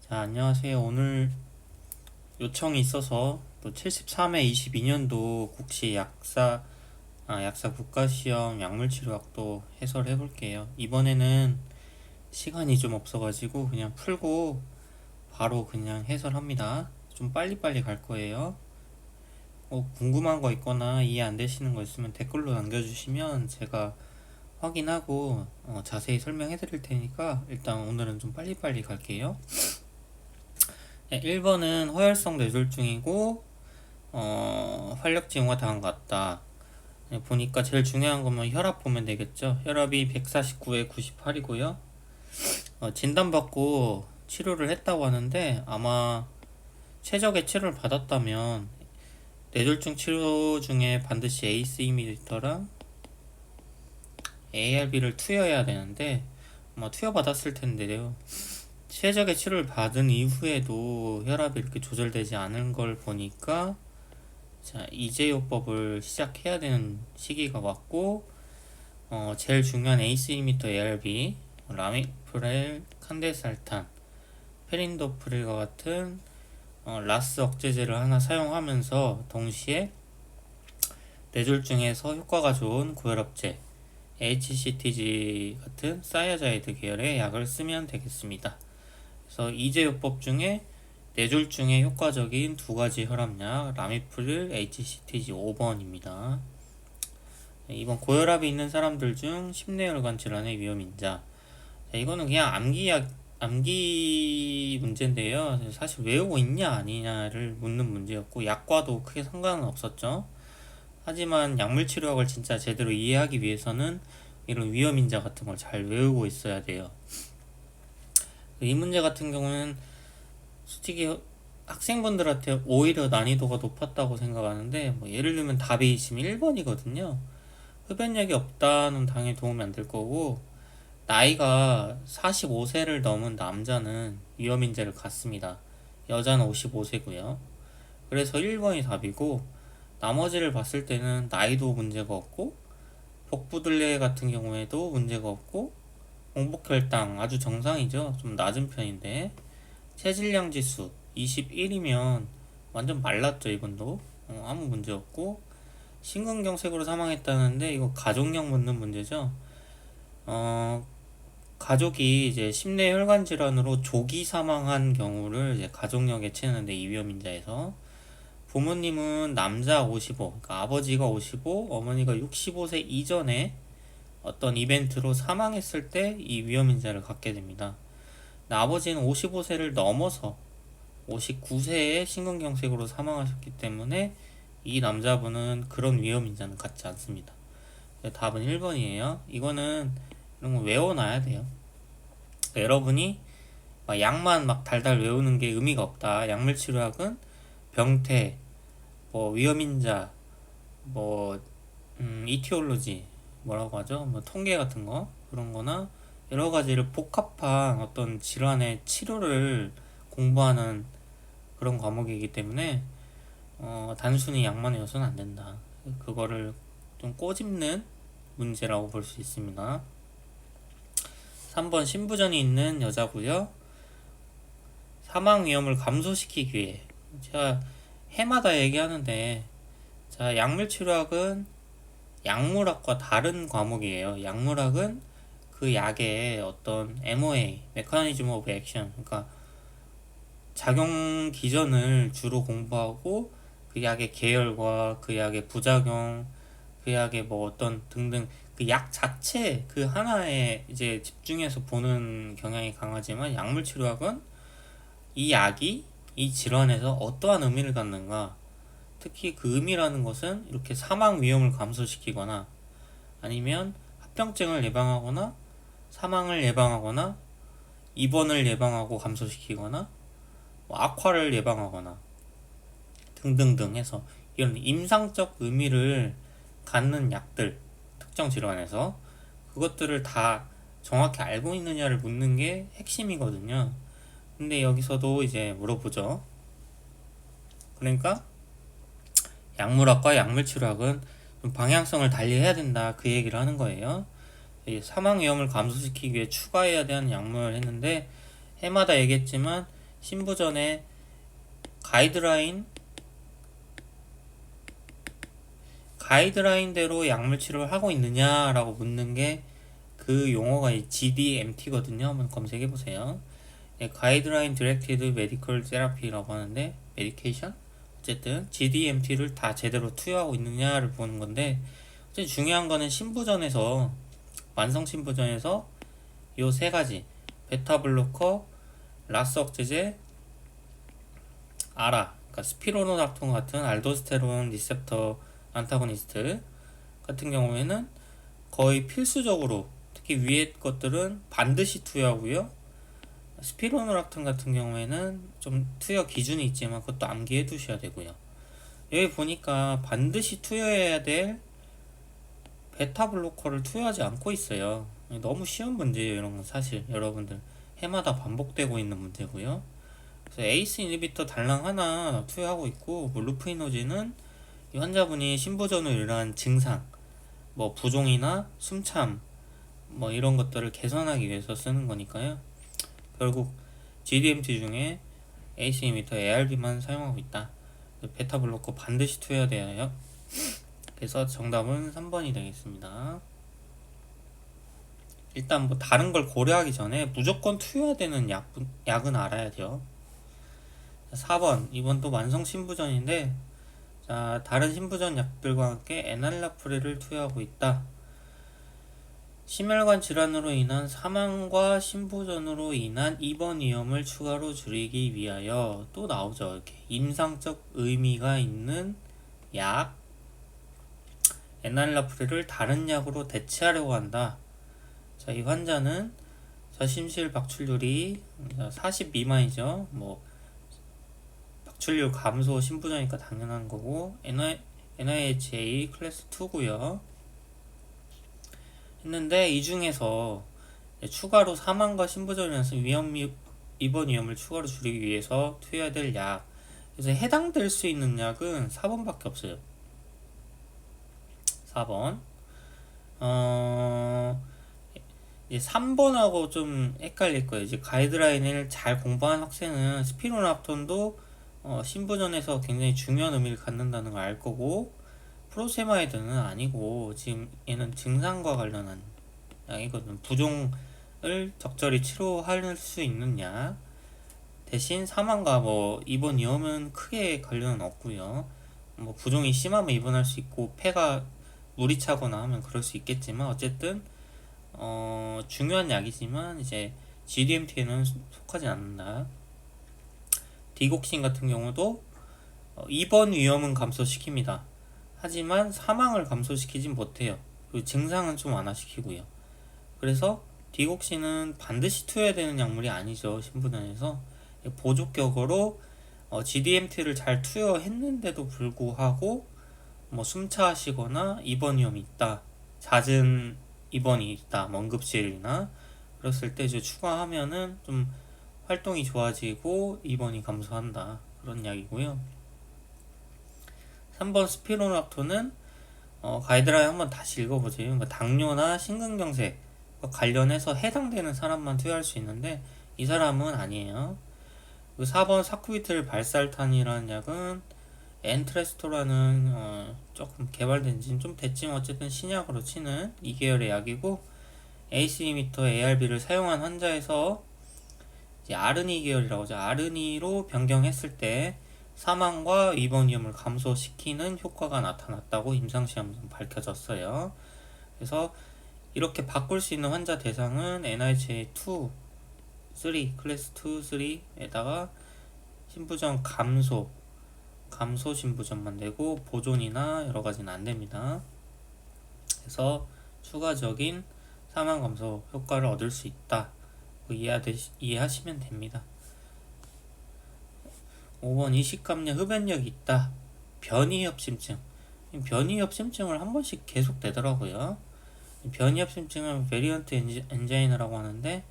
자, 안녕하세요. 오늘 요청이 있어서 또 73회 22년도 국시 약사 국가시험 약물치료학도 해설해 볼게요. 이번에는 시간이 좀 없어가지고 그냥 풀고 바로 그냥 해설합니다. 좀 빨리빨리 갈 거예요. 궁금한 거 있거나 이해 안 되시는 거 있으면 댓글로 남겨주시면 제가 확인하고 자세히 설명해 드릴 테니까 일단 오늘은 좀 빨리빨리 갈게요. 네, 1번은 허혈성 뇌졸중이고 활력 징후가 다음과 같다. 네, 보니까 제일 중요한 거면 혈압 보면 되겠죠. 혈압이 149에 98이고요. 진단받고 치료를 했다고 하는데 아마 최적의 치료를 받았다면 뇌졸중 치료 중에 반드시 ACE 이미터랑 ARB를 투여해야 되는데 아마 투여받았을 텐데요. 최적의 치료를 받은 이후에도 혈압이 이렇게 조절되지 않은 걸 보니까 자, 이제요법을 시작해야 되는 시기가 왔고 제일 중요한 ACE 이미터 ARB, 라미프렐, 칸데살탄, 페린도프릴과 같은 라스 억제제를 하나 사용하면서 동시에 뇌졸중에서 효과가 좋은 고혈압제, HCTG 같은 사이아자이드 계열의 약을 쓰면 되겠습니다. 그래서 이제요법 중에 뇌졸중에 효과적인 두 가지 혈압약 라미프릴 HCTG 5번입니다. 이번 고혈압이 있는 사람들 중 심내혈관 질환의 위험인자. 이거는 그냥 암기 문제인데요. 사실 외우고 있냐 아니냐를 묻는 문제였고 약과도 크게 상관은 없었죠. 하지만 약물치료학을 진짜 제대로 이해하기 위해서는 이런 위험인자 같은 걸 잘 외우고 있어야 돼요. 이 문제 같은 경우는 솔직히 학생분들한테 오히려 난이도가 높았다고 생각하는데 예를 들면 답이 지금 1번이거든요. 흡연력이 없다는 당연히 도움이 안 될 거고 나이가 45세를 넘은 남자는 위험인자를 갖습니다. 여자는 55세고요. 그래서 1번이 답이고 나머지를 봤을 때는 나이도 문제가 없고 복부들레 같은 경우에도 문제가 없고 공복혈당 아주 정상이죠. 좀 낮은 편인데 체질량 지수 21이면 완전 말랐죠. 이분도 아무 문제 없고 심근경색으로 사망했다는데 이거 가족력 묻는 문제죠. 가족이 이제 심내 혈관 질환으로 조기 사망한 경우를 이제 가족력에 치는데 이 위험인자에서 부모님은 남자 55, 그러니까 아버지가 55, 어머니가 65세 이전에 어떤 이벤트로 사망했을 때 이 위험인자를 갖게 됩니다. 아버지는 55세를 넘어서 59세에 심근경색으로 사망하셨기 때문에 이 남자분은 그런 위험인자는 갖지 않습니다. 답은 1번이에요. 이거는 이런 거 외워놔야 돼요. 그러니까 여러분이 약만 막 달달 외우는 게 의미가 없다. 약물치료학은 병태, 위험인자, 뭐 이티올로지 뭐라고 하죠? 통계 같은 거 그런 거나 여러 가지를 복합한 어떤 질환의 치료를 공부하는 그런 과목이기 때문에 단순히 약만 외워서는 안 된다. 그거를 좀 꼬집는 문제라고 볼 수 있습니다. 3번 신부전이 있는 여자고요. 사망 위험을 감소시키기 위해 제가 해마다 얘기하는데 자, 약물치료학은 약물학과 다른 과목이에요. 약물학은 그 약의 어떤 MOA, 메커니즘 오브 액션, 그러니까 작용 기전을 주로 공부하고 그 약의 계열과 그 약의 부작용, 그 약의 어떤 등등 그 약 자체 그 하나에 이제 집중해서 보는 경향이 강하지만 약물치료학은 이 약이 이 질환에서 어떠한 의미를 갖는가, 특히 그 의미라는 것은 이렇게 사망 위험을 감소시키거나 아니면 합병증을 예방하거나 사망을 예방하거나 입원을 예방하고 감소시키거나 악화를 예방하거나 등등등 해서 이런 임상적 의미를 갖는 약들, 특정 질환에서 그것들을 다 정확히 알고 있느냐를 묻는 게 핵심이거든요. 근데 여기서도 이제 물어보죠. 그러니까 약물학과 약물치료학은 좀 방향성을 달리 해야 된다, 그 얘기를 하는 거예요. 사망 위험을 감소시키기 위해 추가해야 되는 약물을 했는데 해마다 얘기했지만 신부전에 가이드라인대로 약물 치료를 하고 있느냐라고 묻는 게 그 용어가 GDMT거든요. 한번 검색해 보세요. 가이드라인 디렉티드 메디컬 테라피라고 하는데 메디케이션? 어쨌든 GDMT를 다 제대로 투여하고 있느냐를 보는 건데, 어쨌든 중요한 거는 신부전에서, 만성 신부전에서 요 세 가지 베타블로커, 라스 억제제, 그러니까 스피로노닥톤 같은 알도스테론 리셉터 안타고니스트 같은 경우에는 거의 필수적으로, 특히 위에 것들은 반드시 투여하고요. 스피로노락톤 같은 경우에는 좀 투여 기준이 있지만 그것도 암기해 두셔야 되고요. 여기 보니까 반드시 투여해야 될 베타 블로커를 투여하지 않고 있어요. 너무 쉬운 문제예요. 이런 건 사실 여러분들 해마다 반복되고 있는 문제고요. 그래서 에이스 이니비터 달랑 하나 투여하고 있고, 뭐 루프이노진은 이 환자분이 신부전으로 일어난 증상, 뭐 부종이나 숨참, 뭐 이런 것들을 개선하기 위해서 쓰는 거니까요. 결국 GDMT 중에 AC 이미터 ARB만 사용하고 있다. 베타 블로커 반드시 투여돼야 해요. 그래서 정답은 3번이 되겠습니다. 일단 뭐 다른 걸 고려하기 전에 무조건 투여되는 약은 알아야죠. 4번, 이번 또 만성 신부전인데, 자, 다른 신부전 약들과 함께 에날라프레를 투여하고 있다. 심혈관 질환으로 인한 사망과 신부전으로 인한 입원 위험을 추가로 줄이기 위하여, 또 나오죠. 이렇게 임상적 의미가 있는 약 에날라프레를 다른 약으로 대체하려고 한다. 자, 이 환자는 저심실 박출률이 40 미만이죠. 뭐 박출률 감소 신부전이니까 당연한 거고, NIHA 클래스 2고요. 했는데 이 중에서 추가로 사망과 신부전이라서 입원 위험을 추가로 줄이기 위해서 투여해야 될 약, 그래서 해당될 수 있는 약은 4번밖에 없어요. 4번. 이제 3번하고 좀 헷갈릴 거예요. 이제 가이드라인을 잘 공부한 학생은 스피로납톤도 신부전에서 굉장히 중요한 의미를 갖는다는 걸 알 거고, 프로세마이드는 아니고 지금 얘는 증상과 관련한 약이거든. 부종을 적절히 치료할 수 있는 약 대신 사망과 뭐 입원 위험은 크게 관련은 없고요. 뭐 부종이 심하면 입원할 수 있고 폐가 물이 차거나 하면 그럴 수 있겠지만, 어쨌든 중요한 약이지만 이제 GDMT에는 속하지 않는다. 디곡신 같은 경우도 입원 위험은 감소시킵니다. 하지만 사망을 감소시키진 못해요. 그 증상은 좀 완화시키고요. 그래서 디곡신은 반드시 투여해야 되는 약물이 아니죠. 신부전에서 보조격으로 GDMT를 잘 투여했는데도 불구하고 뭐 숨차하시거나 입원 위험이 있다, 잦은 입원이 있다, 뭐 응급실이나 그랬을 때 이제 추가하면은 좀 활동이 좋아지고 입원이 감소한다, 그런 약이고요. 3번 스피로납토는 가이드라인 한번 다시 읽어보세요. 그러니까 당뇨나 심근경색과 관련해서 해당되는 사람만 투여할 수 있는데 이 사람은 아니에요. 그 4번 사쿠비틀 발살탄이라는 약은 엔트레스토라는 조금 개발된 지는 좀 됐지만 어쨌든 신약으로 치는 2계열의 약이고, ACE 이미터 ARB를 사용한 환자에서 이제 아르니 계열이라고 하죠. 아르니로 변경했을 때 사망과 입원 위험을 감소시키는 효과가 나타났다고 임상시험에서 밝혀졌어요. 그래서 이렇게 바꿀 수 있는 환자 대상은 NIH2, 3, 클래스 2, 3에다가 신부전 감소 신부전만 되고 보존이나 여러 가지는 안 됩니다. 그래서 추가적인 사망 감소 효과를 얻을 수 있다. 이해하시면 됩니다. 5번 이식감염 흡연력이 있다. 변이협심증. 변이협심증을 한 번씩 계속 되더라고요. 변이협심증은 베리언트 엔자이나라고 하는데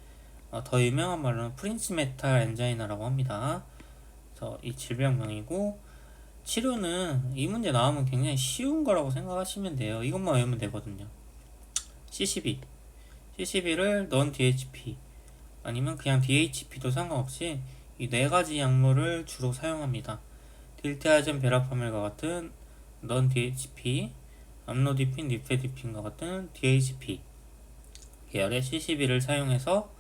더 유명한 말로는 프린스메탈 엔자이나라고 합니다. 그래서 이 질병명이고, 치료는 이 문제 나오면 굉장히 쉬운 거라고 생각하시면 돼요. 이것만 외우면 되거든요. CCB를 넌 DHP 아니면 그냥 DHP도 상관없이 이 네 가지 약물을 주로 사용합니다. 딜티아젠, 베라파밀과 같은 넌 DHP, 암로디핀, 니페디핀과 같은 DHP 계열의 CCB를 사용해서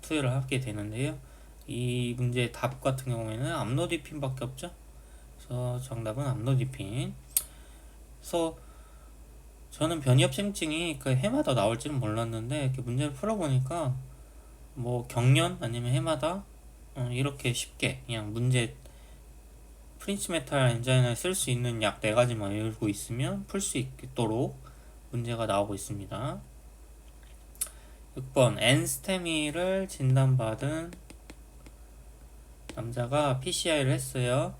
투여를 하게 되는데요. 이 문제의 답 같은 경우에는 암로디핀밖에 없죠. 그래서 정답은 암로디핀. 그래서 저는 변이협심증이 그 해마다 나올지는 몰랐는데 이렇게 문제를 풀어보니까 뭐 경련 아니면 해마다 이렇게 쉽게 그냥 문제 프린치메탈 엔자이나에 쓸 수 있는 약 4가지만 외우고 있으면 풀 수 있도록 문제가 나오고 있습니다. 6번 엔스테미를 진단받은 남자가 PCI를 했어요.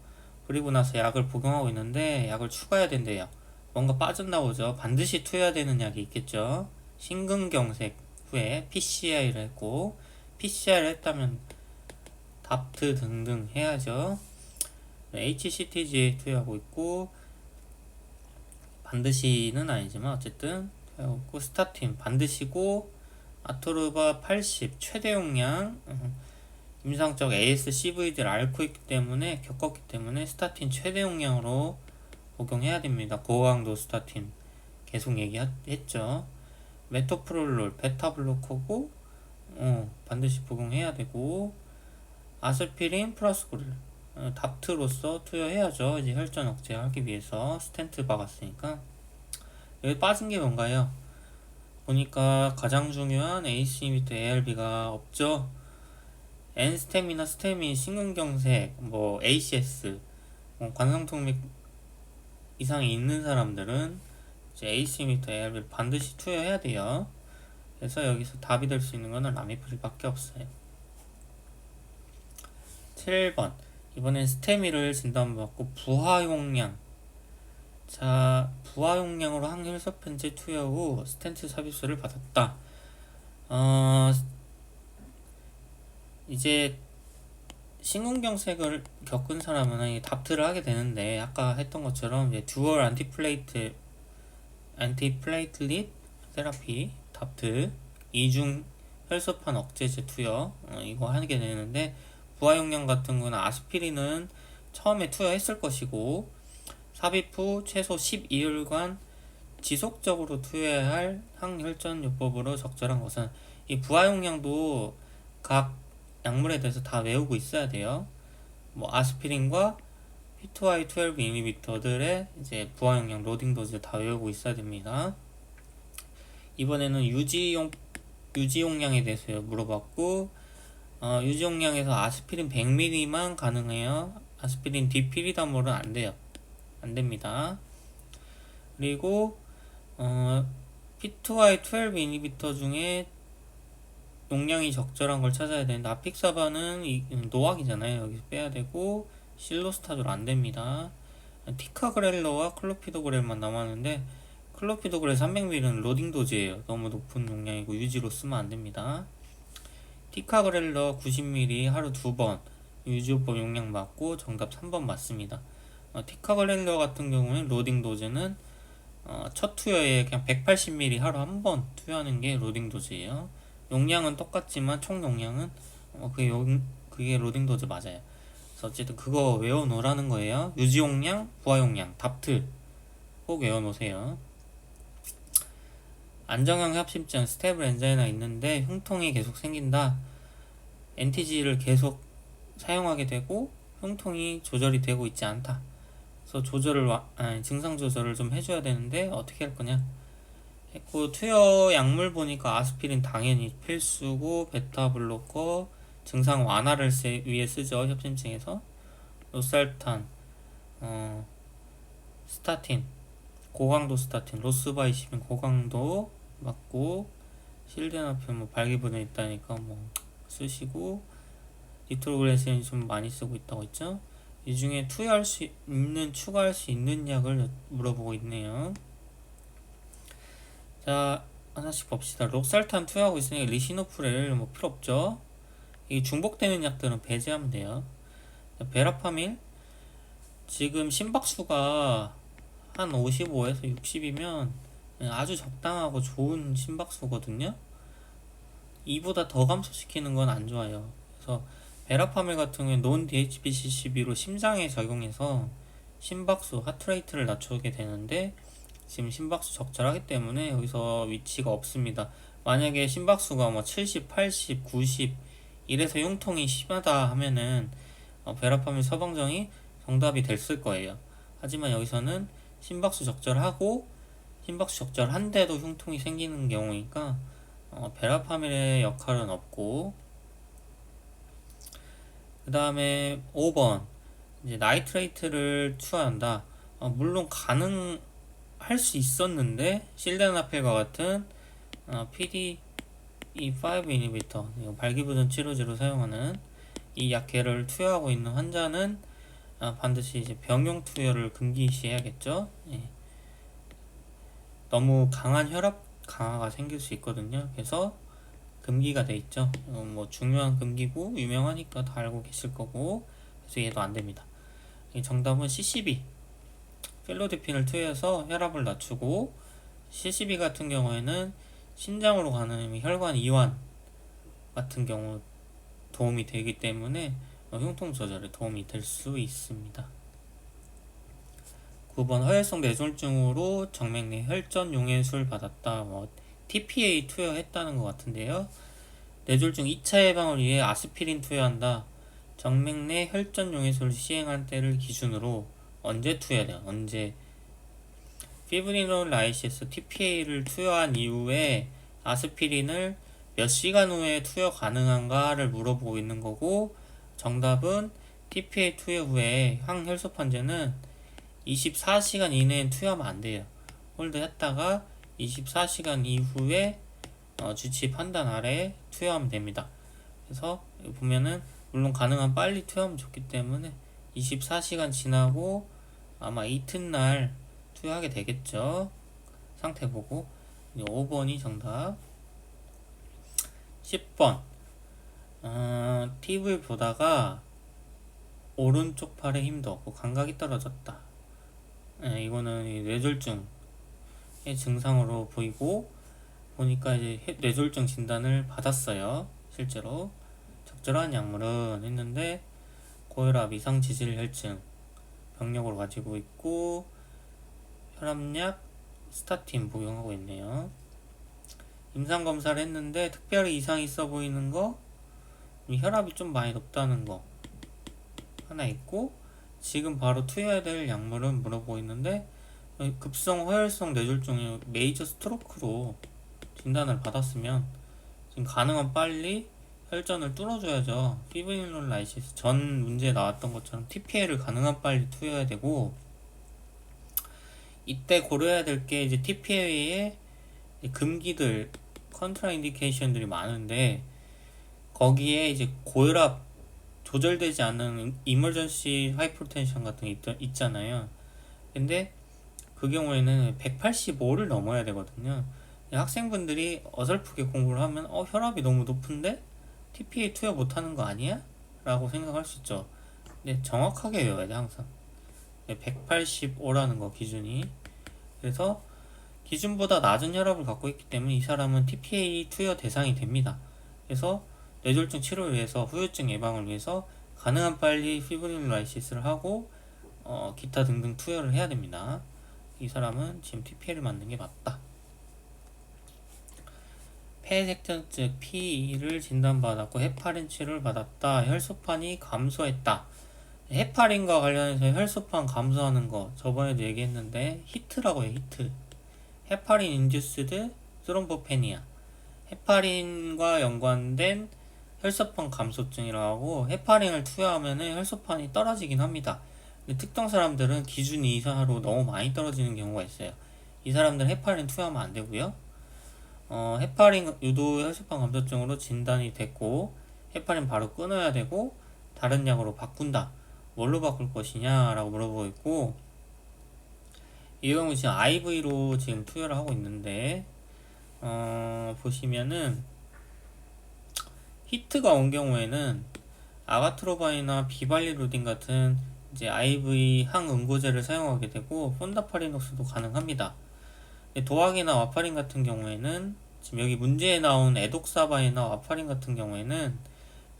그리고 나서 약을 복용하고 있는데 약을 추가해야 된대요. 뭔가 빠져나오죠. 반드시 투여해야 되는 약이 있겠죠. 심근경색 후에 PCI를 했고 PCI를 했다면 답트 등등 해야죠. HCTG에 투여하고 있고 반드시는 아니지만 어쨌든 투여하고 있고 스타틴 반드시고 아토르바 80 최대 용량 임상적 ASCVD를 앓고 있기 때문에 겪었기 때문에 스타틴 최대 용량으로 복용해야 됩니다. 고강도 스타틴 계속 얘기했죠. 메토프롤롤 베타블로커고 반드시 복용해야 되고 아스피린 플러스 고릴 답트로서 투여해야죠. 이제 혈전 억제하기 위해서 스텐트 박았으니까. 여기 빠진 게 뭔가요? 보니까 가장 중요한 AC미터 ARB가 없죠. 엔스템이나 스테미, 심근경색, 뭐 ACS, 관성통맥 이상이 있는 사람들은 이제 AC미터 ARB를 반드시 투여해야 돼요. 그래서 여기서 답이 될 수 있는 거는 라미프릴밖에 없어요. 7번 이번엔 스테미를 진단받고 부하용량 자 부하용량으로 항혈소펜제 투여 후 스텐트 삽입술을 받았다. 이제 심근경색을 겪은 사람은 답트를 하게 되는데 아까 했던 것처럼 이제 듀얼 안티플레이틀릿 테라피 답트 이중 혈소판 억제제 투여 이거 하게 되는데 부하용량 같은 거는 아스피린은 처음에 투여했을 것이고 삽입 후 최소 12일간 지속적으로 투여해야 할 항혈전요법으로 적절한 것은 이 부하용량도 각 약물에 대해서 다 외우고 있어야 돼요. 뭐 아스피린과 P2Y12 이니비터들의 이제 부하용량 로딩 도즈 다 외우고 있어야 됩니다. 이번에는 유지용량에 대해서 물어봤고 유지용량에서 아스피린 100ml만 가능해요. 아스피린 디피리다몰은 안 돼요. 안 됩니다. 그리고 P2Y12 이니비터 중에 용량이 적절한 걸 찾아야 되는데 아픽사바는 노악이잖아요. 여기서 빼야 되고 실로스타졸 안 됩니다. 티카그렐러와 클로피도그렐만 남았는데 클로피도그렐 300ml는 로딩 도즈예요. 너무 높은 용량이고 유지로 쓰면 안 됩니다. 티카그렐러 90ml 하루 2번 유지요법 용량 맞고 정답 3번 맞습니다. 티카그렐러 같은 경우는 로딩 도즈는 첫 투여에 그냥 180ml 하루 한 번 투여하는 게 로딩 도즈예요. 용량은 똑같지만 총 용량은 그게 로딩 도즈 맞아요. 그래서 어쨌든 그거 외워놓으라는 거예요. 유지 용량, 부하 용량, 답트 꼭 외워놓으세요. 안정형 협심증 스테이블 엔자이나 있는데 흉통이 계속 생긴다. NTG를 계속 사용하게 되고 흉통이 조절이 되고 있지 않다. 그래서 증상 조절을 좀 해줘야 되는데 어떻게 할 거냐? 했고 투여 약물 보니까 아스피린 당연히 필수고 베타블로커 증상 완화를 위해 쓰죠. 협심증에서 로살탄, 스타틴, 고강도 스타틴, 로스바이시빈 고강도 맞고 실데나fen 뭐 발기부전에 있다니까 뭐 쓰시고 니트로글리세린 좀 많이 쓰고 있다고 했죠. 이 중에 추가할 수 있는 약을 물어보고 있네요. 자, 하나씩 봅시다. 록살탄 투여하고 있으니까 리시노프렐 뭐 필요 없죠. 이 중복되는 약들은 배제하면 돼요. 자, 베라파밀 지금 심박수가 한 55에서 60이면 아주 적당하고 좋은 심박수거든요. 이보다 더 감소시키는 건 안 좋아요. 그래서 베라파밀 같은 경우에 논 DHBCCB로 심장에 적용해서 심박수, 하트레이트를 낮추게 되는데 지금 심박수 적절하기 때문에 여기서 위치가 없습니다. 만약에 심박수가 뭐 70, 80, 90 이래서 흉통이 심하다 하면은 베라파밀 처방정이 정답이 됐을 거예요. 하지만 여기서는 심박수 적절하고 심박수 적절한데도 흉통이 생기는 경우니까 베라파밀의 역할은 없고, 그 다음에 5번 이제 나이트레이트를 투하한다. 물론 가능할 수 있었는데 실데나필과 같은 PDE5 이니비터, 발기부전 치료제로 사용하는 이 약계를 투여하고 있는 환자는 반드시 이제 병용 투여를 금기시해야겠죠. 예. 너무 강한 혈압 강화가 생길 수 있거든요. 그래서 금기가 돼 있죠. 뭐 중요한 금기고 유명하니까 다 알고 계실 거고, 그래서 얘도 안 됩니다. 정답은 CCB. 필로디핀을 투여해서 혈압을 낮추고, CCB 같은 경우에는 신장으로 가는 혈관 이완 같은 경우 도움이 되기 때문에 흉통 조절에 도움이 될 수 있습니다. 9번 허혈성 뇌졸중으로 정맥내 혈전 용해술 받았다. TPA 투여했다는 것 같은데요. 뇌졸중 2차 예방을 위해 아스피린 투여한다. 정맥내 혈전 용해술을 시행한 때를 기준으로 언제 투여해야 돼요? 언제? 피브리놀 라이시스 TPA를 투여한 이후에 아스피린을 몇 시간 후에 투여 가능한가를 물어보고 있는 거고, 정답은 TPA 투여 후에 항혈소 판제는 24시간 이내엔 투여하면 안 돼요. 홀드 했다가 24시간 이후에 주치 판단 아래 투여하면 됩니다. 그래서 보면은 물론 가능한 빨리 투여하면 좋기 때문에 24시간 지나고 아마 이튿날 투여하게 되겠죠. 상태 보고. 5번이 정답. 10번 TV 보다가 오른쪽 팔에 힘도 없고 감각이 떨어졌다. 이거는 뇌졸중의 증상으로 보이고, 보니까 이제 뇌졸중 진단을 받았어요. 실제로 적절한 약물은 했는데 고혈압, 이상 지질 혈증 병력으로 가지고 있고, 혈압약 스타틴 복용하고 있네요. 임상검사를 했는데 특별히 이상이 있어 보이는 거, 혈압이 좀 많이 높다는 거 하나 있고, 지금 바로 투여해야 될 약물은 물어보고 있는데 급성 허혈성 뇌졸중의 메이저 스트로크로 진단을 받았으면 지금 가능한 빨리 혈전을 뚫어줘야죠. 피브릴롤 라이시스 전 문제에 나왔던 것처럼 TPA를 가능한 빨리 투여해야 되고, 이때 고려해야 될 게 이제 TPA에 금기들 컨트라 인디케이션들이 많은데, 거기에 이제 고혈압 조절되지 않는 이머전시 하이퍼텐션 같은 게 있잖아요. 근데 그 경우에는 185를 넘어야 되거든요. 학생분들이 어설프게 공부를 하면 혈압이 너무 높은데 TPA 투여 못하는 거 아니야? 라고 생각할 수 있죠. 근데 정확하게 외워야 돼, 항상. 185라는 거 기준이. 그래서 기준보다 낮은 혈압을 갖고 있기 때문에 이 사람은 TPA 투여 대상이 됩니다. 그래서 뇌졸중 치료를 위해서, 후유증 예방을 위해서 가능한 빨리 피브릴롤 라이시스를 하고 기타 등등 투여를 해야 됩니다. 이 사람은 지금 TPA를 맞는 게 맞다. 폐색전증 P를 진단받았고 헤파린 치료를 받았다. 혈소판이 감소했다. 헤파린과 관련해서 혈소판 감소하는 거 저번에도 얘기했는데 히트라고 해요. 히트. 헤파린 인듀스드 스롬보페니아. 헤파린과 연관된 혈소판 감소증이라고 하고, 헤파린을 투여하면 혈소판이 떨어지긴 합니다. 근데 특정 사람들은 기준 이하로 너무 많이 떨어지는 경우가 있어요. 이 사람들은 헤파린 투여하면 안 되고요. 헤파린 유도 혈소판 감소증으로 진단이 됐고 헤파린 바로 끊어야 되고 다른 약으로 바꾼다. 뭘로 바꿀 것이냐 라고 물어보고 있고, 이 경우 지금 IV로 지금 투여를 하고 있는데 보시면은 히트가 온 경우에는 아가트로바이나 비발리루딘 같은 이제 IV 항응고제를 사용하게 되고 폰다파리녹스도 가능합니다. 도악이나 와파린 같은 경우에는 지금 여기 문제에 나온 에독사바이나 와파린 같은 경우에는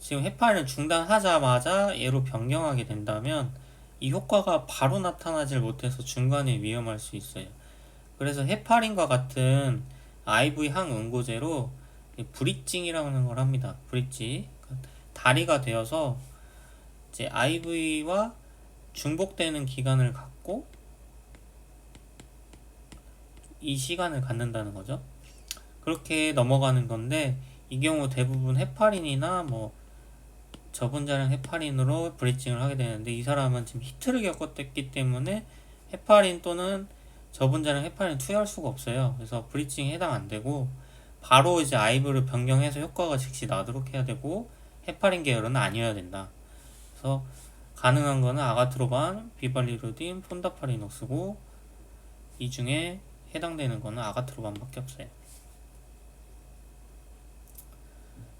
지금 헤파린을 중단하자마자 얘로 변경하게 된다면 이 효과가 바로 나타나질 못해서 중간에 위험할 수 있어요. 그래서 헤파린과 같은 IV 항응고제로 브릿징이라는 걸 합니다. 브릿지. 다리가 되어서 이제 IV와 중복되는 기간을 갖고 이 시간을 갖는다는 거죠. 그렇게 넘어가는 건데 이 경우 대부분 헤파린이나 뭐 저분자량 헤파린으로 브릿징을 하게 되는데 이 사람은 지금 히트를 겪었기 때문에 헤파린 또는 저분자량 헤파린 투여할 수가 없어요. 그래서 브릿징에 해당 안 되고 바로 이제 아이브를 변경해서 효과가 즉시 나도록 해야 되고 헤파린 계열은 아니어야 된다. 그래서 가능한 거는 아가트로반, 비발리루딘, 폰다파리녹스고 이 중에 해당되는 거는 아가트로반밖에 없어요.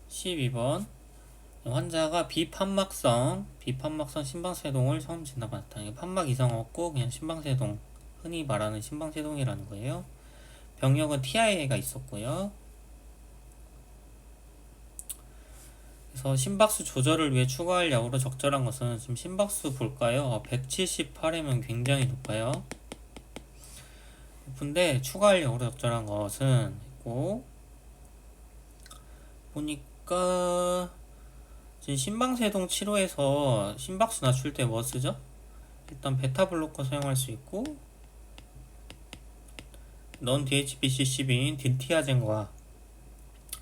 12번 환자가 비판막성 심방세동을 처음 진단받았다. 판막 이상 없고 그냥 심방세동, 흔히 말하는 심방세동이라는 거예요. 병력은 TIA가 있었고요. 그래서 심박수 조절을 위해 추가할 약으로 적절한 것은 지금 심박수 볼까요? 178이면 굉장히 높아요. 높은데 추가할 약으로 적절한 것은 있고 보니까 지금 심방세동 치료에서 심박수 낮출 때 뭐 쓰죠? 일단 베타블로커 사용할 수 있고 넌 DHBCCB인 딜티아젠과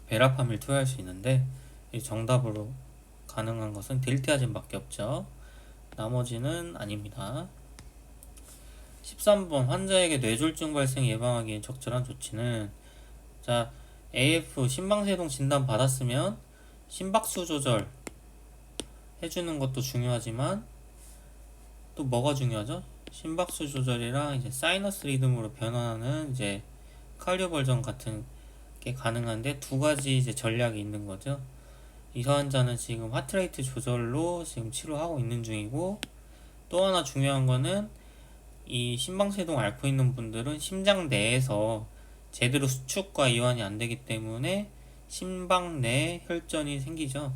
베라팜을 투여할 수 있는데 정답으로 가능한 것은 딜티아젠밖에 없죠. 나머지는 아닙니다. 13번 환자에게 뇌졸중 발생 예방하기에 적절한 조치는 자 AF 심방세동 진단 받았으면 심박수 조절 해주는 것도 중요하지만 또 뭐가 중요하죠? 심박수 조절이랑 이제 사이너스 리듬으로 변화하는 이제 칼리오 벌전 같은 게 가능한데 두 가지 이제 전략이 있는 거죠. 이 환자는 지금 하트레이트 조절로 지금 치료하고 있는 중이고 또 하나 중요한 거는 이 심방세동 앓고 있는 분들은 심장 내에서 제대로 수축과 이완이 안 되기 때문에 심방 내 혈전이 생기죠.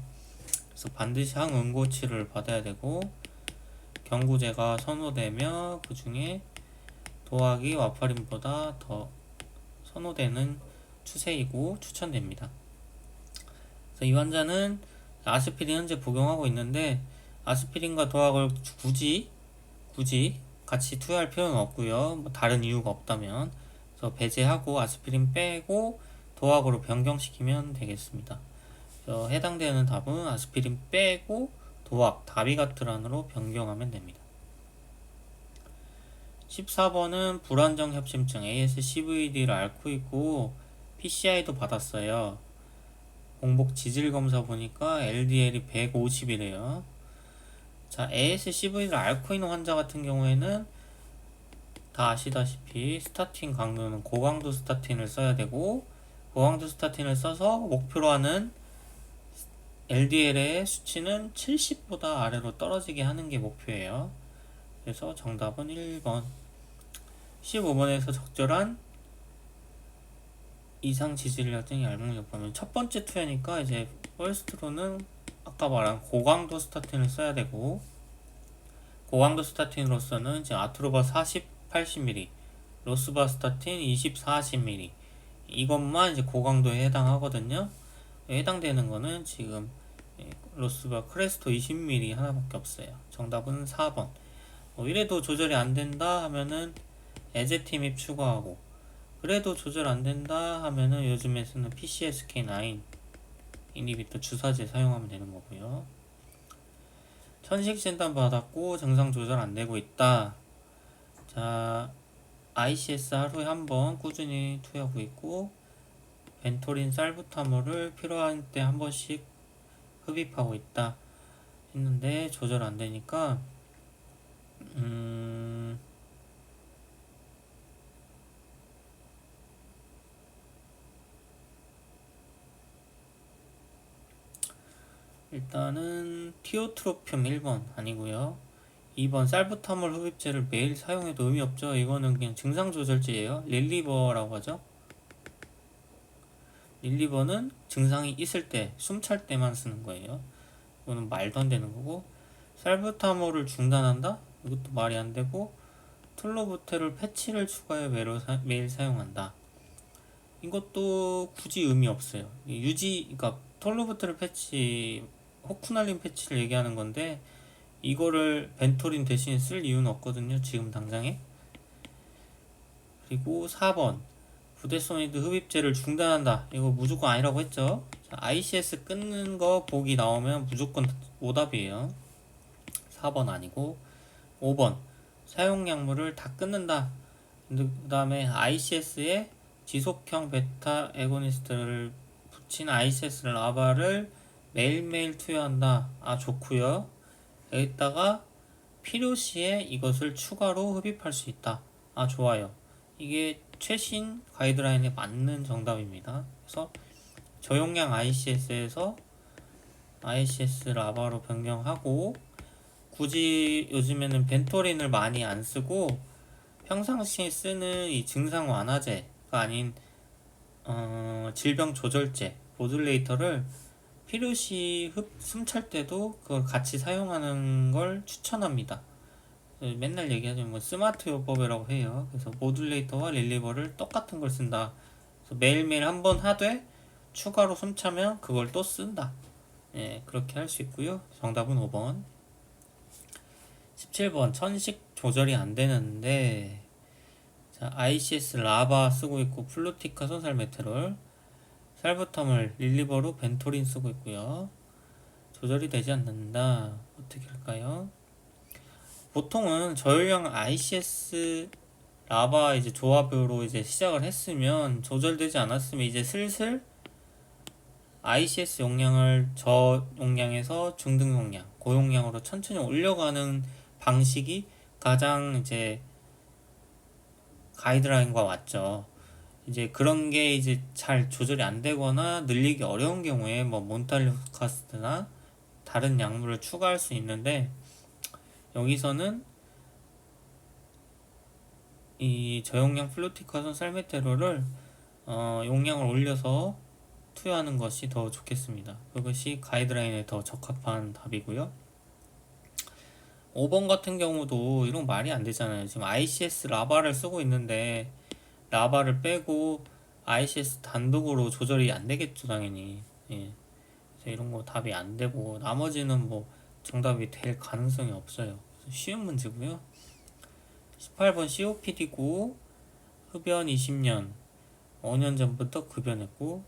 그래서 반드시 항응고 치료를 받아야 되고 경구제가 선호되며 그 중에 도학이 와파린보다 더 선호되는 추세이고 추천됩니다. 그래서 이 환자는 아스피린 현재 복용하고 있는데 아스피린과 도학을 굳이 같이 투여할 필요는 없고요. 뭐 다른 이유가 없다면 그래서 배제하고 아스피린 빼고 도학으로 변경시키면 되겠습니다. 그래서 해당되는 답은 아스피린 빼고 도학, 다비가트란으로 변경하면 됩니다. 14번은 불안정 협심증 ASCVD를 앓고 있고 PCI도 받았어요. 공복 지질 검사 보니까 LDL이 150이래요. 자, ASCVD를 앓고 있는 환자 같은 경우에는 다 아시다시피 스타틴 강도는 고강도 스타틴을 써야 되고 고강도 스타틴을 써서 목표로 하는 LDL의 수치는 70보다 아래로 떨어지게 하는 게 목표예요. 그래서 정답은 1번. 15번에서 적절한 이상 지질약 등의 알목력 보면 첫 번째 투여니까 이제 퍼스트로는 아까 말한 고강도 스타틴을 써야 되고 고강도 스타틴으로서는 이제 아트로바 40, 80ml, 로스바스타틴 20, 40ml 이것만 이제 고강도에 해당하거든요. 해당되는 거는 지금 로스바 크레스토 20ml 하나밖에 없어요. 정답은 4번. 이래도 조절이 안 된다 하면은 에제티밉 추가하고 그래도 조절 안 된다 하면은 요즘에 쓰는 PCSK9 이니비터 주사제 사용하면 되는 거고요. 천식 진단 받았고 증상 조절 안 되고 있다. 자, ICS 하루에 한 번 꾸준히 투여하고 있고 벤토린 살부타몰을 필요한 때 한 번씩 흡입하고 있다 했는데 조절 안 되니까 일단은 티오트로피움 1번 아니고요. 2번 살부타몰 흡입제를 매일 사용해도 의미 없죠. 이거는 그냥 증상 조절제예요. 릴리버라고 하죠. 릴리버는 증상이 있을 때, 숨 찰 때만 쓰는 거예요. 이거는 말도 안 되는 거고, 살부타몰을 중단한다? 이것도 말이 안 되고, 툴로부테롤 패치를 추가해 매일 사용한다. 이것도 굳이 의미 없어요. 그러니까 톨로부테롤 패치, 호쿠날린 패치를 얘기하는 건데, 이거를 벤토린 대신에 쓸 이유는 없거든요. 지금 당장에. 그리고 4번 부데소니드 흡입제를 중단한다. 이거 무조건 아니라고 했죠. 자, ICS 끊는 거 보기 나오면 무조건 오답이에요. 4번 아니고 5번 사용약물을 다 끊는다. 그 다음에 ICS에 지속형 베타 에고니스트를 붙인 ICS 라바를 매일매일 투여한다. 아, 좋고요. 여기다가 필요시에 이것을 추가로 흡입할 수 있다. 아, 좋아요. 이게 최신 가이드라인에 맞는 정답입니다. 그래서 저용량 ICS에서 ICS 라바로 변경하고, 굳이 요즘에는 벤토린을 많이 안 쓰고 평상시에 쓰는 이 증상 완화제가 아닌 질병 조절제 모듈레이터를 필요시 숨찰 때도 그걸 같이 사용하는 걸 추천합니다. 맨날 얘기하죠. 뭐 스마트 요법이라고 해요. 그래서 모듈레이터와 릴리버를 똑같은 걸 쓴다. 그래서 매일매일 한 번 하되 추가로 숨차면 그걸 또 쓴다. 예, 그렇게 할 수 있고요. 정답은 5번. 17번 천식 조절이 안 되는데, 자, ICS 라바 쓰고 있고 플루티카 손살 메테롤, 살부tam을 릴리버로 벤토린 쓰고 있고요. 조절이 되지 않는다. 어떻게 할까요? 보통은 저혈량 ICS 라바 이제 조합으로 이제 시작을 했으면, 조절되지 않았으면 이제 슬슬 ICS 용량을 저용량에서 중등 용량, 고용량으로 천천히 올려가는 방식이 가장 이제 가이드라인과 맞죠. 이제 그런 게 이제 잘 조절이 안 되거나 늘리기 어려운 경우에 뭐 몬탈루카스트나 다른 약물을 추가할 수 있는데, 여기서는 이 저용량 플루티카손 살메테롤을 용량을 올려서 투여하는 것이 더 좋겠습니다. 그것이 가이드라인에 더 적합한 답이고요. 5번 같은 경우도 이런 말이 안 되잖아요. 지금 ICS 라바를 쓰고 있는데 라바를 빼고 ICS 단독으로 조절이 안 되겠죠, 당연히. 예. 그래서 이런 거 답이 안 되고 나머지는 뭐 정답이 될 가능성이 없어요. 쉬운 문제고요. 18번 COPD고 흡연 20년 5년 전부터 금연했고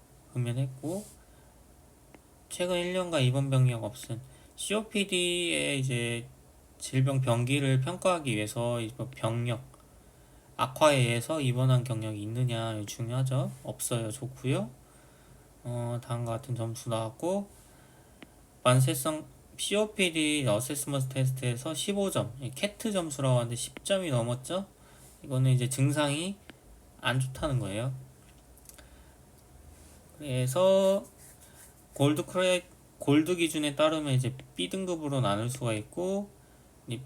최근 1년간 입원 병력 없은 COPD의 이제 질병 병기를 평가하기 위해서 병력 악화에 의해서 입원한 경력이 있느냐 중요하죠. 없어요. 좋고요. 다음과 같은 점수 나왔고, 만세성 COPD 어세스먼트 테스트에서 15점, 캐트 점수라고 하는데 10점이 넘었죠. 이거는 이제 증상이 안 좋다는 거예요. 그래서 골드 기준에 따르면 이제 B등급으로 나눌 수가 있고,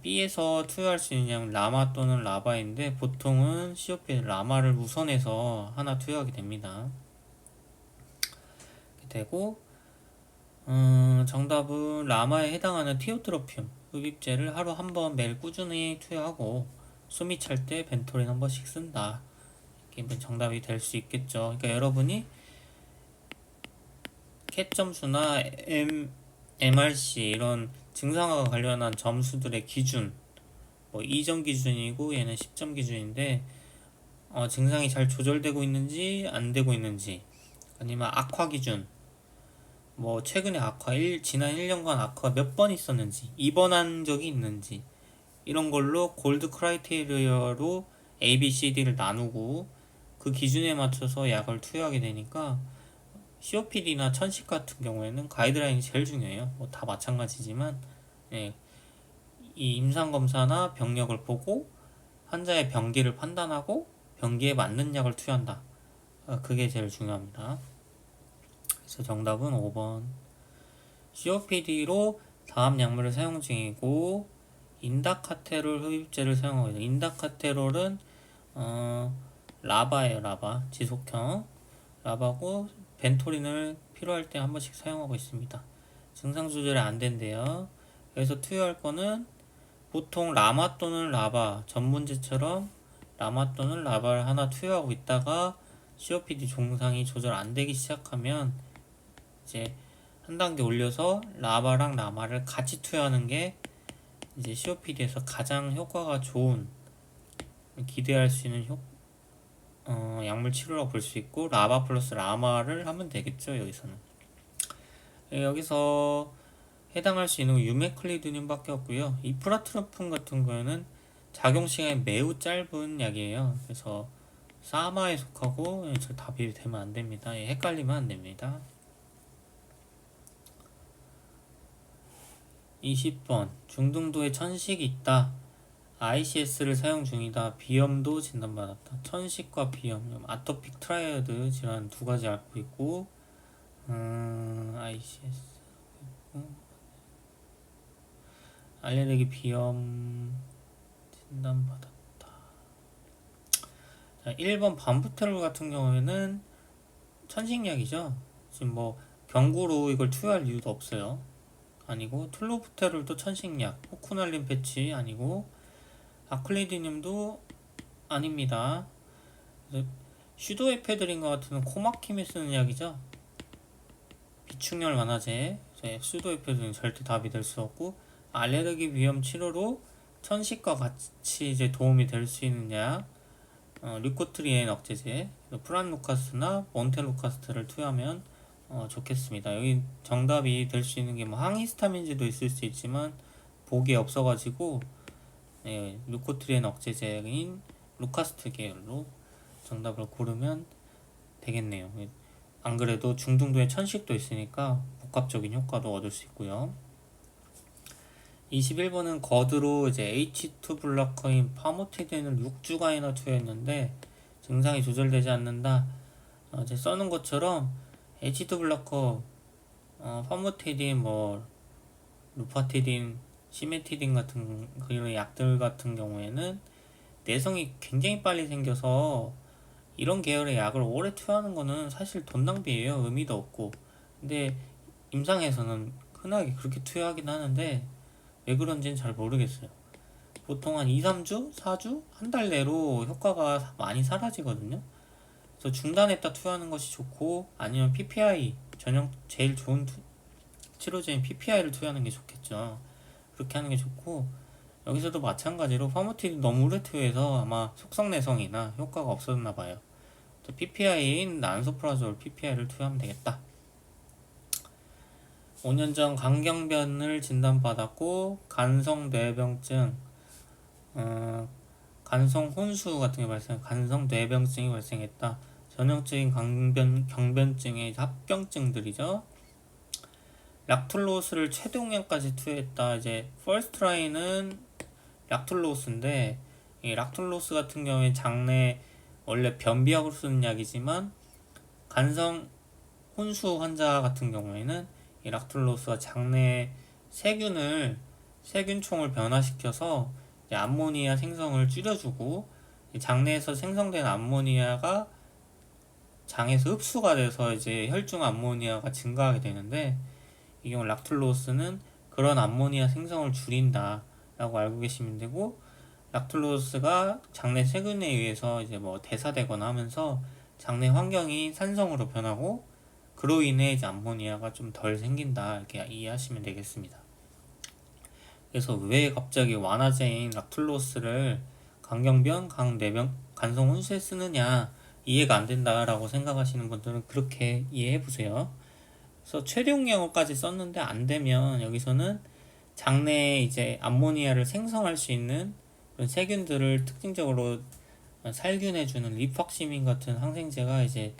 B에서 투여할 수 있는 양 라마 또는 라바인데 보통은 COPD 라마를 우선해서 하나 투여하게 됩니다. 되고, 정답은 라마에 해당하는 티오트로피움 흡입제를 하루 한 번 매일 꾸준히 투여하고 숨이 찰 때 벤토린 한 번씩 쓴다. 이게 정답이 될 수 있겠죠. 그러니까 여러분이 캣 점수나 MRC 이런 증상과 관련한 점수들의 기준, 뭐 2점 기준이고 얘는 10점 기준인데, 증상이 잘 조절되고 있는지 안 되고 있는지, 아니면 악화 기준, 뭐 최근에 지난 1년간 악화 몇 번 있었는지, 입원한 적이 있는지, 이런 걸로 골드 크라이테리어로 A, B, C, D를 나누고 그 기준에 맞춰서 약을 투여하게 되니까, COPD나 천식 같은 경우에는 가이드라인이 제일 중요해요. 뭐 다 마찬가지지만, 예, 이 임상검사나 병력을 보고 환자의 병기를 판단하고 병기에 맞는 약을 투여한다. 그게 제일 중요합니다. 그래서 정답은 5번. COPD로 다음 약물을 사용 중이고 인다카테롤 흡입제를 사용하고 있다. 인다카테롤은 라바예요. 라바. 지속형 라바고 벤토린을 필요할 때 한 번씩 사용하고 있습니다. 증상 조절이 안 된대요. 그래서 투여할 거는 보통 라마 또는 라바 전문제처럼 라마 또는 라바를 하나 투여하고 있다가 COPD 증상이 조절 안 되기 시작하면 이제 한 단계 올려서 라바랑 라마를 같이 투여하는 게 이제 COPD에서 가장 효과가 좋은 기대할 수 있는 약물 치료라고 볼 수 있고 라바 플러스 라마를 하면 되겠죠. 여기서는 여기서 해당할 수 있는 유메클리드늄밖에 없고요. 이프라트로픈 같은 거는 작용 시간이 매우 짧은 약이에요. 그래서 사마에 속하고 저 답이 되면 안 됩니다. 헷갈리면 안 됩니다. 20번 중등도의 천식이 있다. ICS를 사용 중이다. 비염도 진단받았다. 천식과 비염, 아토픽 트라이어드 질환 두 가지 앓고 있고 ICS 알레르기 비염 진단받았다. 자, 1번 반부테롤 같은 경우에는 천식약이죠. 지금 뭐 경구로 이걸 투여할 이유도 없어요. 아니고 툴로부테롤도 천식약, 호쿠날린 패치 아니고 아클리디늄도 아닙니다. 슈도에페드린과 같은 코막힘에 쓰는 약이죠. 비축열 완화제, 슈도에페드린 절대 답이 될 수 없고 알레르기 비염 치료로 천식과 같이 이제 도움이 될 수 있는 약, 류코트리엔 억제제, 프란루카스나 몬텔루카스트를 투여하면 좋겠습니다. 여기 정답이 될 수 있는 게 뭐 항히스타민제도 있을 수 있지만 복이 없어가지고 류코트리엔 억제제인 루카스트 계열로 정답을 고르면 되겠네요. 안 그래도 중등도의 천식도 있으니까 복합적인 효과도 얻을 수 있고요. 21번은 거드로 이제 H2 블러커인 파모티딘을 6주간이나 투여했는데 증상이 조절되지 않는다. 이제 써놓은 것처럼 H2 블러커, 파모티딘, 뭐 루파티딘, 시메티딘 같은 그런 약들 같은 경우에는 내성이 굉장히 빨리 생겨서 이런 계열의 약을 오래 투여하는 거는 사실 돈 낭비예요. 의미도 없고. 근데 임상에서는 흔하게 그렇게 투여하긴 하는데 왜 그런지는 잘 모르겠어요. 보통 한 2, 3주, 4주, 한 달 내로 효과가 많이 사라지거든요. 그래서 중단했다 투여하는 것이 좋고 아니면 PPI 전용 제일 좋은 치료제인 PPI를 투여하는 게 좋겠죠. 그렇게 하는 게 좋고 여기서도 마찬가지로 파모티딘 너무 오래 투여해서 아마 속성내성이나 효과가 없었나 봐요. PPI인 난소프라졸 PPI를 투여하면 되겠다. 5년 전 간경변을 진단받았고 간성뇌병증, 간성혼수 같은 게 간성뇌병증이 발생했다. 전형적인 경변증의 합병증들이죠. 락툴로스를 최대용량까지 투여했다. 이제 퍼스트 라인은 락툴로스인데 이 락툴로스 같은 경우에 장내 원래 변비약으로 쓰는 약이지만 간성 혼수 환자 같은 경우에는 이 락툴로스가 장내 세균총을 변화시켜서 이제 암모니아 생성을 줄여주고 장내에서 생성된 암모니아가 장에서 흡수가 돼서 이제 혈중 암모니아가 증가하게 되는데 이 경우 락툴로스는 그런 암모니아 생성을 줄인다라고 알고 계시면 되고 락툴로스가 장내 세균에 의해서 이제 뭐 대사되거나 하면서 장내 환경이 산성으로 변하고 그로 인해 이제 암모니아가 좀 덜 생긴다 이렇게 이해하시면 되겠습니다. 그래서 왜 갑자기 완화제인 락툴로스를 간경변, 간성 혼수에 쓰느냐 이해가 안 된다라고 생각하시는 분들은 그렇게 이해해 보세요. 그래서 최대용량까지 썼는데 안 되면 여기서는 장내에 이제 암모니아를 생성할 수 있는 그런 세균들을 특징적으로 살균해주는 리팍시민 같은 항생제가 이제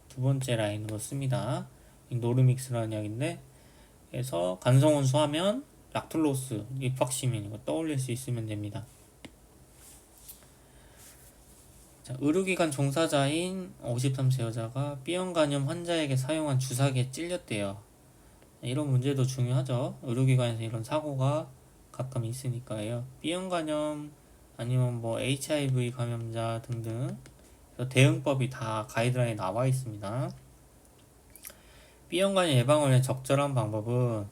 두 번째 라인으로 씁니다. 노르믹스라는 약인데 그래서 간성혼수 하면 락툴로스, 리팍시민 이거 떠올릴 수 있으면 됩니다. 자, 의료기관 종사자인 53세 여자가 B형 간염 환자에게 사용한 주사기에 찔렸대요. 이런 문제도 중요하죠. 의료기관에서 이런 사고가 가끔 있으니까요. B형 간염 아니면 뭐 HIV 감염자 등등 대응법이 다 가이드라인에 나와 있습니다. B형 간염 예방을 위한 적절한 방법은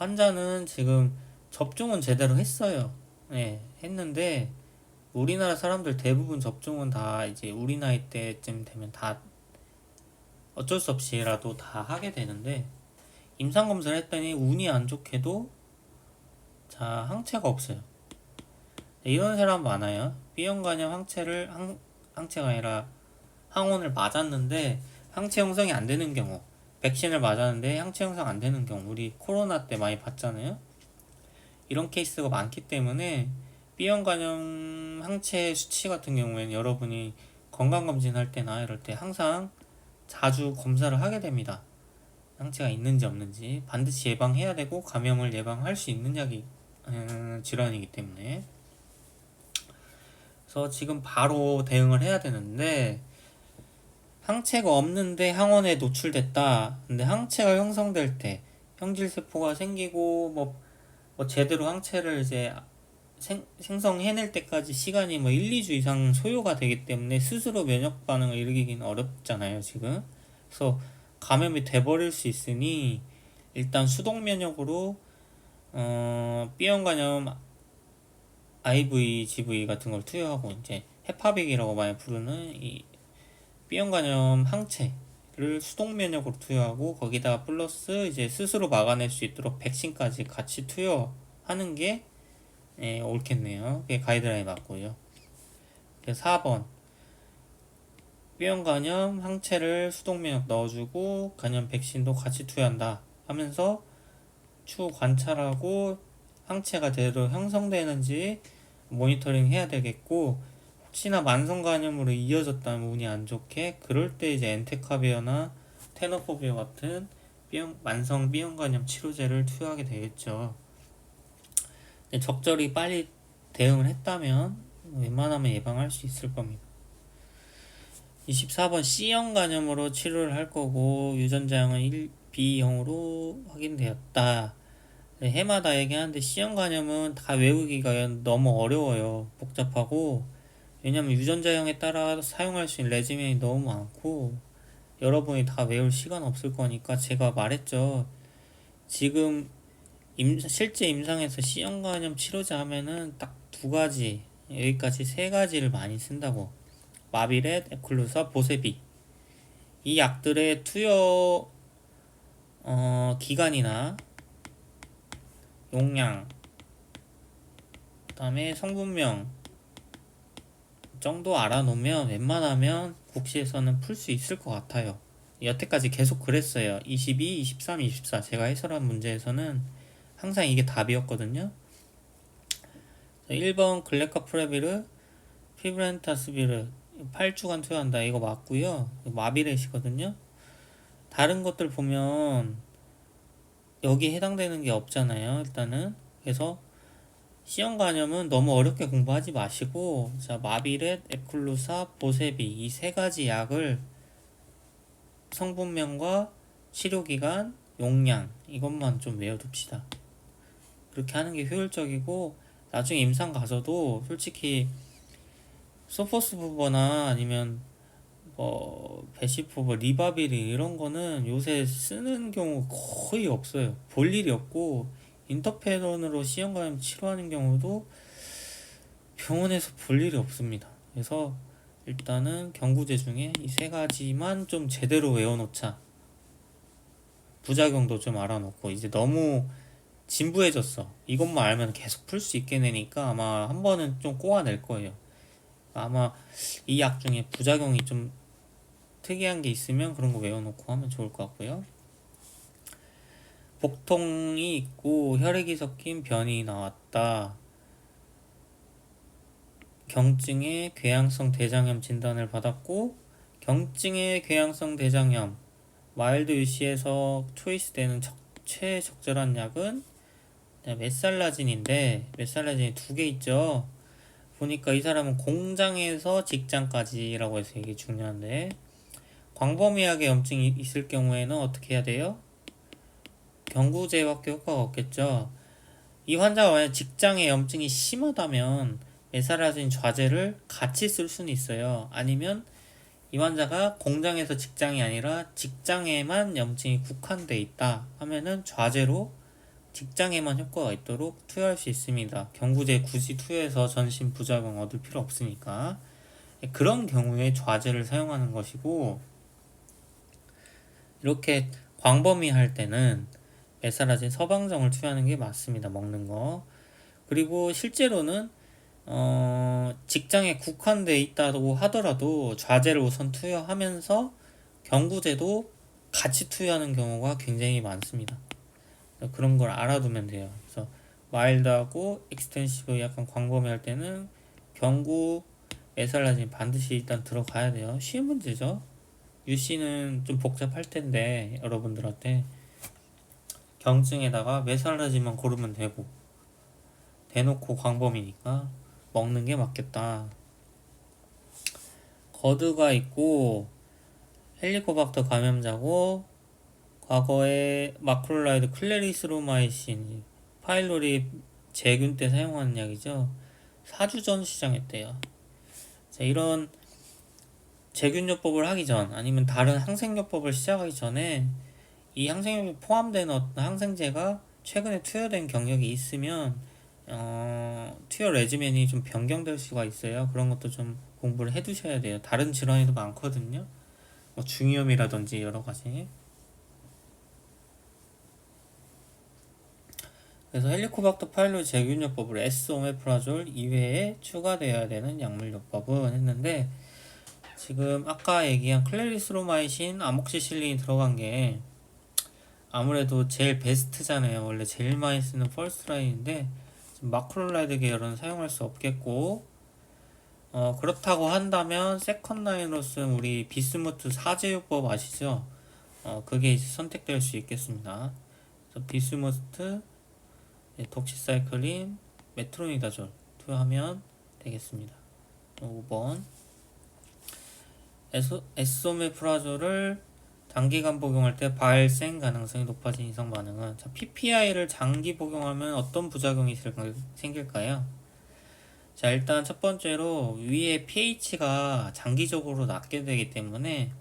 환자는 지금 접종은 제대로 했어요. 네, 했는데 우리나라 사람들 대부분 접종은 다 이제 우리 나이 때쯤 되면 다 어쩔 수 없이라도 다 하게 되는데 임상 검사를 했더니 운이 안 좋게도 자 항체가 없어요. 이런 사람 많아요. B형 간염 항체가 아니라 항원을 맞았는데 항체 형성이 안 되는 경우, 백신을 맞았는데 항체 형성 안 되는 경우, 우리 코로나 때 많이 봤잖아요. 이런 케이스가 많기 때문에 B형 간염 항체 수치 같은 경우에는 여러분이 건강검진 할 때나 이럴 때 항상 자주 검사를 하게 됩니다. 항체가 있는지 없는지 반드시 예방해야 되고 감염을 예방할 수 있는 질환이기 때문에. 그래서 지금 바로 대응을 해야 되는데 항체가 없는데 항원에 노출됐다. 근데 항체가 형성될 때 형질세포가 생기고 뭐 제대로 항체를 이제 생성해낼 때까지 시간이 뭐 1, 2주 이상 소요가 되기 때문에 스스로 면역 반응을 일으키기는 어렵잖아요, 지금. 그래서 감염이 돼버릴 수 있으니 일단 수동 면역으로 B형 간염 IV, GV 같은 걸 투여하고 이제 헤파빅이라고 많이 부르는 이 B형 간염 항체를 수동 면역으로 투여하고 거기다가 플러스 이제 스스로 막아낼 수 있도록 백신까지 같이 투여하는 게 옳겠네요. 그게 가이드라인 맞고요. 4번 B형 간염 항체를 수동 면역 넣어주고 간염 백신도 같이 투여한다 하면서 추후 관찰하고 항체가 제대로 형성되는지 모니터링 해야 되겠고, 혹시나 만성 간염으로 이어졌다면 운이 안 좋게 그럴 때 이제 엔테카비어나 테너포비어 같은 만성 B형 간염 치료제를 투여하게 되겠죠. 적절히 빨리 대응을 했다면 웬만하면 예방할 수 있을 겁니다. 24번 C형 간염으로 치료를 할 거고 유전자형은 B형으로 확인되었다. 해마다 얘기하는데 C형 간염은 다 외우기가 너무 어려워요. 복잡하고, 왜냐면 유전자형에 따라 사용할 수 있는 레지멘이 너무 많고 여러분이 다 외울 시간 없을 거니까 제가 말했죠. 지금 실제 임상에서 C형 간염 치료제 하면은 딱 두 가지, 여기까지 세 가지를 많이 쓴다고. 마비렛, 에클루사, 보세비. 이 약들의 투여 기간이나 용량, 그 다음에 성분명 정도 알아놓으면 웬만하면 국시에서는 풀 수 있을 것 같아요. 여태까지 계속 그랬어요. 22, 23, 24 제가 해설한 문제에서는 항상 이게 답이었거든요. 1번 글레카프레비르, 피브렌타스비르 8주간 투여한다. 이거 맞고요. 마비렛이거든요. 다른 것들 보면 여기에 해당되는 게 없잖아요. 일단은. 그래서 C형 간염은 너무 어렵게 공부하지 마시고, 자, 마비렛, 에클루사, 보세비 이 세 가지 약을 성분명과 치료기간, 용량 이것만 좀 외워둡시다. 그렇게 하는 게 효율적이고 나중에 임상 가서도 솔직히 소포스부버나 아니면 베시포버, 리바비린 이런 거는 요새 쓰는 경우 거의 없어요. 볼 일이 없고 인터페론으로 C형 간염 치료하는 경우도 병원에서 볼 일이 없습니다. 그래서 일단은 경구제 중에 이 세 가지만 좀 제대로 외워놓자. 부작용도 좀 알아놓고, 이제 너무 진부해졌어. 이것만 알면 계속 풀 수 있게 되니까 아마 한 번은 좀 꼬아낼 거예요. 아마 이 약 중에 부작용이 좀 특이한 게 있으면 그런 거 외워놓고 하면 좋을 것 같고요. 복통이 있고 혈액이 섞인 변이 나왔다. 경증의 궤양성 대장염 진단을 받았고, 경증의 궤양성 대장염 마일드 UC에서 초이스되는 최적절한 약은 메살라진인데, 메살라진이 두 개 있죠. 보니까 이 사람은 공장에서 직장까지라고 해서 이게 중요한데, 광범위하게 염증이 있을 경우에는 어떻게 해야 돼요? 경구제밖에 효과가 없겠죠. 이 환자가 만약 직장에 염증이 심하다면 메살라진 좌제를 같이 쓸 수는 있어요. 아니면 이 환자가 공장에서 직장이 아니라 직장에만 염증이 국한돼 있다 하면은 좌제로 직장에만 효과가 있도록 투여할 수 있습니다. 경구제 굳이 투여해서 전신 부작용 얻을 필요 없으니까. 그런 경우에 좌제를 사용하는 것이고, 이렇게 광범위할 때는 메사라진 서방정을 투여하는 게 맞습니다. 먹는 거. 그리고 실제로는 직장에 국한돼 있다고 하더라도 좌제를 우선 투여하면서 경구제도 같이 투여하는 경우가 굉장히 많습니다. 그런 걸 알아두면 돼요. 그래서 마일드하고 익스텐시브 약간 광범위할 때는 경구, 메살라진 반드시 일단 들어가야 돼요. 쉬운 문제죠. UC는 좀 복잡할 텐데 여러분들한테 경증에다가 메살라진만 고르면 되고 대놓고 광범위니까 먹는 게 맞겠다. 거드가 있고 헬리코박터 감염자고 과거에 마크롤라이드 클레리스로마이신 파일로리 제균 때 사용하는 약이죠. 4주 전 시장했대요. 자, 이런 제균요법을 하기 전 아니면 다른 항생요법을 시작하기 전에 이 항생요법에 포함된 어떤 항생제가 최근에 투여된 경력이 있으면 투여 레지멘이 좀 변경될 수가 있어요. 그런 것도 좀 공부를 해 두셔야 돼요. 다른 질환에도 많거든요. 뭐 중이염이라든지 여러 가지. 그래서 헬리코박터 파일로리 제균요법을 S-오메프라졸 이외에 추가되어야 되는 약물요법은 했는데 지금 아까 얘기한 클레리스로마이신, 아목시실린이 들어간 게 아무래도 제일 베스트잖아요. 원래 제일 많이 쓰는 퍼스트라인인데 마크롤라이드 계열은 사용할 수 없겠고 그렇다고 한다면 세컨라인으로 쓴 우리 비스무트 사제요법 아시죠? 그게 이제 선택될 수 있겠습니다. 그래서 비스무트, 독시사이클린, 메트로니다졸 투여하면 되겠습니다. 5번 에소메프라졸을 단기간 복용할 때 발생 가능성이 높아진 이상 반응은 자, PPI를 장기 복용하면 어떤 부작용이 생길까요? 자, 일단 첫 번째로 위의 pH가 장기적으로 낮게 되기 때문에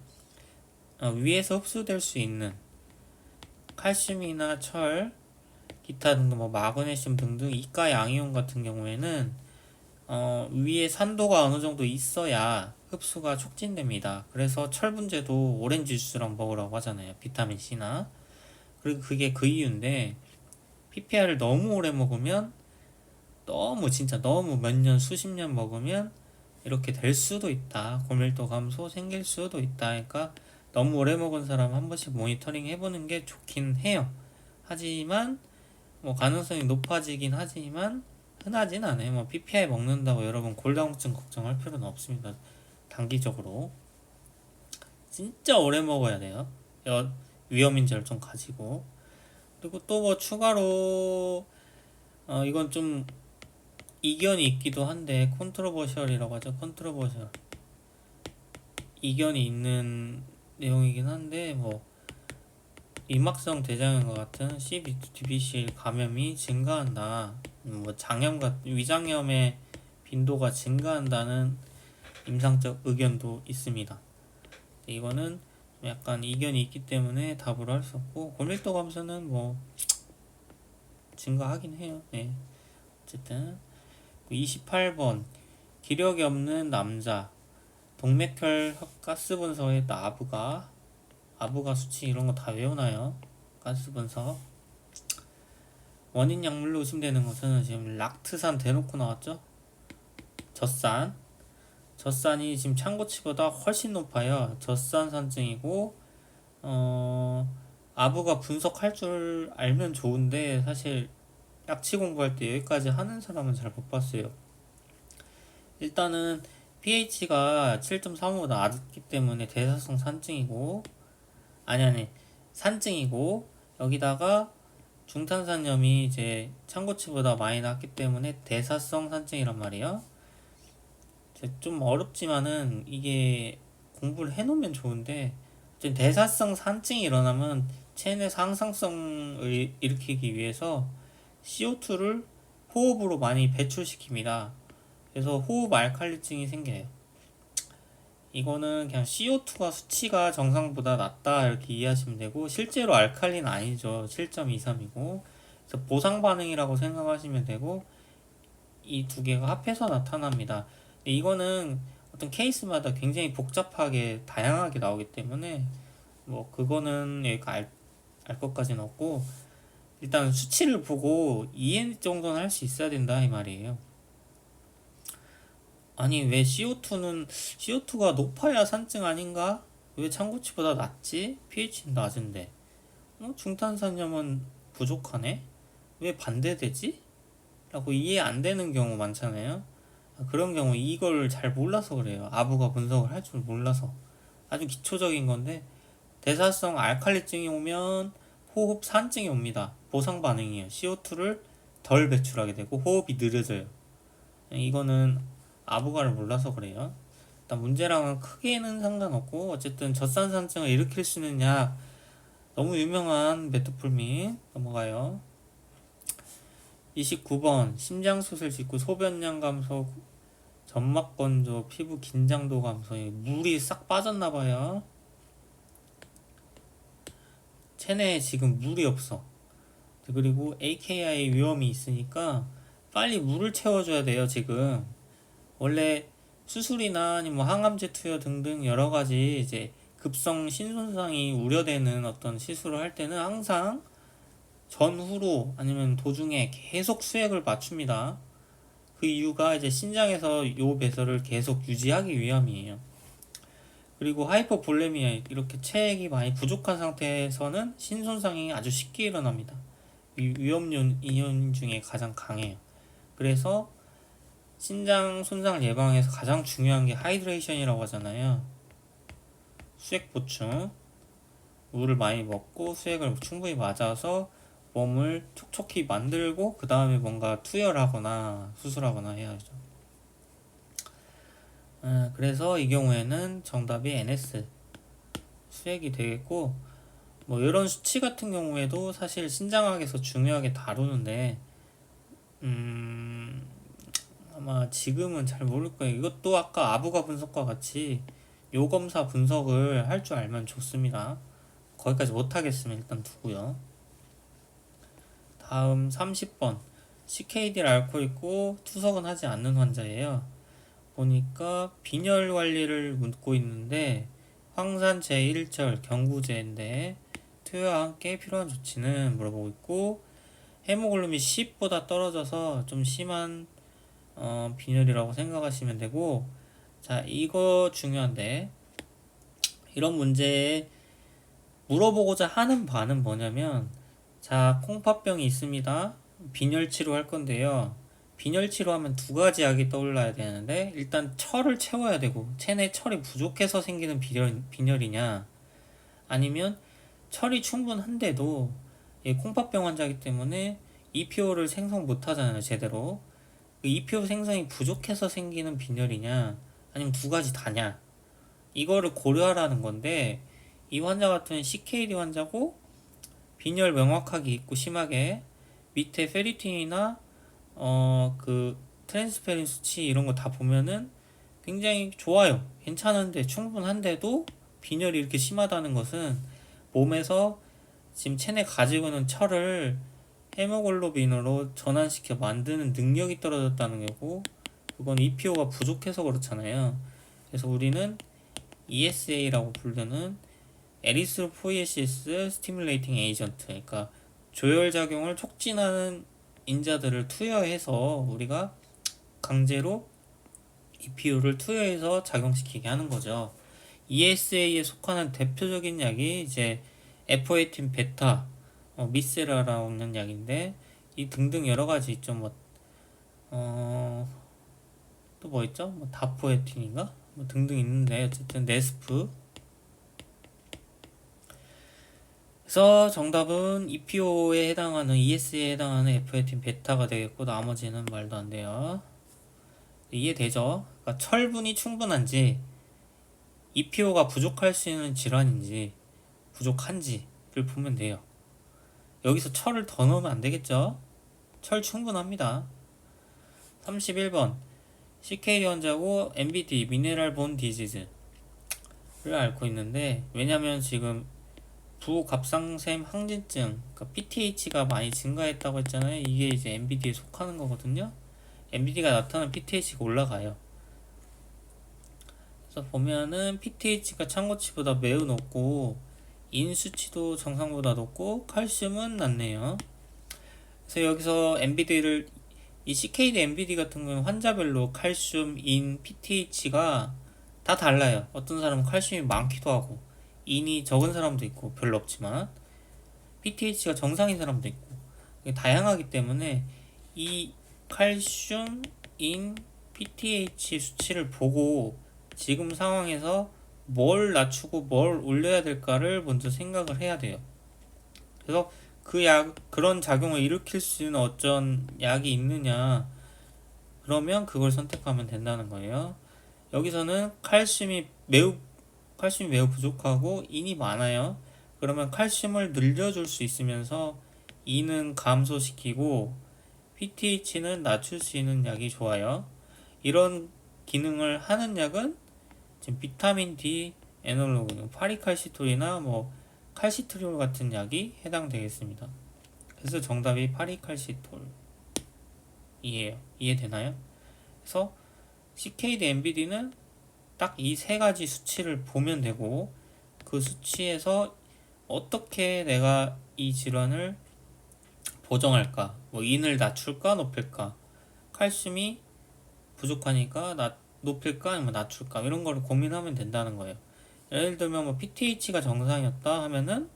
위에서 흡수될 수 있는 칼슘이나 철, 기타 등등 뭐 마그네슘 등등 이가 양이온 같은 경우에는 위에 산도가 어느 정도 있어야 흡수가 촉진됩니다. 그래서 철분제도 오렌지 주스랑 먹으라고 하잖아요. 비타민 C나. 그리고 그게 그 이유인데 PPI를 너무 오래 먹으면 진짜 너무 몇 년, 수십 년 먹으면 이렇게 될 수도 있다. 고밀도 감소 생길 수도 있다. 그러니까 너무 오래 먹은 사람 한 번씩 모니터링 해보는 게 좋긴 해요. 하지만 뭐 가능성이 높아지긴 하지만 흔하진 않아요. 뭐 PPI 먹는다고 여러분 골다공증 걱정할 필요는 없습니다. 단기적으로 진짜 오래 먹어야 돼요. 위험인자를 좀 가지고. 그리고 또 뭐 추가로 이건 좀 이견이 있기도 한데 컨트로버셜이라고 하죠. 컨트로버셜 이견이 있는 내용이긴 한데 뭐 임막성 대장염과 같은 CBDBC 감염이 증가한다. 뭐 위장염의 빈도가 증가한다는 임상적 의견도 있습니다. 이거는 약간 이견이 있기 때문에 답으로 할 수 없고 고밀도 감소는 뭐 증가하긴 해요. 네. 어쨌든 28번 기력이 없는 남자 동맥혈 가스 분석의 아부가 수치 이런 거 다 외우나요? 가스 분석 원인 약물로 의심되는 것은 지금 락트산 대놓고 나왔죠? 젖산이 지금 참고치보다 훨씬 높아요. 젖산산증이고 아부가 분석할 줄 알면 좋은데 사실 약치 공부할 때 여기까지 하는 사람은 잘 못 봤어요. 일단은 pH가 7.35보다 낮기 때문에 대사성 산증이고 산증이고 여기다가 중탄산염이 이제 참고치보다 많이 낮기 때문에 대사성 산증이란 말이에요. 좀 어렵지만은 이게 공부를 해놓으면 좋은데 대사성 산증이 일어나면 체내 상상성을 일으키기 위해서 CO2를 호흡으로 많이 배출시킵니다. 그래서 호흡 알칼리증이 생겨요. 이거는 그냥 CO2가 수치가 정상보다 낮다 이렇게 이해하시면 되고 실제로 알칼리는 아니죠. 7.23이고 그래서 보상 반응이라고 생각하시면 되고 이 두 개가 합해서 나타납니다. 이거는 어떤 케이스마다 굉장히 복잡하게 다양하게 나오기 때문에 뭐 그거는 여기가 알 것까지는 없고 일단 수치를 보고 이해 정도는 할 수 있어야 된다 이 말이에요. 아니 왜 CO2가 높아야 산증 아닌가? 왜 참고치보다 낮지? pH는 낮은데 중탄산염은 부족하네? 왜 반대되지? 라고 이해 안 되는 경우 많잖아요. 그런 경우 이걸 잘 몰라서 그래요. 아부가 분석을 할 줄 몰라서. 아주 기초적인 건데 대사성 알칼리증이 오면 호흡 산증이 옵니다. 보상 반응이에요. CO2를 덜 배출하게 되고 호흡이 느려져요. 이거는 아부가를 몰라서 그래요. 일단 문제랑은 크게는 상관없고 어쨌든 젖산산증을 일으킬 수 있는 약 너무 유명한 메트폴민 넘어가요. 29번 심장수술 직후 소변량 감소, 점막 건조, 피부 긴장도 감소. 물이 싹 빠졌나봐요. 체내에 지금 물이 없어. 그리고 AKI 위험이 있으니까 빨리 물을 채워줘야 돼요. 지금 원래 수술이나 아니면 뭐 항암제 투여 등등 여러 가지 이제 급성 신손상이 우려되는 어떤 시술을 할 때는 항상 전후로 아니면 도중에 계속 수액을 맞춥니다. 그 이유가 이제 신장에서 요 배설을 계속 유지하기 위함이에요. 그리고 하이퍼볼레미아 이렇게 체액이 많이 부족한 상태에서는 신손상이 아주 쉽게 일어납니다. 위험 이온 중에 가장 강해요. 그래서 신장 손상을 예방해서 가장 중요한 게 하이드레이션이라고 하잖아요. 수액 보충, 물을 많이 먹고 수액을 충분히 맞아서 몸을 촉촉히 만들고 그 다음에 뭔가 투여하거나 수술하거나 해야죠. 그래서 이 경우에는 정답이 NS 수액이 되겠고, 뭐 이런 수치 같은 경우에도 사실 신장학에서 중요하게 다루는데 아마 지금은 잘 모를 거예요. 이것도 아까 아부가 분석과 같이 요검사 분석을 할 줄 알면 좋습니다. 거기까지 못하겠으면 일단 두고요. 다음 30번 CKD를 앓고 있고 투석은 하지 않는 환자예요. 보니까 빈혈 관리를 묻고 있는데 황산 제1절 경구제인데 투여와 함께 필요한 조치는 물어보고 있고 헤모글로빈 10보다 떨어져서 좀 심한 빈혈이라고 생각하시면 되고, 자 이거 중요한데 이런 문제에 물어보고자 하는 바는 뭐냐면, 자 콩팥병이 있습니다. 빈혈 치료할 건데요. 빈혈 치료하면 두 가지 약이 떠올라야 되는데 일단 철을 채워야 되고, 체내 철이 부족해서 생기는 빈혈이냐 아니면 철이 충분한데도 콩팥병 환자이기 때문에 EPO를 생성 못하잖아요 제대로. 그 EPO 생성이 부족해서 생기는 빈혈이냐 아니면 두 가지 다냐, 이거를 고려하라는 건데, 이 환자 같은 CKD 환자고 빈혈 명확하게 있고 심하게 밑에 페리틴이나 그 트랜스페린 수치 이런 거 다 보면은 굉장히 좋아요. 괜찮은데 충분한데도 빈혈이 이렇게 심하다는 것은 몸에서 지금 체내 가지고 있는 철을 헤모글로빈으로 전환시켜 만드는 능력이 떨어졌다는 거고, 그건 EPO가 부족해서 그렇잖아요. 그래서 우리는 ESA라고 부르는 에리스로포이에시스 스티뮬레이팅 에이전트, 그러니까 조혈작용을 촉진하는 인자들을 투여해서 우리가 강제로 EPO를 투여해서 작용시키게 하는 거죠. ESA에 속하는 대표적인 약이 이제 F18 베타, 미세라라는 약인데, 이 등등 여러 가지 있죠. 또 뭐 있죠? 다포에틴인가? 등등 있는데 어쨌든 네스프. 그래서 정답은 EPO에 해당하는 ES에 해당하는 F18 베타가 되겠고 나머지는 말도 안 돼요. 이해되죠? 그러니까 철분이 충분한지 EPO가 부족할 수 있는 질환인지 부족한지를 보면 돼요. 여기서 철을 더 넣으면 안 되겠죠? 철 충분합니다. 31번 CKD 환자고 MBD 미네랄 본 디지즈를 앓고 있는데, 왜냐면 지금 부갑상샘 항진증, 그러니까 PTH가 많이 증가했다고 했잖아요. 이게 이제 MBD에 속하는 거거든요. MBD가 나타나면 PTH가 올라가요. 그래서 보면은 PTH가 참고치보다 매우 높고 인 수치도 정상보다 높고 칼슘은 낮네요. 그래서 여기서 MBD를 이 CKD MBD 같은 경우는 환자별로 칼슘, 인, PTH가 다 달라요. 어떤 사람은 칼슘이 많기도 하고 인이 적은 사람도 있고 별로 없지만 PTH가 정상인 사람도 있고 다양하기 때문에 이 칼슘, 인, PTH 수치를 보고 지금 상황에서 뭘 낮추고 뭘 올려야 될까를 먼저 생각을 해야 돼요. 그래서 그런 작용을 일으킬 수 있는 어떤 약이 있느냐, 그러면 그걸 선택하면 된다는 거예요. 여기서는 칼슘이 매우 부족하고 인이 많아요. 그러면 칼슘을 늘려줄 수 있으면서 인은 감소시키고 PTH는 낮출 수 있는 약이 좋아요. 이런 기능을 하는 약은 지금 비타민 D 애널로그, 파리칼시톨이나 뭐 칼시트리올 같은 약이 해당되겠습니다. 그래서 정답이 파리칼시톨이에요. 이해되나요? 그래서 CKD MBD는 딱 이 세 가지 수치를 보면 되고 그 수치에서 어떻게 내가 이 질환을 보정할까? 뭐 인을 낮출까 높일까? 칼슘이 부족하니까 높일까 아니면 낮출까? 이런 거를 고민하면 된다는 거예요. 예를 들면 뭐 PTH가 정상이었다 하면은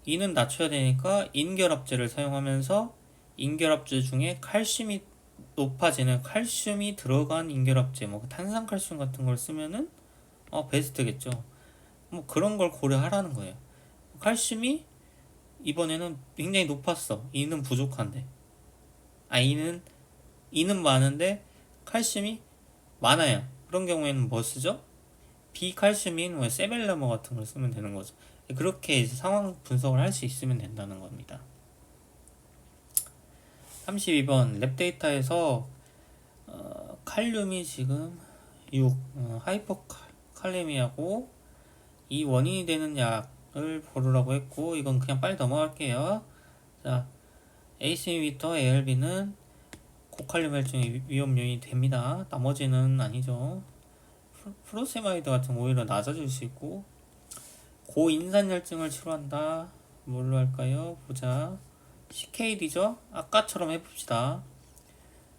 인은 낮춰야 되니까 인결합제를 사용하면서 인결합제 중에 칼슘이 높아지는 칼슘이 들어간 인결합제, 뭐 탄산칼슘 같은 걸 쓰면은 베스트겠죠. 뭐 그런 걸 고려하라는 거예요. 칼슘이 이번에는 굉장히 높았어. 이는 부족한데. 이는 많은데 칼슘이 많아요. 그런 경우에는 뭐 쓰죠? 비칼슘인 뭐 세벨라모 같은 걸 쓰면 되는 거죠. 그렇게 이제 상황 분석을 할 수 있으면 된다는 겁니다. 32번 랩 데이터에서 칼륨이 지금 6 하이퍼칼레미아고 이 원인이 되는 약을 고르라고 했고 이건 그냥 빨리 넘어갈게요. 자, ACE 이비터 ARB는 고칼륨 혈증의 위험 요인이 됩니다. 나머지는 아니죠. 프로세마이드 같은 오히려 낮아질 수 있고 고인산 혈증을 치료한다. 뭘로 할까요? 보자. CKD죠? 아까처럼 해봅시다.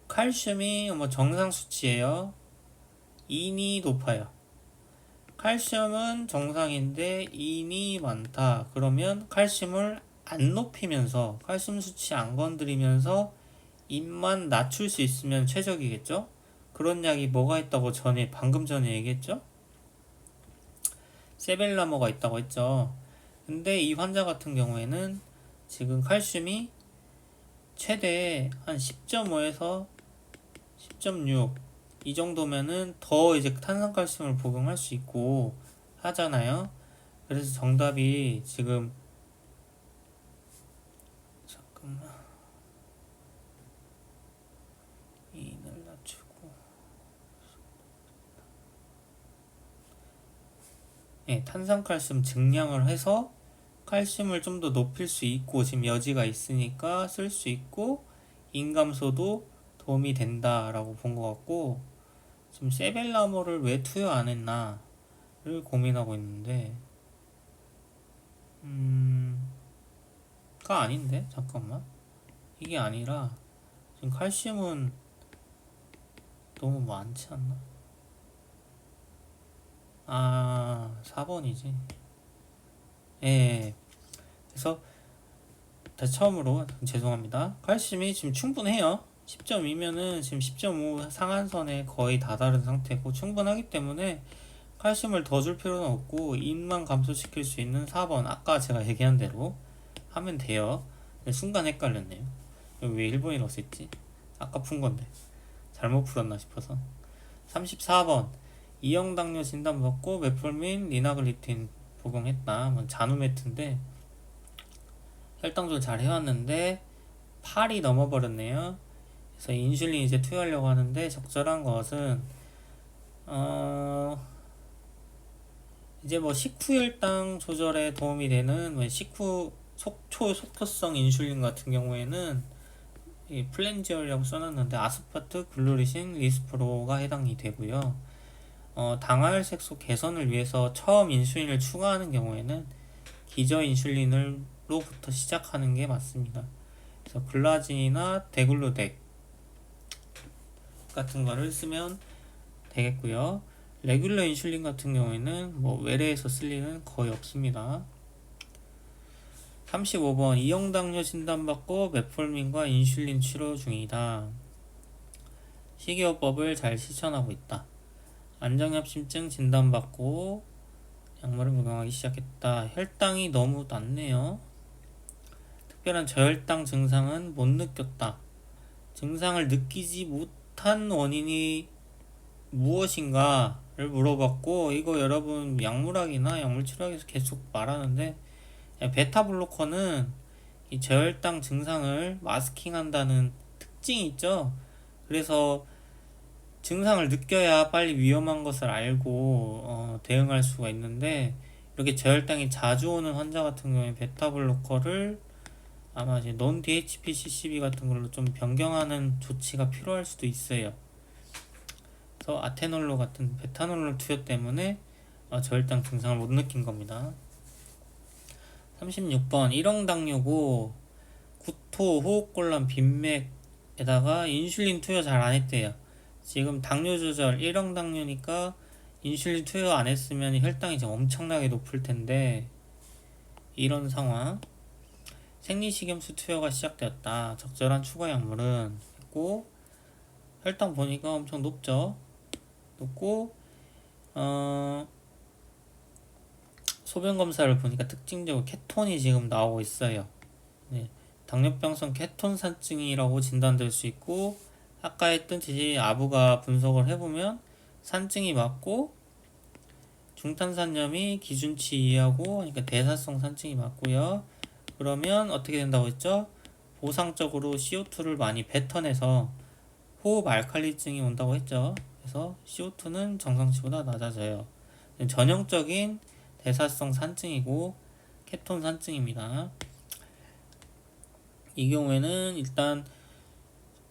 칼슘이 뭐 정상 수치예요. 인이 높아요. 칼슘은 정상인데 인이 많다. 그러면 칼슘을 안 높이면서 칼슘 수치 안 건드리면서 인만 낮출 수 있으면 최적이겠죠? 그런 약이 뭐가 있다고 방금 전에 얘기했죠? 세벨라모가 있다고 했죠. 근데 이 환자 같은 경우에는 지금 칼슘이 최대 한 10.5에서 10.6 이 정도면은 더 이제 탄산칼슘을 복용할 수 있고 하잖아요. 그래서 정답이 지금 잠깐만 인을 낮추고 탄산칼슘 증량을 해서 칼슘을 좀 더 높일 수 있고 지금 여지가 있으니까 쓸 수 있고 인감소도 도움이 된다라고 본 것 같고 지금 세벨라모를 왜 투여 안 했나를 고민하고 있는데 가 아닌데 잠깐만 이게 아니라 지금 칼슘은 너무 많지 않나? 4번이지. 예. 그래서 다시 처음으로 죄송합니다. 칼슘이 지금 충분해요. 10.2면은 지금 10.5 상한선에 거의 다다른 상태고 충분하기 때문에 칼슘을 더 줄 필요는 없고 인만 감소시킬 수 있는 4번 아까 제가 얘기한 대로 하면 돼요. 순간 헷갈렸네요. 여기 왜 1번이라고 썼지? 아까 푼 건데 잘못 풀었나 싶어서. 34번 2형 당뇨 진단 받고 메폴민, 리나글리틴 복용했다. 자누메트인데 혈당 조절 잘 해왔는데 8이 넘어버렸네요. 그래서 인슐린 이제 투여하려고 하는데 적절한 것은 이제 뭐 식후 혈당 조절에 도움이 되는 뭐 식후 속초 속도성 인슐린 같은 경우에는 이 플랜지얼이라고 써놨는데 아스파트, 글루리신, 리스프로가 해당이 되고요. 당화혈색소 개선을 위해서 처음 인슐린을 추가하는 경우에는 기저 인슐린으로부터 시작하는 게 맞습니다. 그래서 글라진이나 데글루덱 같은 거를 쓰면 되겠고요. 레귤러 인슐린 같은 경우에는 뭐 외래에서 쓸 일은 거의 없습니다. 35번 이형당뇨 진단받고 메폴민과 인슐린 치료 중이다. 식이요법을 잘 실천하고 있다. 안정협심증 진단받고 약물을 복용하기 시작했다. 혈당이 너무 낮네요. 특별한 저혈당 증상은 못 느꼈다. 증상을 느끼지 못한 원인이 무엇인가를 물어봤고, 이거 여러분 약물학이나 약물치료학에서 계속 말하는데, 베타블로커는 이 저혈당 증상을 마스킹한다는 특징이 있죠. 그래서 증상을 느껴야 빨리 위험한 것을 알고 대응할 수가 있는데, 이렇게 저혈당이 자주 오는 환자 같은 경우에 베타블로커를 아마 이제 non DHP-CCB 같은 걸로 좀 변경하는 조치가 필요할 수도 있어요. 그래서 아테놀로 같은 베타놀 투여 때문에 저혈당 증상을 못 느낀 겁니다. 36번 1형 당뇨고 구토, 호흡곤란, 빈맥에다가 인슐린 투여 잘 안 했대요. 지금 당뇨 조절 1형 당뇨니까 인슐린 투여 안 했으면 혈당이 지금 엄청나게 높을 텐데, 이런 상황. 생리식염수 투여가 시작되었다. 적절한 추가 약물은 했고, 혈당 보니까 엄청 높죠. 높고 소변 검사를 보니까 특징적으로 케톤이 지금 나오고 있어요. 네, 당뇨병성 케톤산증이라고 진단될 수 있고, 아까 했듯이 아부가 분석을 해보면 산증이 맞고 중탄산염이 기준치 이하고, 그러니까 대사성 산증이 맞고요. 그러면 어떻게 된다고 했죠? 보상적으로 CO2를 많이 뱉어내서 호흡 알칼리증이 온다고 했죠. 그래서 CO2는 정상치보다 낮아져요. 전형적인 대사성 산증이고 케톤 산증입니다. 이 경우에는 일단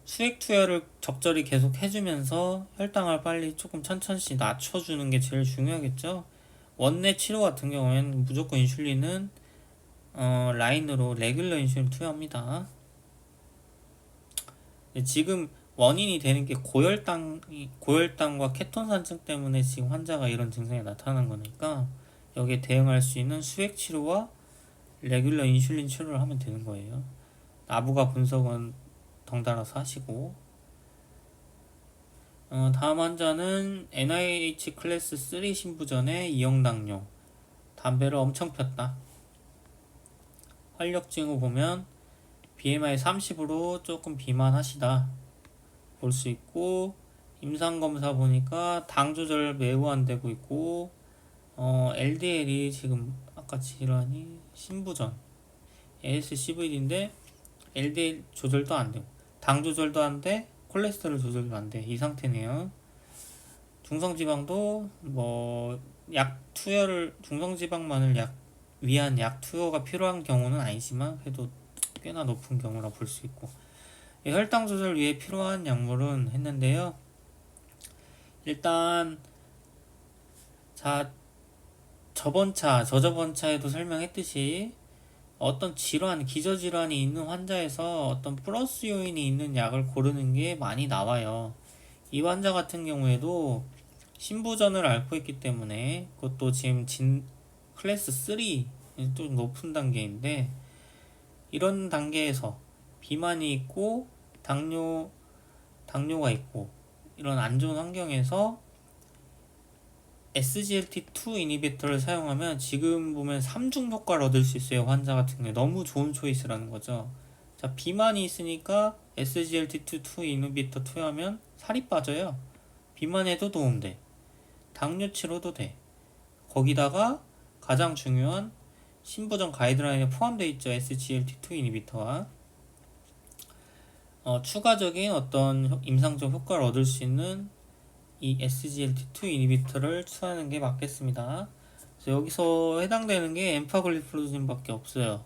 수액 투여를 적절히 계속 해주면서 혈당을 빨리 조금 천천히 낮춰주는 게 제일 중요하겠죠. 원내 치료 같은 경우에는 무조건 인슐린은 라인으로 레귤러 인슐린 투여합니다. 지금 원인이 되는 게 고혈당과 케톤 산증 때문에 지금 환자가 이런 증상이 나타나는 거니까 여기에 대응할 수 있는 수액 치료와 레귤러 인슐린 치료를 하면 되는 거예요. 아부가 분석은 덩달아서 하시고, 다음 환자는 NIH 클래스 3 신부전의 2형 당뇨, 담배를 엄청 폈다. 활력 징후 보면 BMI 30으로 조금 비만하시다 볼 수 있고, 임상검사 보니까 당 조절 매우 안 되고 있고, LDL이 지금 아까 질환이 신부전 ASCVD인데 LDL 조절도 안 되고 당 조절도 안 돼, 콜레스테롤 조절도 안 돼. 이 상태네요. 중성지방도 뭐 약 투여를, 중성지방만을 위한 약 투여가 필요한 경우는 아니지만 그래도 꽤나 높은 경우라 볼 수 있고, 혈당 조절 위해 필요한 약물은 했는데요. 일단 저번 차에도 설명했듯이 어떤 질환, 기저질환이 있는 환자에서 어떤 플러스 요인이 있는 약을 고르는 게 많이 나와요. 이 환자 같은 경우에도 신부전을 앓고 있기 때문에, 그것도 지금 클래스 3, 좀 높은 단계인데, 이런 단계에서 비만이 있고 당뇨가 있고 이런 안 좋은 환경에서 SGLT2 이니비터를 사용하면 지금 보면 3중 효과를 얻을 수 있어요. 환자 같은 경우에 너무 좋은 초이스라는 거죠. 자, 비만이 있으니까 SGLT2 이니비터 투여하면 살이 빠져요. 비만에도 도움돼. 당뇨 치료도 돼. 거기다가 가장 중요한 신부전 가이드라인에 포함되어 있죠. SGLT2 이니비터와 추가적인 어떤 임상적 효과를 얻을 수 있는 이 SGLT2 이니비터를 투여하는 게 맞겠습니다. 그래서 여기서 해당되는 게 엠파글리플로진밖에 없어요.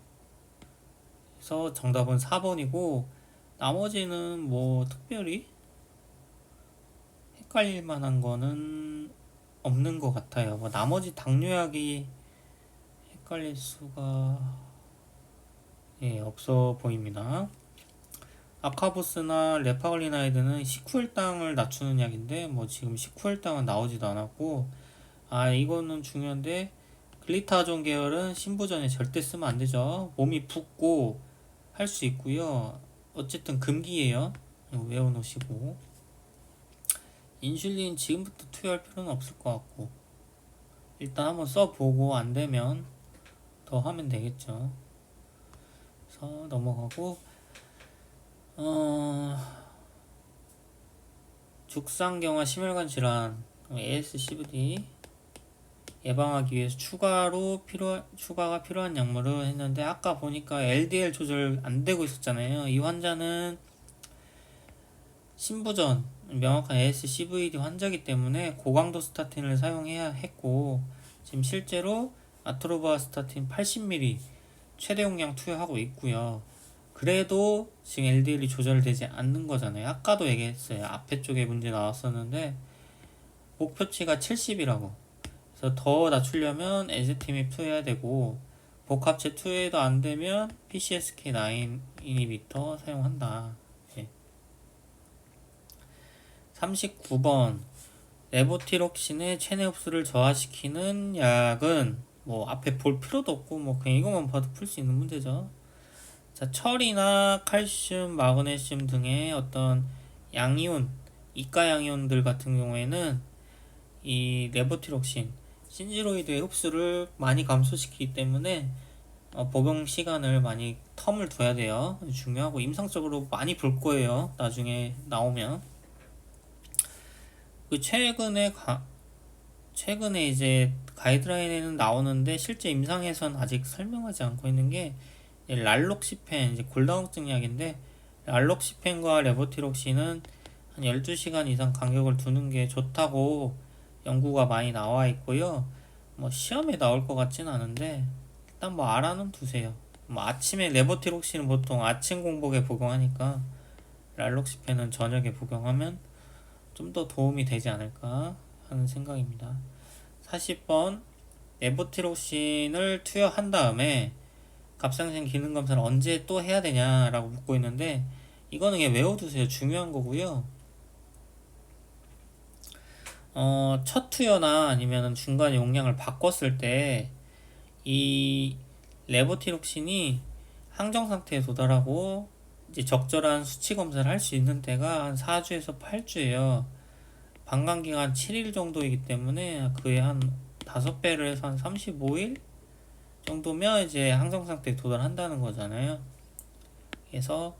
그래서 정답은 4번이고 나머지는 뭐 특별히 헷갈릴 만한 거는 없는 것 같아요. 뭐 나머지 당뇨약이 헷갈릴 수가 없어 보입니다. 아카보스나 레파글리나이드는 식후혈당을 낮추는 약인데 뭐 지금 식후혈당은 나오지도 않았고, 이거는 중요한데 글리타존 계열은 신부전에 절대 쓰면 안 되죠. 몸이 붓고 할 수 있고요. 어쨌든 금기예요. 외워놓으시고, 인슐린 지금부터 투여할 필요는 없을 것 같고, 일단 한번 써보고 안 되면 더 하면 되겠죠. 그래서 넘어가고, 죽상경화 심혈관 질환 ASCVD 예방하기 위해서 추가가 필요한 약물을 했는데, 아까 보니까 LDL 조절 안 되고 있었잖아요. 이 환자는 신부전 명확한 ASCVD 환자이기 때문에 고강도 스타틴을 사용해야 했고, 지금 실제로 아트로바스타틴 80ml 최대 용량 투여하고 있고요. 그래도 지금 LDL이 조절되지 않는 거잖아요. 아까도 얘기했어요. 앞에 쪽에 문제 나왔었는데 목표치가 70이라고. 그래서 더 낮추려면 에제티밉 투여해야 되고, 복합체 투여도 안 되면 PCSK9 이니비터 사용한다. 39번 레보티록신의 체내 흡수를 저하시키는 약은 뭐 앞에 볼 필요도 없고 뭐 그냥 이것만 봐도 풀 수 있는 문제죠. 자, 철이나 칼슘, 마그네슘 등의 어떤 양이온, 이가 양이온들 같은 경우에는 이 레보티록신, 신지로이드의 흡수를 많이 감소시키기 때문에 복용 시간을 많이 텀을 둬야 돼요. 중요하고 임상적으로 많이 볼 거예요. 나중에 나오면. 그 최근에 이제 가이드라인에는 나오는데 실제 임상에서는 아직 설명하지 않고 있는 게 랄록시펜, 이제 골다공증 약인데, 랄록시펜과 레보티록신은 한 12시간 이상 간격을 두는 게 좋다고 연구가 많이 나와 있고요. 뭐 시험에 나올 것 같진 않은데 일단 뭐 알아는 두세요. 뭐 아침에 레보티록신은 보통 아침 공복에 복용하니까 랄록시펜은 저녁에 복용하면 좀 더 도움이 되지 않을까 하는 생각입니다. 40번 레보티록신을 투여한 다음에 갑상선 기능 검사를 언제 또 해야 되냐라고 묻고 있는데, 이거는 그냥 외워두세요. 중요한 거고요. 첫 투여나 아니면 중간에 용량을 바꿨을 때 이 레보티록신이 항정 상태에 도달하고 이제 적절한 수치 검사를 할 수 있는 때가 한 4주에서 8주예요. 방광 기간 7일 정도이기 때문에 그에 한 5배를 해서 한 35일 정도면 이제 항정 상태에 도달한다는 거잖아요. 그래서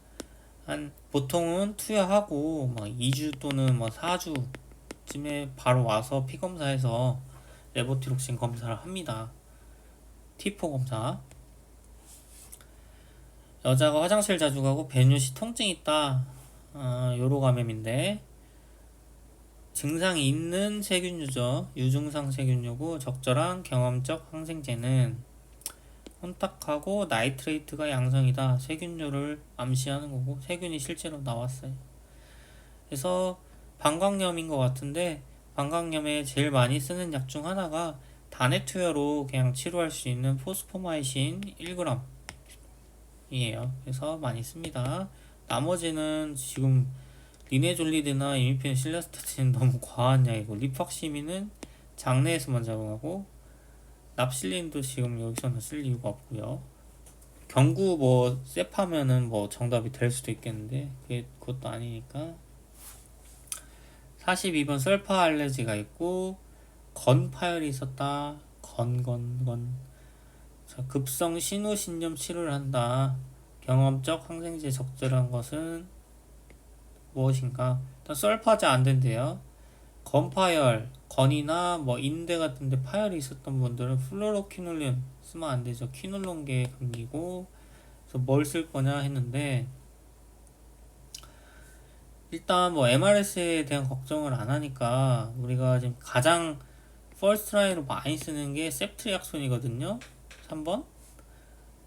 한 보통은 투여하고 뭐 2주 또는 뭐 4주쯤에 바로 와서 피 검사해서 레보티록신 검사를 합니다. T4 검사. 여자가 화장실 자주 가고 배뇨 시 통증이 있다. 요로 감염인데 증상이 있는 세균류죠. 유증상 세균류고 적절한 경험적 항생제는 혼탁하고 나이트레이트가 양성이다. 세균류를 암시하는 거고 세균이 실제로 나왔어요. 그래서 방광염인 것 같은데 방광염에 제일 많이 쓰는 약 중 하나가 단해 투여로 그냥 치료할 수 있는 포스포마이신 1g 이에요. 그래서 많이 씁니다. 나머지는 지금 리네졸리드나 이미펜 실라스타틴은 너무 과한 약이고, 리팍시민은 장내에서만 작용하고, 납실린도 지금 여기서는 쓸 이유가 없고요. 경구 뭐 셉하면은 뭐 정답이 될 수도 있겠는데 그것도 아니니까. 42번 설파 알레르기가 있고 건 파열이 있었다. 자, 급성 신우신염 치료를 한다. 경험적 항생제 적절한 것은 무엇인가? 일단 설파자 안 된대요. 건파열, 건이나 뭐 인대 같은데 파열이 있었던 분들은 플로로퀴놀린 쓰면 안 되죠. 퀴놀론계 금기고. 그래서 뭘 쓸 거냐 했는데, 일단 뭐 MRS에 대한 걱정을 안 하니까 우리가 지금 가장 퍼스트 라인으로 많이 쓰는 게 셉트리악손이거든요. 3번.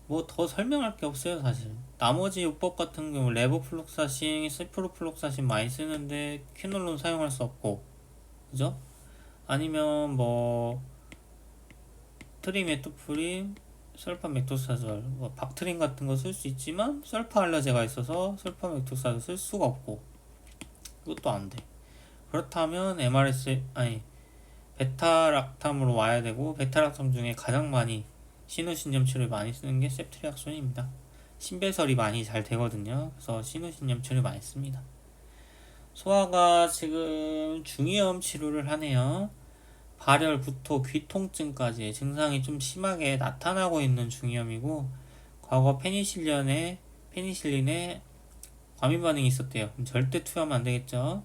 뭐 더 설명할 게 없어요 사실. 나머지 요법 같은 경우 레보플록사신, 세프로플록사신 많이 쓰는데 퀴놀론 사용할 수 없고, 그죠? 아니면 뭐 트리메토프린, 설파맥토사졸, 뭐 박트린 같은 거 쓸 수 있지만 설파 알러제가 있어서 설파맥토사졸 쓸 수가 없고, 이것도 안 돼. 그렇다면 MRS 아니 베타락탐으로 와야 되고, 베타락탐 중에 가장 많이 신우신염 치료를 많이 쓰는 게 셉트리악손입니다. 신배설이 많이 잘 되거든요. 그래서 신우신염 치료를 많이 씁니다. 소아가 지금 중이염 치료를 하네요. 발열, 구토, 귀통증까지 증상이 좀 심하게 나타나고 있는 중이염이고, 과거 페니실린에 과민 반응이 있었대요. 그럼 절대 투여하면 안 되겠죠.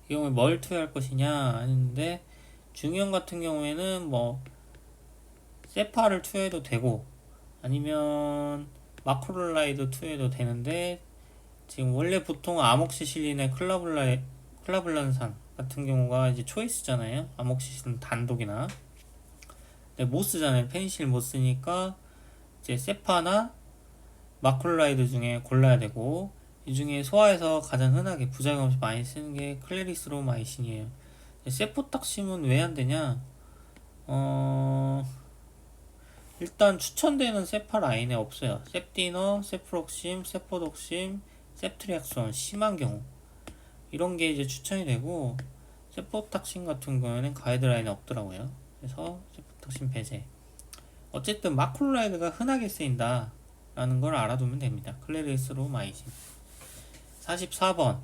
이 경우에 뭘 투여할 것이냐 하는데, 중이염 같은 경우에는 뭐 세파를 투여해도 되고, 아니면 마크롤라이드 투여해도 되는데, 지금 원래 보통 아목시실린의 클라블란산 같은 경우가 이제 초이스잖아요. 아목시실린 단독이나. 근데 못 쓰잖아요. 페니실린 못 쓰니까 이제 세파나 마크롤라이드 중에 골라야 되고, 이 중에 소아에서 가장 흔하게 부작용 없이 많이 쓰는 게 클레리스로마이신이에요. 세포탁심은 왜 안 되냐? 일단 추천되는 세파 라인에 없어요. 셉디너, 세프록심, 세포독심, 셉트리악손 심한 경우 이런 게 이제 추천이 되고, 세포탁신 같은 경우에는 가이드라인에 없더라고요. 그래서 세포탁신 배제. 어쨌든 마클로라이드가 흔하게 쓰인다 라는 걸 알아두면 됩니다. 클레리스로마이신. 44번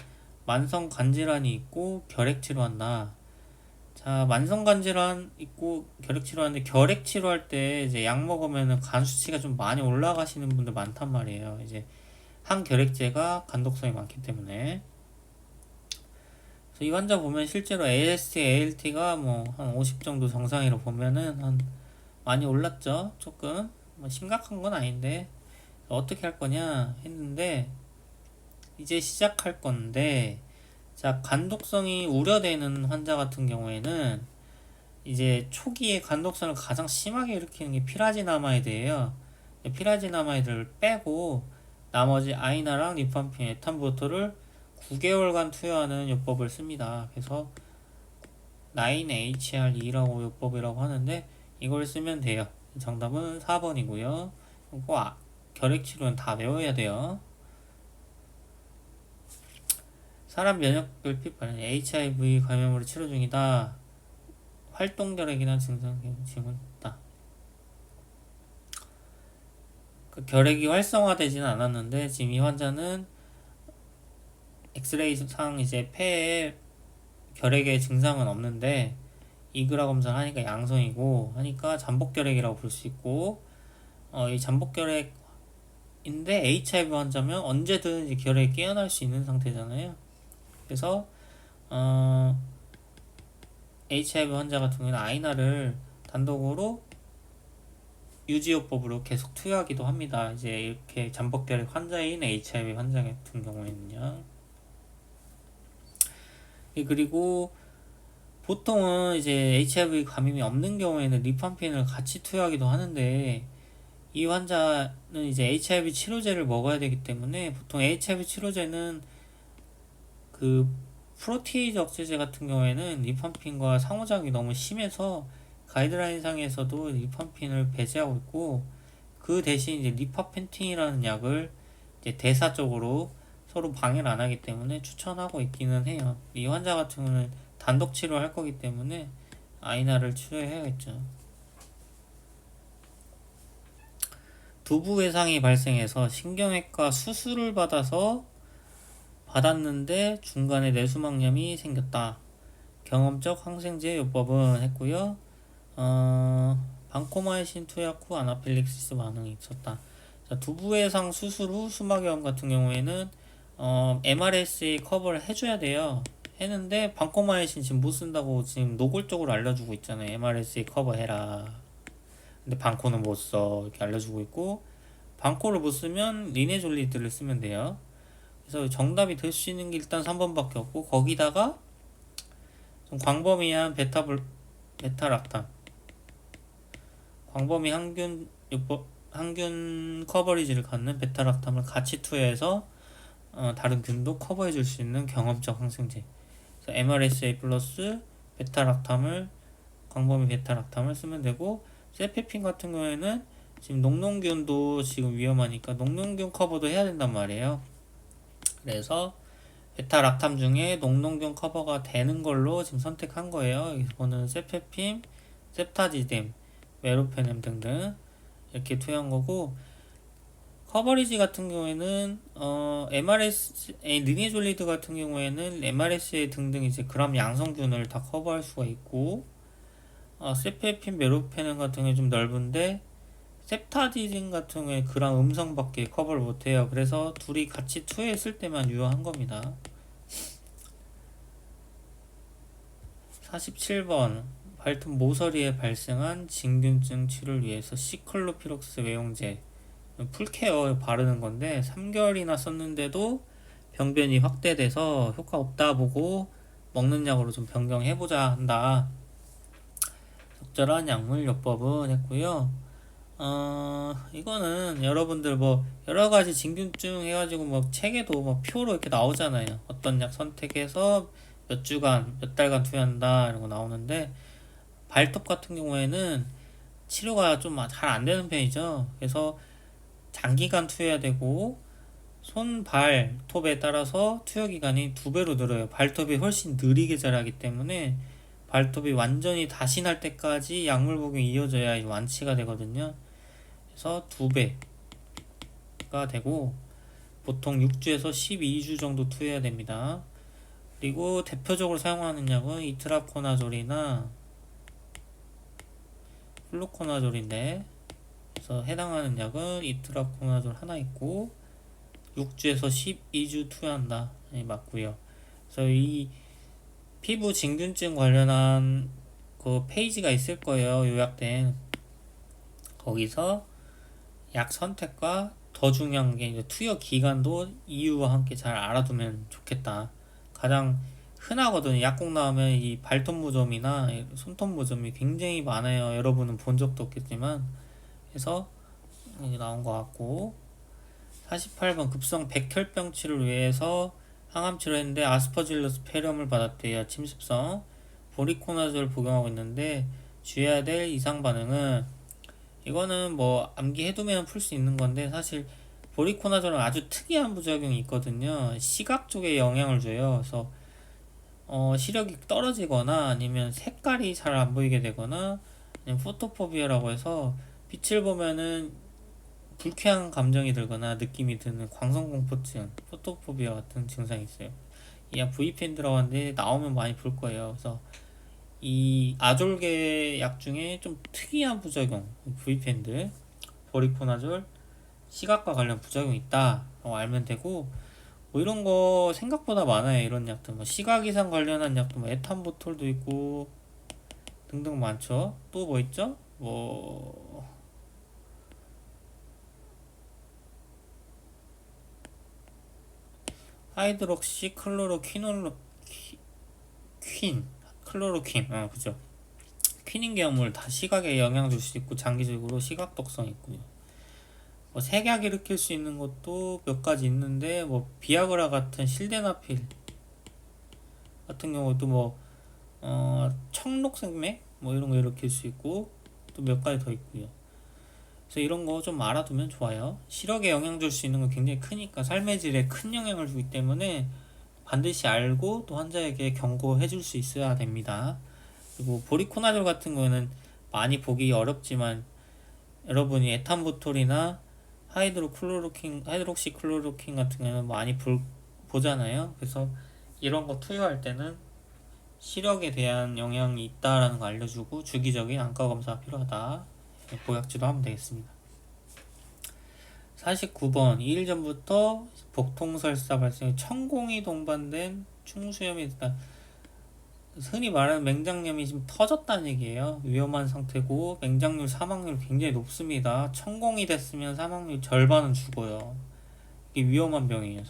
만성 간질환이 있고 결핵 치료한다. 자, 만성 간질환 있고 결핵 치료하는데, 결핵 치료할 때 이제 약 먹으면은 간 수치가 좀 많이 올라가시는 분들 많단 말이에요. 이제 항결핵제가 간독성이 많기 때문에. 그래서 이 환자 보면 실제로 AST, ALT가 뭐 한 50 정도 정상이라고 보면은 한 많이 올랐죠. 조금 뭐 심각한 건 아닌데 어떻게 할 거냐 했는데, 이제 시작할 건데, 자, 간독성이 우려되는 환자 같은 경우에는 이제 초기에 간독성을 가장 심하게 일으키는 게 피라지나마이드예요. 피라지나마이드를 빼고 나머지 아이나랑 리팜핀, 에탄부토를 9개월간 투여하는 요법을 씁니다. 그래서 9HRE라고 요법이라고 하는데, 이걸 쓰면 돼요. 정답은 4번이고요. 그리고 결핵 치료는 다 외워야 돼요. 사람 면역별 피부는 HIV 감염으로 치료 중이다. 활동결핵이나 증상 지금 있다. 그 결핵이 활성화되지는 않았는데, 지금 이 환자는 엑스레이상 이제 폐에 결핵의 증상은 없는데 이그라 검사를 하니까 양성이고 하니까 잠복결핵이라고 볼 수 있고, 이 잠복결핵인데 HIV 환자면 언제든 이제 결핵이 깨어날 수 있는 상태잖아요. 그래서 HIV 환자 같은 경우는 아이나를 단독으로 유지요법으로 계속 투여하기도 합니다. 이제 이렇게 잠복결핵 환자인 HIV 환자 같은 경우에는요. 그리고 보통은 이제 HIV 감염이 없는 경우에는 리팜핀을 같이 투여하기도 하는데, 이 환자는 이제 HIV 치료제를 먹어야 되기 때문에 보통 HIV 치료제는 그 프로티에이즈 억제제 같은 경우에는 리팜핀과 상호작용이 너무 심해서 가이드라인 상에서도 리팜핀을 배제하고 있고, 그 대신 이제 리파펜틴이라는 약을 이제 대사적으로 서로 방해를 안 하기 때문에 추천하고 있기는 해요. 이 환자 같은 경우는 단독 치료할 거기 때문에 아이나를 치료해야겠죠. 두부 외상이 발생해서 신경외과 수술을 받았는데 중간에 뇌수막염이 생겼다. 경험적 항생제 요법은 했고요. 방코마이신 투약 후 아나필렉시스 반응이 있었다. 자, 두부 외상 수술 후 수막염 같은 경우에는 MRSA 커버를 해줘야 돼요. 했는데 방코마이신 지금 못 쓴다고 지금 노골적으로 알려주고 있잖아요. MRSA 커버해라. 근데 방코는 못 써. 이렇게 알려주고 있고, 방코를 못 쓰면 리네졸리드를 쓰면 돼요. 그래서 정답이 될 수 있는 게 일단 3번밖에 없고, 거기다가 좀 광범위한 베타락탐. 광범위 항균 커버리지를 갖는 베타락탐을 같이 투여해서 다른 균도 커버해 줄 수 있는 경험적 항생제. 그래서 MRSA 플러스 베타락탐을 광범위 베타락탐을 쓰면 되고, 세페핀 같은 경우에는 지금 녹농균도 지금 위험하니까 녹농균 커버도 해야 된단 말이에요. 그래서 베타락탐 중에 녹농균 커버가 되는 걸로 지금 선택한 거예요. 이거는 세페핀, 셉타지뎀, 메로페넴 등등 이렇게 투여한 거고, 커버리지 같은 경우에는 MRSA 리니졸리드 같은 경우에는 MRSA 등등 이제 그람 양성균을 다 커버할 수가 있고, 세페핀, 메로페넴 같은 경우에 좀 넓은데 셉타디딘 같은 경우에 그람 음성밖에 커버를 못해요. 그래서 둘이 같이 투여했을 때만 유효한 겁니다. 47번 발톱 모서리에 발생한 진균증 치료를 위해서 시클로피록스 외용제 풀케어 바르는 건데 3개월이나 썼는데도 병변이 확대돼서 효과 없다 보고 먹는 약으로 좀 변경해보자 한다. 적절한 약물 요법은 했고요. 이거는 여러분들 뭐 여러가지 진균증 해가지고 뭐 책에도 뭐 표로 이렇게 나오잖아요. 어떤 약 선택해서 몇 주간, 몇 달간 투여한다 이런 거 나오는데, 발톱 같은 경우에는 치료가 좀 잘 안 되는 편이죠. 그래서 장기간 투여해야 되고, 손, 발톱에 따라서 투여 기간이 2배로 늘어요. 발톱이 훨씬 느리게 자라기 때문에 발톱이 완전히 다시 날 때까지 약물 복용이 이어져야 완치가 되거든요. 그래서 2배가 되고, 보통 6주에서 12주 정도 투여해야 됩니다. 그리고 대표적으로 사용하는 약은 이트라코나졸이나 플루코나졸인데, 그래서 해당하는 약은 이트라코나졸 하나 있고 6주에서 12주 투여한다 맞고요. 그래서 이 피부 진균증 관련한 그 페이지가 있을 거예요. 요약된 거기서 약 선택과 더 중요한 게 이제 투여 기간도 이유와 함께 잘 알아두면 좋겠다. 가장 흔하거든요. 약국 나오면 이 발톱 무좀이나 손톱 무좀이 굉장히 많아요. 여러분은 본 적도 없겠지만. 그래서 이게 나온 것 같고, 48번 급성 백혈병 치료를 위해서 항암 치료했는데 아스퍼질러스 폐렴을 받았대요. 침습성 보리코나졸 복용하고 있는데 주의해야 될 이상 반응은, 이거는 뭐 암기 해두면 풀 수 있는 건데, 사실 보리코나졸은 아주 특이한 부작용이 있거든요. 시각 쪽에 영향을 줘요. 그래서 시력이 떨어지거나 아니면 색깔이 잘 안 보이게 되거나, 아니면 포토포비아라고 해서 빛을 보면은 불쾌한 감정이 들거나 느낌이 드는 광선공포증, 포토포비아 같은 증상이 있어요. 이 약 V펜 들어갔는데 나오면 많이 볼 거예요. 그래서 이 아졸계 약 중에 좀 특이한 부작용, V펜들, 보리코나졸, 시각과 관련 부작용이 있다라고 알면 되고, 뭐 이런 거 생각보다 많아요. 이런 약들 뭐 시각 이상 관련한 약도 뭐 에탄보톨도 있고 등등 많죠. 또 뭐 있죠? 뭐 하이드록시 클로로퀴놀로 퀸 클로로퀸, 그죠. 퀴닌 계열물 다 시각에 영향 줄 수 있고 장기적으로 시각 독성 있고요. 뭐 색약 일으킬 수 있는 것도 몇 가지 있는데, 뭐 비아그라 같은 실데나필 같은 경우도 뭐 청록색맥 뭐 이런 거 일으킬 수 있고, 또 몇 가지 더 있고요. 그래서 이런 거 좀 알아두면 좋아요. 시력에 영향 줄 수 있는 건 굉장히 크니까, 삶의 질에 큰 영향을 주기 때문에 반드시 알고 또 환자에게 경고해 줄 수 있어야 됩니다. 그리고 보리코나졸 같은 거는 많이 보기 어렵지만 여러분이 에탄보톨이나 하이드록시클로로킨 같은 경우는 많이 보잖아요. 그래서 이런 거 투여할 때는 시력에 대한 영향이 있다라는 거 알려주고 주기적인 안과 검사가 필요하다. 보약지도 하면 되겠습니다. 49번 2일 전부터 복통설사 발생에 천공이 동반된 충수염이 있다. 흔히 말하는 맹장염이 지금 터졌다는 얘기예요. 위험한 상태고 맹장률 사망률 굉장히 높습니다. 천공이 됐으면 사망률 절반은 죽어요. 이게 위험한 병이에요.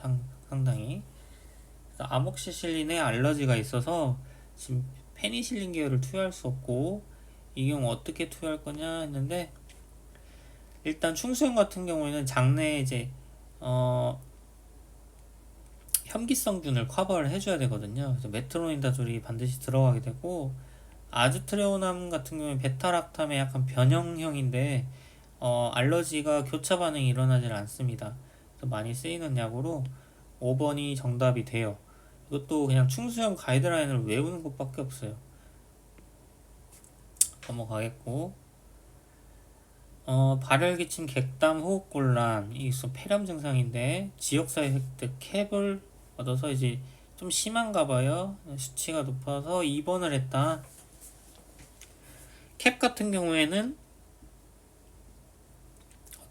상당히. 아목시실린에 알러지가 있어서 지금 페니실린 계열을 투여할 수 없고 이 경우 어떻게 투여할 거냐 했는데 일단 충수형 같은 경우에는 장내에 이제 혐기성균을 커버를 해줘야 되거든요. 그래서 메트로니다졸이 반드시 들어가게 되고 아주트레오남 같은 경우에 베타락탐의 약간 변형형인데 알러지가 교차 반응이 일어나질 않습니다. 그래서 많이 쓰이는 약으로 5번이 정답이 돼요. 이것도 그냥 충수형 가이드라인을 외우는 것밖에 없어요. 넘어가겠고 발열기침, 객담, 호흡곤란 이 폐렴 증상인데 지역사회 획득 캡을 얻어서 이제 좀 심한가 봐요. 수치가 높아서 2번을 했다. 캡 같은 경우에는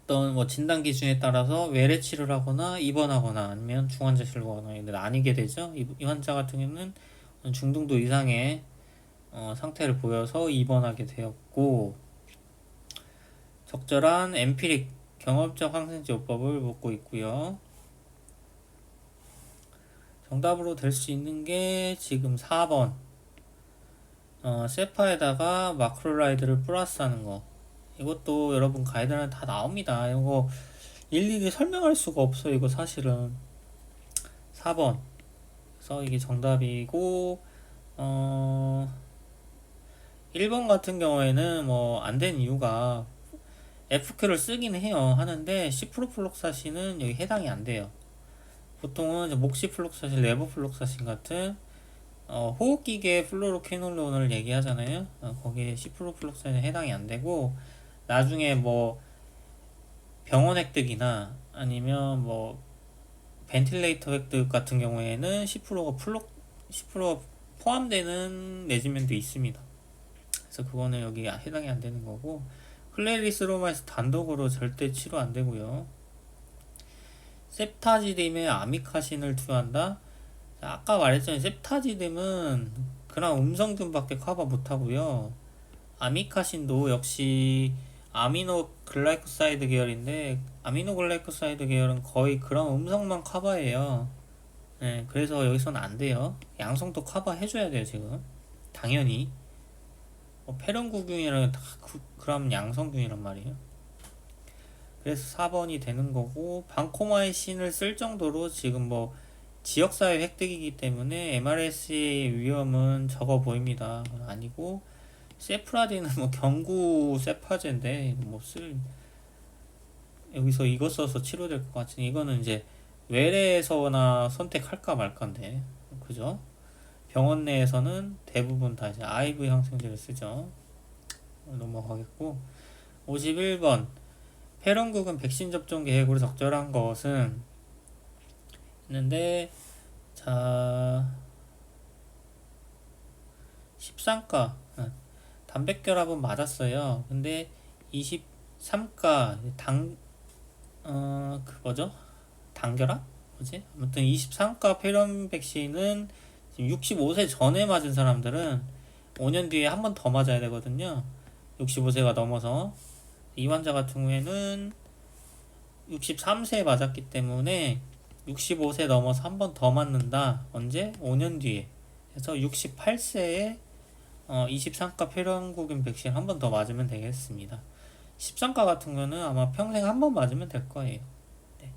어떤 뭐 진단 기준에 따라서 외래 치료를 하거나 입원하거나 아니면 중환자실로 가거나 이런 나뉘게 되죠. 이 환자 같은 경우는 중등도 이상의 상태를 보여서 입원하게 되었고 적절한 엠피릭 경험적 항생제요법을 묻고 있고요. 정답으로 될 수 있는 게 지금 4번 세파에다가 마크로라이드를 플러스하는 거. 이것도 여러분 가이드라인 다 나옵니다. 이거 일일이 설명할 수가 없어요. 이거 사실은 4번. 그래서 이게 정답이고 1번 같은 경우에는 뭐 안 된 이유가 FQ를 쓰긴 해요. 하는데 시프로플록사신은 여기 해당이 안 돼요. 보통은 목시플록사신, 레보플록사신 같은 호흡기계 플로로퀴놀론을 얘기하잖아요. 거기에 시프로플록사신은 해당이 안 되고 나중에 뭐 병원 획득이나 아니면 뭐 벤틸레이터 획득 같은 경우에는 10%가 포함되는 레지멘도 있습니다. 그래서 그거는 여기 해당이 안 되는 거고 클레리스로마에서 단독으로 절대 치료 안 되고요. 셉타지딤에 아미카신을 투여한다. 아까 말했잖아요. 셉타지딤은 그냥 음성균밖에 커버 못하고요. 아미카신도 역시 아미노글라이코사이드 계열인데 아미노글라이코사이드 계열은 거의 그런 음성만 커버해요. 네, 그래서 여기서는 안 돼요. 양성도 커버 해줘야 돼요 지금. 당연히 페론구균이랑 다 그럼 양성균이란 말이에요. 그래서 4번이 되는 거고 방코마이신을 쓸 정도로 지금 뭐 지역사회 획득이기 때문에 MRS의 위험은 적어 보입니다. 아니고 세프라딘은 뭐 경구 세파제인데 뭐 여기서 이거 써서 치료될 것 같으니 이거는 이제 외래에서나 선택할까 말까인데 그죠? 병원 내에서는 대부분 다 이제 IV 항생제를 쓰죠. 넘어가겠고 51번 페론국은 백신 접종 계획으로 적절한 것은 있는데 자 13가 단백결합은 맞았어요. 근데 23가 그 뭐죠? 단결합? 뭐지? 아무튼 23가 페론 백신은 지금 65세 전에 맞은 사람들은 5년 뒤에 한 번 더 맞아야 되거든요. 65세가 넘어서 이 환자 같은 경우에는 63세에 맞았기 때문에 65세 넘어서 한 번 더 맞는다. 언제? 5년 뒤에. 그래서 68세에 23가 폐렴구균 백신 한 번 더 맞으면 되겠습니다. 13가 같은 거는 아마 평생 한 번 맞으면 될 거예요. 네.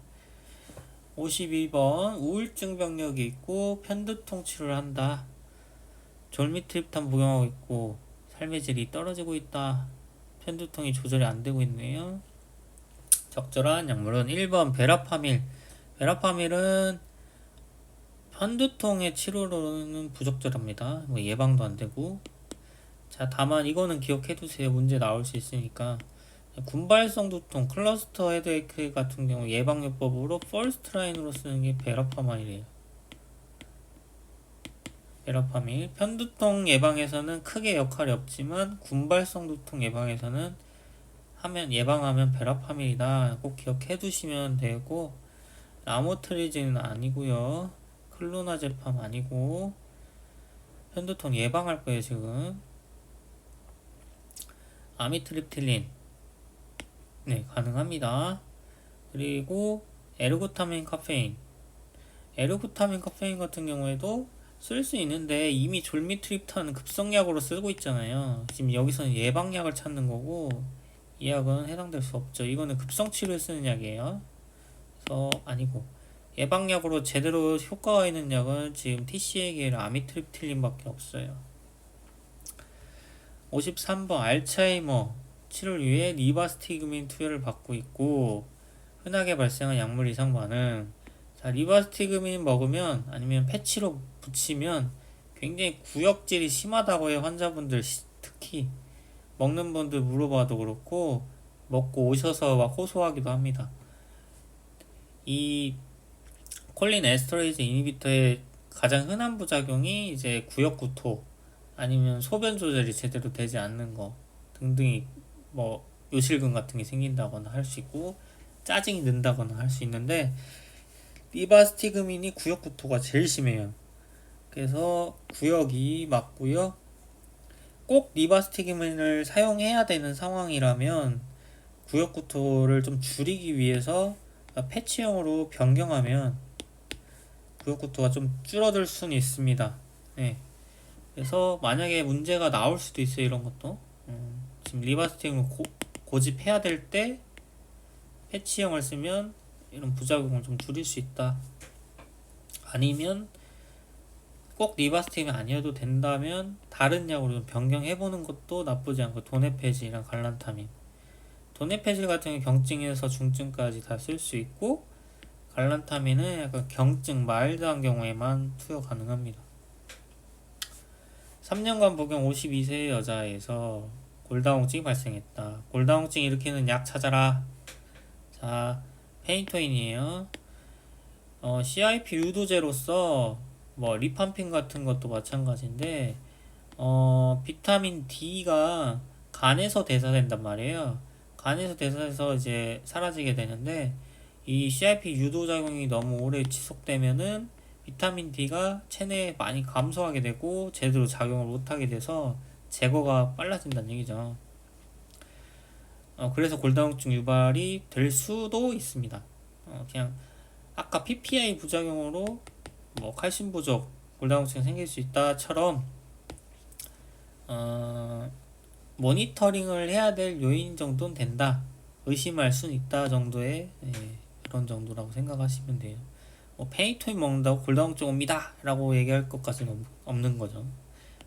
52번 우울증 병력이 있고 편두통 치료를 한다. 졸미트립탄 복용하고 있고 삶의 질이 떨어지고 있다. 편두통이 조절이 안 되고 있네요. 적절한 약물은 1번 베라파밀. 베라파밀은 편두통의 치료로는 부적절합니다. 뭐 예방도 안 되고. 자, 다만 이거는 기억해 두세요. 문제 나올 수 있으니까. 군발성 두통, 클러스터 헤드에이크 같은 경우 예방요법으로 퍼스트 라인으로 쓰는 게 베라파밀이에요. 베라파밀. 편두통 예방에서는 크게 역할이 없지만 군발성 두통 예방에서는 예방하면 베라파밀이다. 꼭 기억해 두시면 되고 라모트리진은 아니고요. 클로나제팜 아니고 편두통 예방할 거예요 지금. 아미트립틸린 네 가능합니다. 그리고 에르고타민 카페인 같은 경우에도 쓸 수 있는데 이미 졸미트립탄 급성약으로 쓰고 있잖아요. 지금 여기서는 예방약을 찾는 거고 이 약은 해당될 수 없죠. 이거는 급성치료에 쓰는 약이에요. 그래서 아니고 예방약으로 제대로 효과가 있는 약은 지금 TCA계의 아미트립틸린밖에 없어요. 53번 알츠하이머 치료를 위해 리바스티그민 투여를 받고 있고 흔하게 발생한 약물 이상 반응. 자, 리바스티그민 먹으면 아니면 패치로 붙이면 굉장히 구역질이 심하다고 해요. 환자분들 특히 먹는 분들 물어봐도 그렇고 먹고 오셔서 막 호소하기도 합니다. 이 콜린 에스터레이즈 이니비터의 가장 흔한 부작용이 이제 구역구토 아니면 소변 조절이 제대로 되지 않는 거 등등이 뭐 요실금 같은 게 생긴다거나 할 수 있고 짜증이 는다거나 할 수 있는데 리바스티그민이 구역구토가 제일 심해요. 그래서 구역이 맞고요. 꼭 리바스티그민을 사용해야 되는 상황이라면 구역구토를 좀 줄이기 위해서 패치형으로 변경하면 구역구토가 좀 줄어들 수는 있습니다. 네. 그래서 만약에 문제가 나올 수도 있어요. 이런 것도 지금 리바스틱을 고집해야 될 때 패치형을 쓰면 이런 부작용을 좀 줄일 수 있다. 아니면 꼭 리바스틱이 아니어도 된다면 다른 약으로 좀 변경해보는 것도 나쁘지 않고 도네페질이랑 갈란타민 도네페질 같은 경우 경증에서 중증까지 다 쓸 수 있고 갈란타민은 약간 경증 마일드한 경우에만 투여 가능합니다. 3년간 복용 52세 여자에서 골다공증이 발생했다. 골다공증 일으키는 약 찾아라. 자, 페인토인이에요. CIP 유도제로서 뭐 리팜핀 같은 것도 마찬가지인데 비타민 D가 간에서 대사된단 말이에요. 간에서 대사해서 이제 사라지게 되는데 이 CIP 유도작용이 너무 오래 지속되면은 비타민 D가 체내에 많이 감소하게 되고 제대로 작용을 못하게 돼서 제거가 빨라진다는 얘기죠. 그래서 골다공증 유발이 될 수도 있습니다. 그냥 아까 PPI 부작용으로 뭐 칼슘 부족, 골다공증이 생길 수 있다처럼 모니터링을 해야 될 요인 정도는 된다. 의심할 수는 있다 정도의 그런 정도라고 생각하시면 돼요. 페니토인 먹는다고 골다공증 옵니다 라고 얘기할 것까지는 없는 거죠.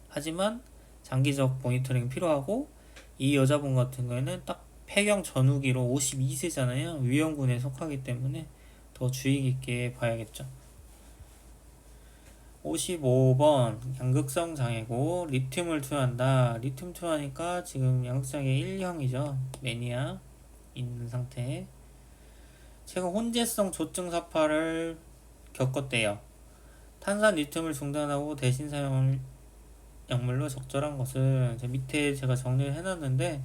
하지만 장기적 모니터링이 필요하고 이 여자분 같은 경우에는 딱 폐경 전후기로 52세잖아요. 위험군에 속하기 때문에 더 주의 깊게 봐야겠죠. 55번 양극성 장애고 리튬을 투여한다. 리튬 투여하니까 지금 양극장애 1형이죠. 매니아 있는 상태. 최근 혼재성 조증 사파를 겪었대요. 탄산 리튬을 중단하고 대신 사용할 약물로 적절한 것을 밑에 제가 정리를 해놨는데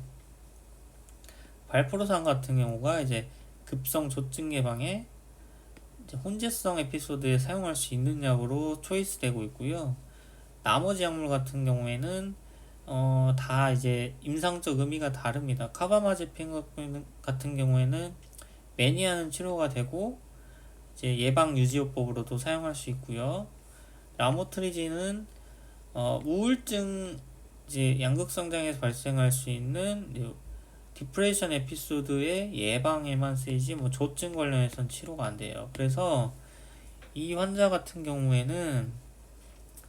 발프로산 같은 경우가 이제 급성 조증 예방에 혼재성 에피소드에 사용할 수 있는 약으로 초이스되고 있고요. 나머지 약물 같은 경우에는 다 이제 임상적 의미가 다릅니다. 카바마제핀 같은 경우에는 매니아는 치료가 되고 이제 예방 유지요법으로도 사용할 수 있고요. 라모트리진은 우울증 이제 양극성장애에서 발생할 수 있는 디프레션 에피소드의 예방에만 쓰이지 뭐 조증 관련해서는 치료가 안 돼요. 그래서 이 환자 같은 경우에는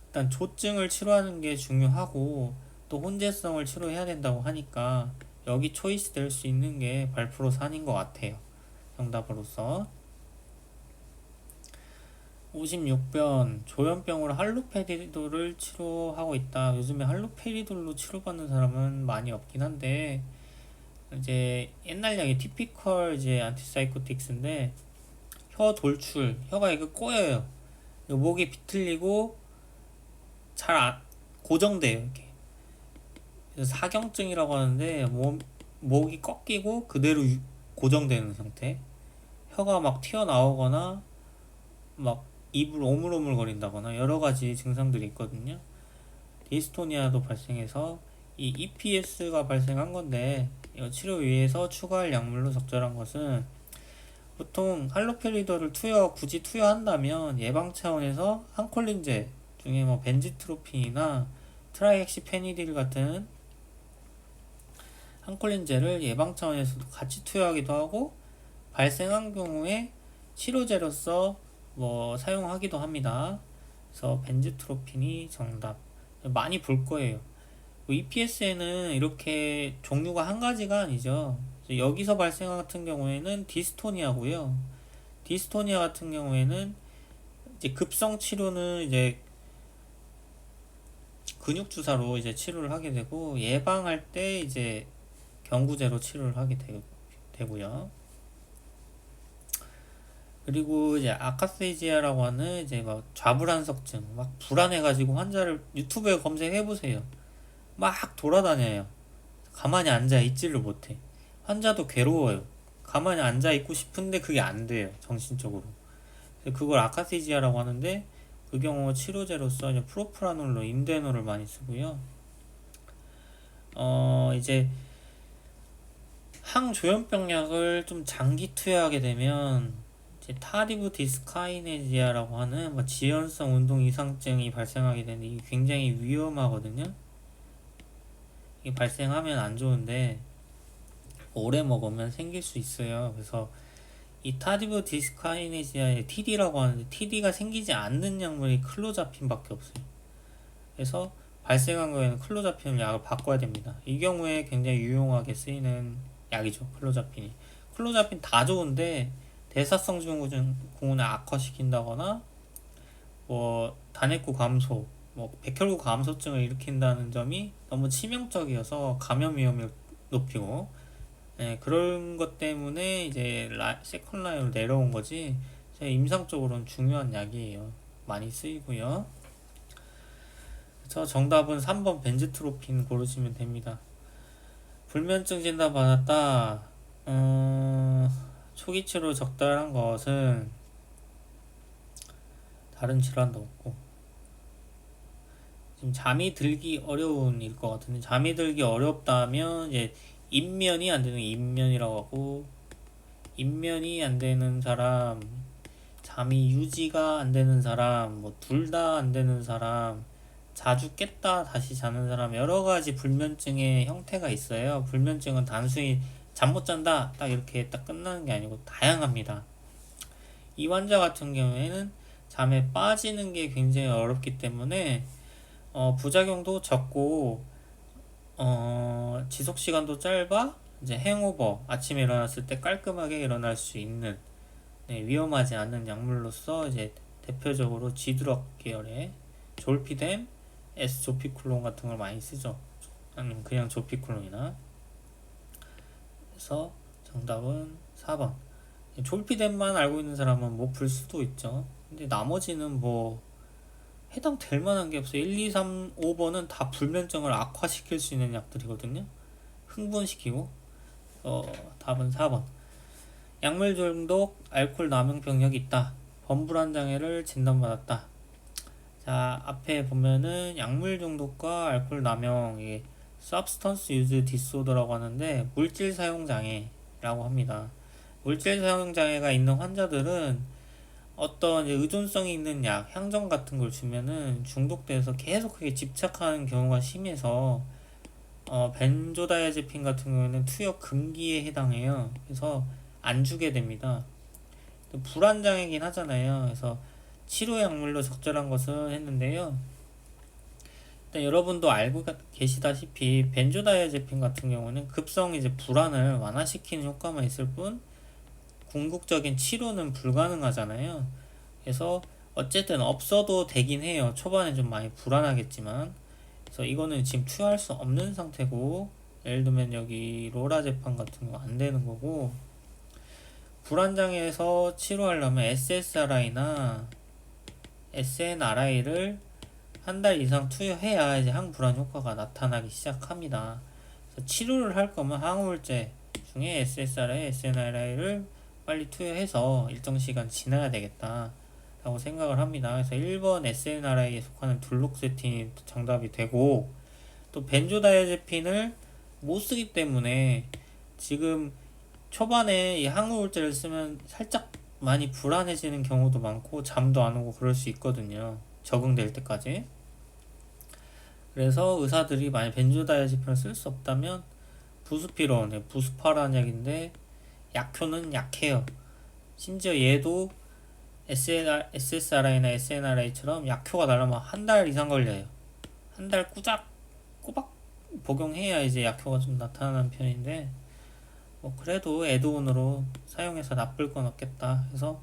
일단 조증을 치료하는 게 중요하고 또 혼재성을 치료해야 된다고 하니까 여기 초이스 될 수 있는 게 발프로산인 것 같아요. 정답으로서 56번 조현병으로 할로페리돌을 치료하고 있다. 요즘에 할로페리돌로 치료받는 사람은 많이 없긴 한데 이제 옛날 약이 티피컬 이제 안티사이코틱스인데 혀 돌출, 혀가 이거 꼬여요. 목이 비틀리고 잘 고정돼요 이렇게. 그래서 사경증이라고 하는데 목이 꺾이고 그대로 고정되는 상태. 혀가 막 튀어나오거나 막 입을 오물오물 거린다거나 여러 가지 증상들이 있거든요. 디스토니아도 발생해서 이 EPS가 발생한 건데 이거 치료 위해서 추가할 약물로 적절한 것은 보통 할로페리돌을 굳이 투여한다면 예방 차원에서 항콜린제 중에 뭐 벤지트로핀이나 트라이헥시페니딜 같은 항콜린제를 예방 차원에서도 같이 투여하기도 하고 발생한 경우에 치료제로서 뭐 사용하기도 합니다. 그래서 벤지트로핀이 정답. 많이 볼 거예요. EPS에는 이렇게 종류가 한 가지가 아니죠. 여기서 발생 같은 경우에는 디스토니아고요. 디스토니아 같은 경우에는 이제 급성 치료는 이제 근육 주사로 이제 치료를 하게 되고 예방할 때 이제 경구제로 치료를 하게 되고요. 그리고 이제 아카세이지아라고 하는 이제 막 좌불안석증, 막 불안해가지고 환자를 유튜브에 검색해 보세요. 막 돌아다녀요. 가만히 앉아 있지를 못해. 환자도 괴로워요. 가만히 앉아 있고 싶은데 그게 안 돼요. 정신적으로. 그걸 아카세이지아라고 하는데 그 경우 치료제로서 이제 프로프라놀로 임데노를 많이 쓰고요. 이제 항조현병 약을 좀 장기 투여하게 되면 이제 타리브 디스카이네지아라고 하는 뭐 지연성 운동 이상증이 발생하게 되는데 이게 굉장히 위험하거든요. 이게 발생하면 안 좋은데 오래 먹으면 생길 수 있어요. 그래서 이 타리브 디스카이네지아의 TD라고 하는데 TD가 생기지 않는 약물이 클로자핀밖에 없어요. 그래서 발생한 거에는 클로자핀 약을 바꿔야 됩니다. 이 경우에 굉장히 유용하게 쓰이는 약이죠. 클로자핀이. 클로자핀 다 좋은데 대사성 증후군을 악화시킨다거나 뭐 단핵구 감소, 뭐 백혈구 감소증을 일으킨다는 점이 너무 치명적이어서 감염 위험을 높이고 그런 것 때문에 이제 세컨 라인으로 내려온 거지 임상적으로는 중요한 약이에요. 많이 쓰이고요. 그래서 정답은 3번 벤지트로핀 고르시면 됩니다. 불면증 진단 받았다. 초기 치료 적절한 것은 다른 질환도 없고 지금 잠이 들기 어려운 일 것 같은데 잠이 들기 어렵다면 이제 입면이 안 되는 입면이라고 하고 입면이 안 되는 사람 잠이 유지가 안 되는 사람 뭐 둘 다 안 되는 사람 자주 깼다 다시 자는 사람 여러 가지 불면증의 형태가 있어요. 불면증은 단순히 잠 못 잔다 딱 이렇게 딱 끝나는 게 아니고 다양합니다. 이 환자 같은 경우에는 잠에 빠지는 게 굉장히 어렵기 때문에 부작용도 적고 지속 시간도 짧아 이제 행오버 아침에 일어났을 때 깔끔하게 일어날 수 있는 위험하지 않은 약물로서 이제 대표적으로 지드럭 계열의 졸피뎀, S조피쿨론 같은 걸 많이 쓰죠. 아니면 그냥 조피쿨론이나. 그래서 정답은 4번. 졸피뎀만 알고 있는 사람은 뭐 불 수도 있죠. 근데 나머지는 뭐 해당될 만한 게 없어요. 1, 2, 3, 5번은 다 불면증을 악화시킬 수 있는 약들이거든요. 흥분시키고. 답은 4번. 약물 중독, 알코올 남용 병력이 있다. 범불안 장애를 진단받았다. 자, 앞에 보면은 약물 중독과 알코올 남용, 이게 substance use disorder라고 하는데 물질 사용 장애라고 합니다. 물질 사용 장애가 있는 환자들은 어떤 의존성이 있는 약, 향정 같은 걸 주면은 중독돼서 계속 그게 집착하는 경우가 심해서 벤조다이아제핀 같은 경우에는 투여 금기에 해당해요. 그래서 안 주게 됩니다. 불안장애긴 하잖아요. 그래서 치료 약물로 적절한 것은 했는데요. 일단 여러분도 알고 계시다시피 벤조다이아제핀 같은 경우는 급성 이제 불안을 완화시키는 효과만 있을 뿐 궁극적인 치료는 불가능하잖아요. 그래서 어쨌든 없어도 되긴 해요. 초반에 좀 많이 불안하겠지만 그래서 이거는 지금 투여할 수 없는 상태고 예를 들면 여기 로라제판 같은 거 안 되는 거고 불안장애에서 치료하려면 SSRI나 SNRI를 한 달 이상 투여해야 이제 항불안 효과가 나타나기 시작합니다. 그래서 치료를 할 거면 항우울제 중에 SSRI, SNRI를 빨리 투여해서 일정 시간 지나야 되겠다 라고 생각을 합니다. 그래서 1번 SNRI에 속하는 둘록세틴이 정답이 되고 또 벤조다이아제핀을 못 쓰기 때문에 지금 초반에 이 항우울제를 쓰면 살짝 많이 불안해지는 경우도 많고 잠도 안 오고 그럴 수 있거든요. 적응될 때까지. 그래서 의사들이 만약 벤조다이아제팜을 쓸 수 없다면 부스피론, 부스파라는 약인데 약효는 약해요. 심지어 얘도 SSRI나 SNRI처럼 약효가 나려면 한 달 이상 걸려요. 한 달 꼬박 복용해야 이제 약효가 좀 나타나는 편인데, 뭐 그래도 애드온으로 사용해서 나쁠 건 없겠다 해서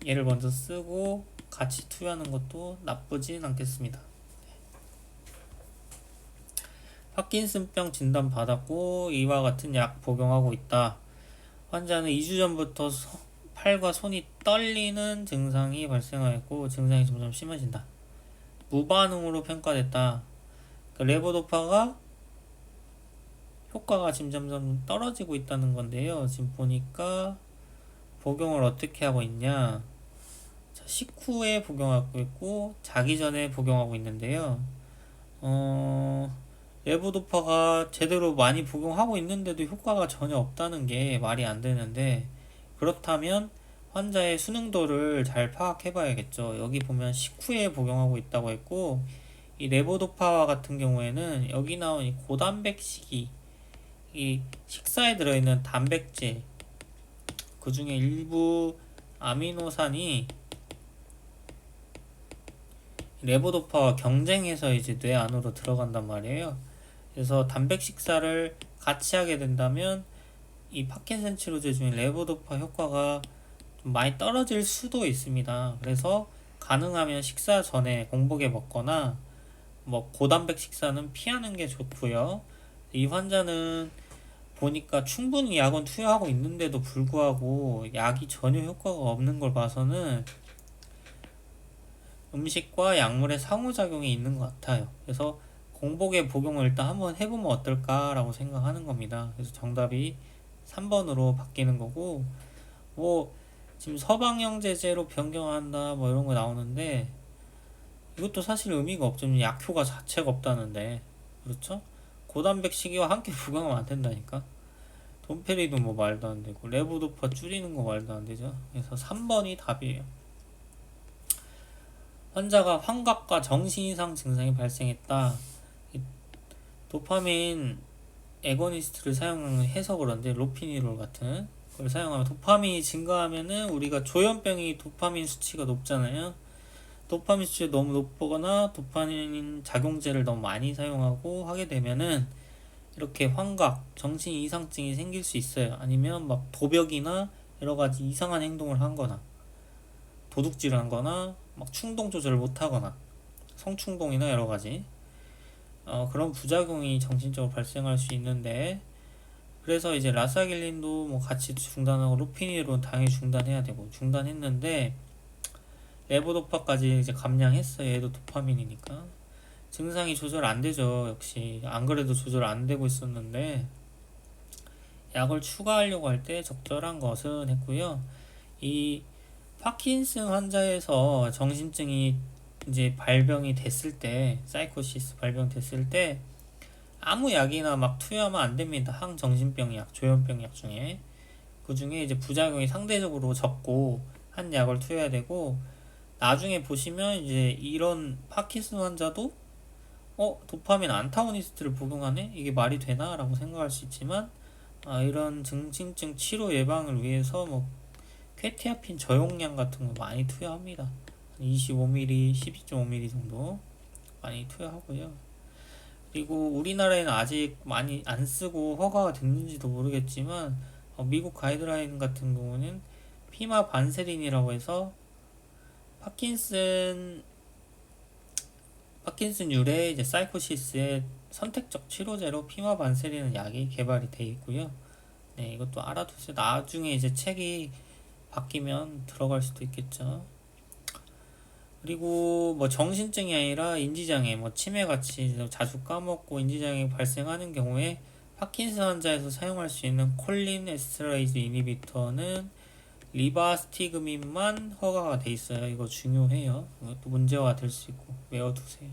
얘를 먼저 쓰고 같이 투여하는 것도 나쁘진 않겠습니다. 파킨슨병 진단 받았고 이와 같은 약 복용하고 있다. 환자는 2주 전부터 팔과 손이 떨리는 증상이 발생하였고 증상이 점점 심해진다. 무반응으로 평가됐다. 레보도파가 효과가 지금 점점 떨어지고 있다는 건데요. 지금 보니까 복용을 어떻게 하고 있냐. 자, 식후에 복용하고 있고 자기 전에 복용하고 있는데요. 레보도파가 제대로 많이 복용하고 있는데도 효과가 전혀 없다는 게 말이 안 되는데, 그렇다면 환자의 수능도를 잘 파악해 봐야겠죠. 여기 보면 식후에 복용하고 있다고 했고, 이 레보도파 같은 경우에는 여기 나온 이 고단백식이 이 식사에 들어있는 단백질 그 중에 일부 아미노산이 레보도파와 경쟁해서 이제 뇌 안으로 들어간단 말이에요. 그래서 단백 식사를 같이 하게 된다면 이 파킨슨 치료제 중에 레보도파 효과가 좀 많이 떨어질 수도 있습니다. 그래서 가능하면 식사 전에 공복에 먹거나 뭐 고단백 식사는 피하는 게 좋고요. 이 환자는 보니까 충분히 약은 투여하고 있는데도 불구하고 약이 전혀 효과가 없는 걸 봐서는 음식과 약물의 상호작용이 있는 것 같아요. 그래서 공복에 복용을 일단 한번 해보면 어떨까라고 생각하는 겁니다. 그래서 정답이 3번으로 바뀌는 거고, 뭐 지금 서방형 제제로 변경한다 뭐 이런 거 나오는데 이것도 사실 의미가 없죠. 약효가 자체가 없다는데, 그렇죠? 고단백 식이와 함께 복용하면 안 된다니까. 돈페리도 뭐 말도 안 되고 레보도파 줄이는 거 말도 안 되죠. 그래서 3번이 답이에요. 환자가 환각과 정신 이상 증상이 발생했다. 도파민 애거니스트를 사용해서 그런데 로피니롤 같은 걸 사용하면 도파민이 증가하면은 우리가 조현병이 도파민 수치가 높잖아요. 도파민 수치가 너무 높거나 도파민 작용제를 너무 많이 사용하고 하게 되면은 이렇게 환각, 정신 이상증이 생길 수 있어요. 아니면 막 도벽이나 여러 가지 이상한 행동을 한거나 도둑질을 한거나 막 충동 조절을 못하거나 성충동이나 여러 가지 그런 부작용이 정신적으로 발생할 수 있는데, 그래서 이제 라사길린도 뭐 같이 중단하고 로피니론 당연히 중단해야 되고 중단했는데 레보도파까지 이제 감량했어요. 얘도 도파민이니까 증상이 조절 안 되죠. 역시 안 그래도 조절 안 되고 있었는데 약을 추가하려고 할 때 적절한 것은 했고요. 이 파킨슨 환자에서 정신증이 이제 발병이 됐을 때, 사이코시스 발병됐을 때 아무 약이나 막 투여하면 안 됩니다. 항정신병 약, 조현병 약 중에 그 중에 이제 부작용이 상대적으로 적고 한 약을 투여해야 되고, 나중에 보시면 이제 이런 파킨슨 환자도 도파민 안타고니스트를 복용하네? 이게 말이 되나? 라고 생각할 수 있지만 이런 정신증 치료 예방을 위해서 뭐 퀘티아핀 저용량 같은 거 많이 투여합니다. 25ml, 12.5ml 정도 많이 투여하고요. 그리고 우리나라에는 아직 많이 안 쓰고 허가가 됐는지도 모르겠지만 미국 가이드라인 같은 경우는 피마반세린이라고 해서 파킨슨 율의 이제 사이코시스의 선택적 치료제로 피마반세린은 약이 개발이 되어 있고요. 네, 이것도 알아두세요. 나중에 이제 책이 바뀌면 들어갈 수도 있겠죠. 그리고 뭐 정신증이 아니라 인지장애, 뭐 치매같이 자주 까먹고 인지장애 발생하는 경우에 파킨슨 환자에서 사용할 수 있는 콜린 에스트레이즈 이니비터는 리바스티그민만 허가가 돼 있어요. 이거 중요해요. 이것도 문제가 될 수 있고 외워두세요.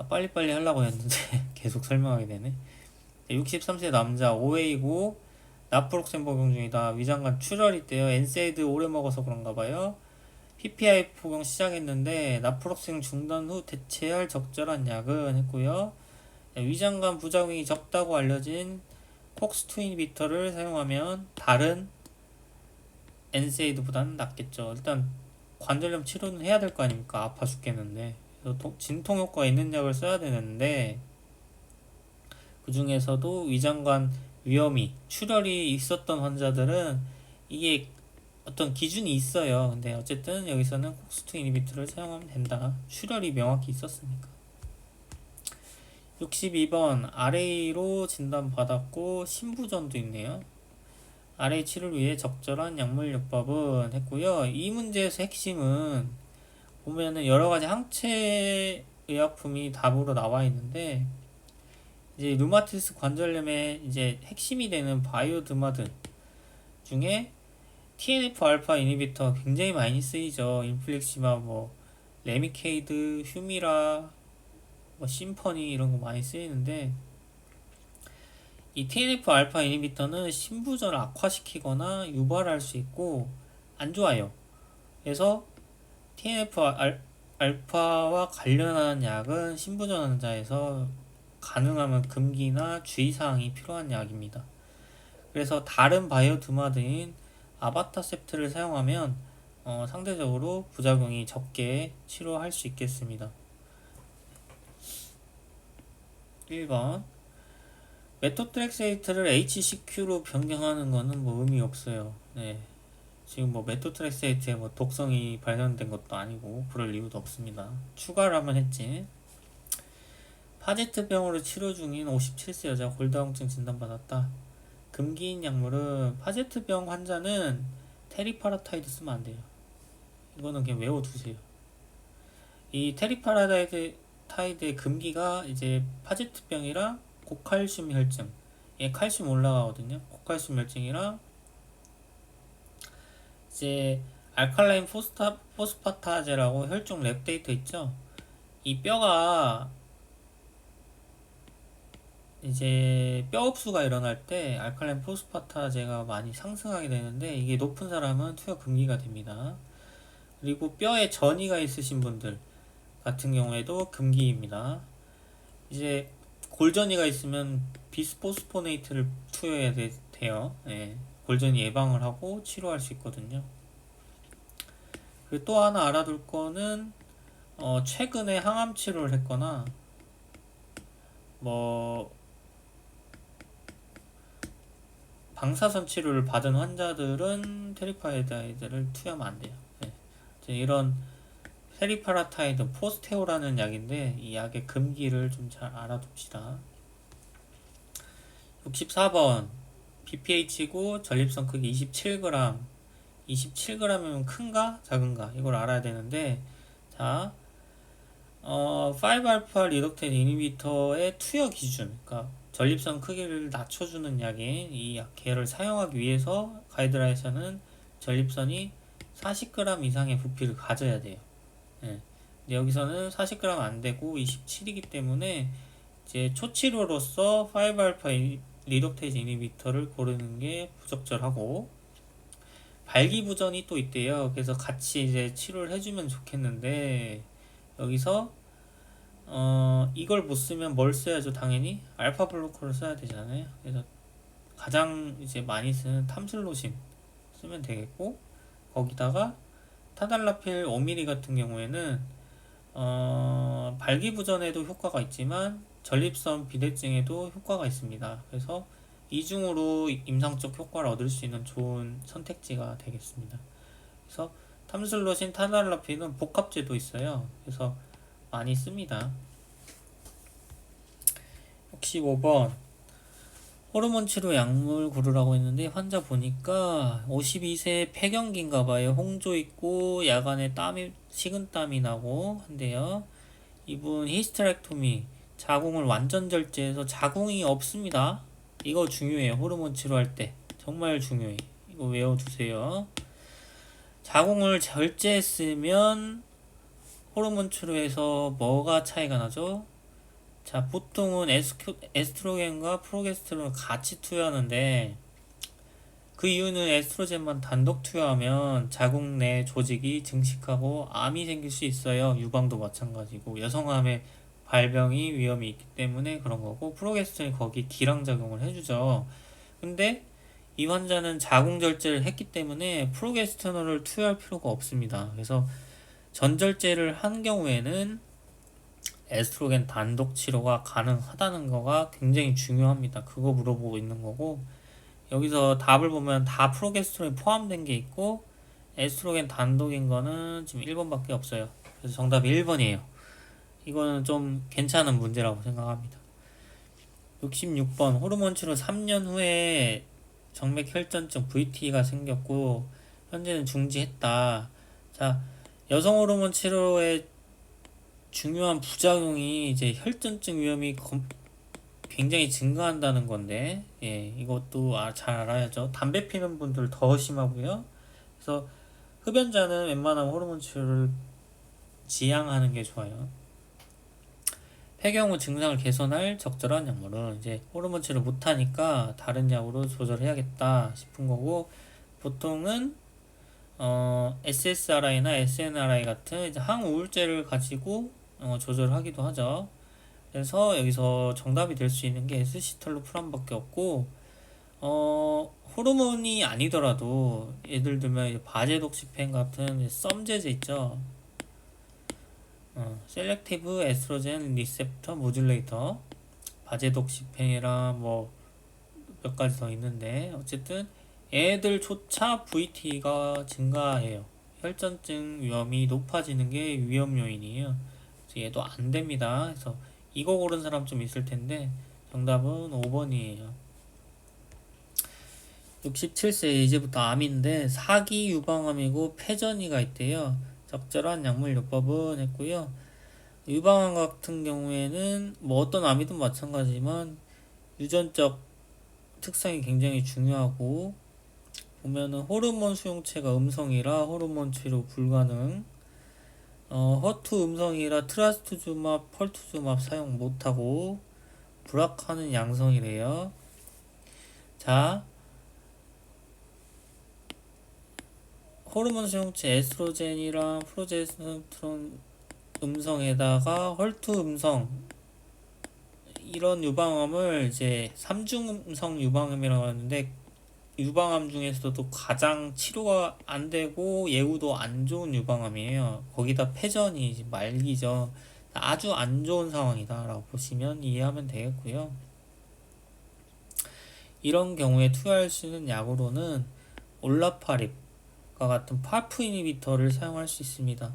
빨리빨리 하려고 했는데 계속 설명하게 되네. 63세 남자 5A고 나프록센 복용 중이다. 위장관 출혈이 있대요. 엔세이드 오래 먹어서 그런가 봐요. PPI 복용 시작했는데 나프록생 중단 후 대체할 적절한 약은 했고요. 위장관 부작용이 적다고 알려진 폭스2 이니비터를 사용하면 다른 엔세이드보다는 낫겠죠. 일단 관절염 치료는 해야 될 거 아닙니까? 아파 죽겠는데. 그래서 진통 효과가 있는 약을 써야 되는데 그 중에서도 위장관 위염이 출혈이 있었던 환자들은 이게 어떤 기준이 있어요. 근데 어쨌든 여기서는 콕스2 이니비터를 사용하면 된다. 출혈이 명확히 있었으니까. 62번 RA로 진단받았고 신부전도 있네요. RA 치료를 위해 적절한 약물요법은 했고요. 이 문제에서 핵심은 보면은 여러가지 항체 의약품이 답으로 나와 있는데 이제 류마티스 관절염의 이제 핵심이 되는 바이오드마드 중에 TNF 알파 이니비터 굉장히 많이 쓰이죠. 인플릭시마, 뭐 레미케이드, 휴미라, 뭐 심퍼니 이런 거 많이 쓰이는데 이 TNF 알파 이니비터는 신부전을 악화시키거나 유발할 수 있고 안 좋아요. 그래서 TNF 알파와 관련한 약은 신부전 환자에서 가능하면 금기나 주의사항이 필요한 약입니다. 그래서 다른 바이오드마드인 아바타셉트를 사용하면 상대적으로 부작용이 적게 치료할 수 있겠습니다. 1번 메토트렉세이트를 HCQ로 변경하는 거는 뭐 의미 없어요. 네. 지금 뭐 메토트렉세이트에 뭐 독성이 발견된 것도 아니고 그럴 이유도 없습니다. 추가를 하면 했지. 파제트병으로 치료 중인 57세 여자 골다공증 진단받았다. 금기인 약물은 파제트병 환자는 테리파라타이드 쓰면 안 돼요. 이거는 그냥 외워두세요. 이 테리파라타이드의 금기가 이제 파제트병이랑 고칼슘 혈증, 예, 칼슘 올라가거든요. 고칼슘 혈증이랑 이제 알칼라인 포스파타제라고 혈중 랩 데이터 있죠. 이 뼈가 이제 뼈 흡수가 일어날 때 알칼라인 포스파타제가 많이 상승하게 되는데 이게 높은 사람은 투여 금기가 됩니다. 그리고 뼈에 전이가 있으신 분들 같은 경우에도 금기입니다. 이제 골전이가 있으면 비스포스포네이트를 투여해야 돼요. 예, 골전이 예방을 하고 치료할 수 있거든요. 그리고 또 하나 알아둘 거는 최근에 항암 치료를 했거나 뭐 방사선 치료를 받은 환자들은 테리파라타이드를 투여하면 안 돼요. 네. 이런 테리파라타이드 포스테오라는 약인데 이 약의 금기를 좀 잘 알아둡시다. 64번 BPH고 전립선 크기 27g 27g이면 큰가 작은가 이걸 알아야 되는데 자 5알파 리덕테이드 이니비터의 투여 기준 그러니까 전립선 크기를 낮춰주는 약인 이 약계를 사용하기 위해서 가이드라인에서는 전립선이 40g 이상의 부피를 가져야 돼요. 네. 근데 여기서는 40g 안 되고 27이기 때문에 이제 초치료로서 5알파 리덕테이즈 이니비터를 고르는 게 부적절하고 발기부전이 또 있대요. 그래서 같이 이제 치료를 해주면 좋겠는데 여기서 이걸 못 쓰면 뭘 써야죠? 당연히 알파 블로커를 써야 되잖아요. 그래서 가장 이제 많이 쓰는 탐슬로신 쓰면 되겠고 거기다가 타달라필 5mm 같은 경우에는 발기부전에도 효과가 있지만 전립선 비대증에도 효과가 있습니다. 그래서 이중으로 임상적 효과를 얻을 수 있는 좋은 선택지가 되겠습니다. 그래서 탐슬로신 타달라필은 복합제도 있어요. 그래서 많이 씁니다. 65번 호르몬 치료 약물 고르라고 했는데 환자 보니까 52세 폐경기인가봐요. 홍조 있고 야간에 땀이 식은땀이 나고 한데요. 이분 히스테렉토미 자궁을 완전 절제해서 자궁이 없습니다. 이거 중요해요. 호르몬 치료할 때 정말 중요해. 이거 외워두세요. 자궁을 절제했으면 호르몬 치료에서 뭐가 차이가 나죠? 자, 보통은 에스트로겐과 프로게스테론을 같이 투여하는데 그 이유는 에스트로겐만 단독 투여하면 자궁 내 조직이 증식하고 암이 생길 수 있어요. 유방도 마찬가지고 여성암의 발병이 위험이 있기 때문에 그런 거고, 프로게스테론이 거기 기량작용을 해주죠. 근데 이 환자는 자궁 절제를 했기 때문에 프로게스테론을 투여할 필요가 없습니다. 그래서 전절제를 한 경우에는 에스트로겐 단독 치료가 가능하다는 거가 굉장히 중요합니다. 그거 물어보고 있는 거고, 여기서 답을 보면 다 프로게스테론이 포함된 게 있고 에스트로겐 단독인 거는 지금 1번밖에 없어요. 그래서 정답이 1번이에요. 이거는 좀 괜찮은 문제라고 생각합니다. 66번, 호르몬 치료 3년 후에 정맥 혈전증 VT가 생겼고 현재는 중지했다. 자, 여성 호르몬 치료의 중요한 부작용이 이제 혈전증 위험이 굉장히 증가한다는 건데, 예, 이것도 잘 알아야죠. 담배 피는 분들 더 심하고요. 그래서 흡연자는 웬만하면 호르몬 치료를 지양하는 게 좋아요. 폐경 후 증상을 개선할 적절한 약물은 이제 호르몬 치료 못하니까 다른 약으로 조절해야겠다 싶은 거고, 보통은 SSRI나 SNRI 같은 이제 항우울제를 가지고 조절하기도 하죠. 그래서 여기서 정답이 될 수 있는 게 에스시탈로프람밖에 없고, 호르몬이 아니더라도 예를 들면 이제 바제독시펜 같은 썸제제 있죠. 셀렉티브 에스트로겐 리셉터 모듈레이터, 바제독시펜이랑 뭐 몇 가지 더 있는데, 어쨌든 얘들조차 VT가 증가해요. 혈전증 위험이 높아지는 게 위험 요인이에요. 그래서 얘도 안 됩니다. 그래서 이거 고른 사람 좀 있을 텐데 정답은 5번이에요. 67세 이제부터 암인데 사기 유방암이고 폐전이가 있대요. 적절한 약물요법은 했고요. 유방암 같은 경우에는 뭐 어떤 암이든 마찬가지지만 유전적 특성이 굉장히 중요하고, 보면은 호르몬 수용체가 음성이라 호르몬 치료 불가능, 허투 음성이라 트라스투즈맙, 펄투즈맙 사용 못하고, 브라카는 양성이래요. 자, 호르몬 수용체 에스트로겐이랑 프로제스테론 음성에다가 헐투 음성, 이런 유방암을 이제 삼중음성 유방암이라고 하는데, 유방암 중에서도 가장 치료가 안 되고 예후도 안 좋은 유방암이에요. 거기다 폐전이 말기죠. 아주 안 좋은 상황이다 라고 보시면 이해하면 되겠고요. 이런 경우에 투여할 수 있는 약으로는 올라파립과 같은 파프 이니비터를 사용할 수 있습니다.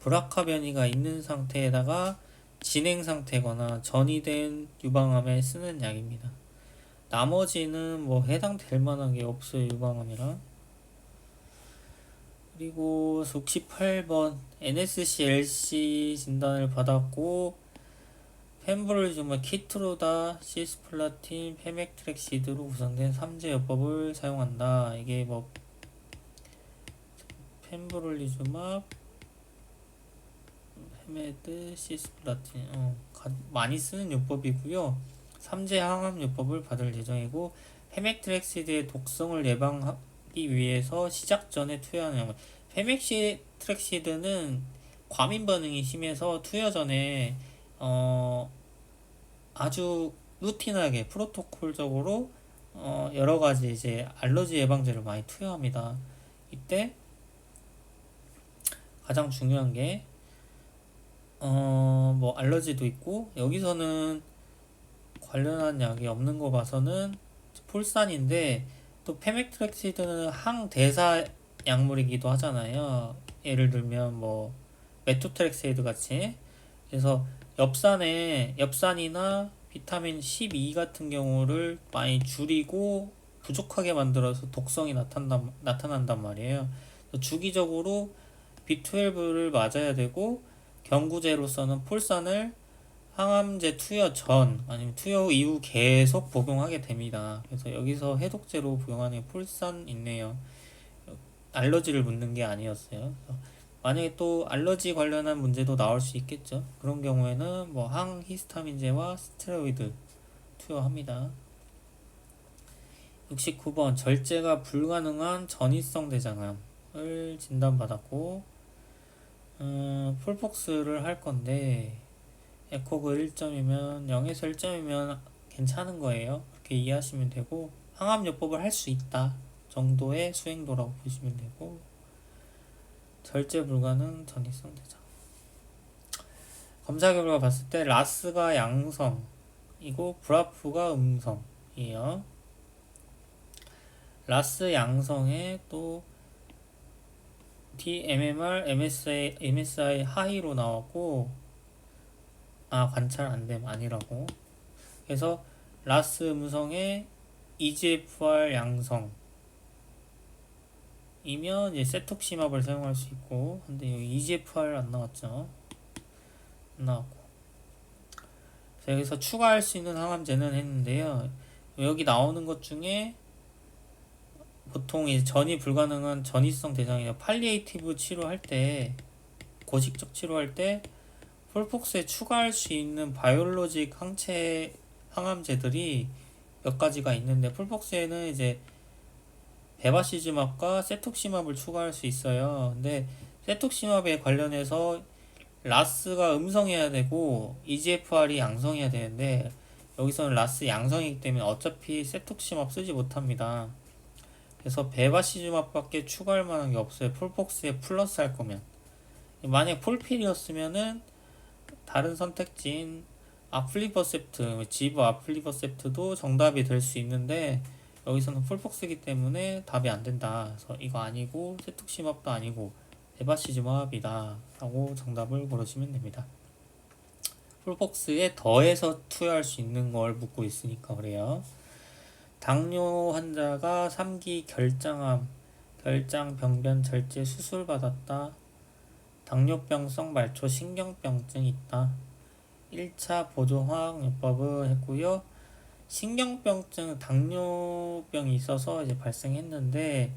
브라카 변이가 있는 상태에다가 진행 상태거나 전이된 유방암에 쓰는 약입니다. 나머지는 뭐 해당될 만한 게 없어요, 유방암이랑. 그리고 68번 NSCLC 진단을 받았고 펜브롤이즈마, 키트로다, 시스플라틴, 페맥트렉시드로 구성된 3제 요법을 사용한다. 이게 뭐 펜브롤리즈마, 페메드, 시스플라틴 많이 쓰는 요법이고요. 3제 항암 요법을 받을 예정이고, 페맥트렉시드의 독성을 예방하기 위해서 시작 전에 투여하는 약물. 페맥트렉시드는 과민 반응이 심해서 투여 전에 아주 루틴하게 프로토콜적으로 여러 가지 이제 알러지 예방제를 많이 투여합니다. 이때 가장 중요한 게 뭐 알러지도 있고, 여기서는 관련한 약이 없는 거 봐서는 폴산인데, 또 페맥트렉시드는 항대사 약물이기도 하잖아요. 예를 들면 뭐 메토트렉세이드 같이. 그래서 엽산이나 비타민 12 같은 경우를 많이 줄이고 부족하게 만들어서 독성이 나타난단 말이에요. 주기적으로 B12를 맞아야 되고, 경구제로서는 폴산을 항암제 투여 전 아니면 투여 이후 계속 복용하게 됩니다. 그래서 여기서 해독제로 복용하는 게 폴산 있네요. 알러지를 묻는 게 아니었어요. 만약에 또 알러지 관련한 문제도 나올 수 있겠죠. 그런 경우에는 뭐 항히스타민제와 스테로이드 투여합니다. 69번 절제가 불가능한 전이성 대장암을 진단받았고 폴폭스를 할 건데 에코그 1점이면 0에서 1점이면 괜찮은 거예요. 그렇게 이해하시면 되고 항암요법을 할 수 있다 정도의 수행도라고 보시면 되고 절제 불가능 전이성 대장 검사 결과 봤을 때 라스가 양성이고 브라프가 음성이에요. 라스 양성에 또 DMMR, MSI 하이로 나왔고 관찰 안됨 아니라고. 그래서 라스 음성에 EGFR 양성이면 이제 세톡시맙을 사용할 수 있고 근데 여기 EGFR 안 나왔죠. 안 나왔고. 여기서 추가할 수 있는 항암제는 했는데요. 여기 나오는 것 중에 보통 이제 전이 불가능한 전이성 대장이나 팔리에이티브 치료할 때 고식적 치료할 때 폴폭스에 추가할 수 있는 바이올로직 항암제들이 몇 가지가 있는데 폴폭스에는 이제 베바시즈맙과 세톡시맙을 추가할 수 있어요. 근데 세톡시맙에 관련해서 라스가 음성해야 되고 EGFR이 양성해야 되는데 여기서는 라스 양성이기 때문에 어차피 세톡시맙 쓰지 못합니다. 그래서 베바시즈맙밖에 추가할 만한 게 없어요. 폴폭스에 플러스 할 거면. 만약 폴필이었으면은 다른 선택지인 아플리버셉트, 지브 아플리버셉트도 정답이 될 수 있는데 여기서는 폴폭스이기 때문에 답이 안 된다. 그래서 이거 아니고 세톡시맙도 아니고 베바시즈맙이다 하고 정답을 고르시면 됩니다. 폴폭스에 더해서 투여할 수 있는 걸 묻고 있으니까 그래요. 당뇨 환자가 3기 결장암, 결장 병변 절제 수술 받았다. 당뇨병성 말초 신경병증 있다. 1차 보조화학요법을 했고요. 신경병증, 당뇨병이 있어서 이제 발생했는데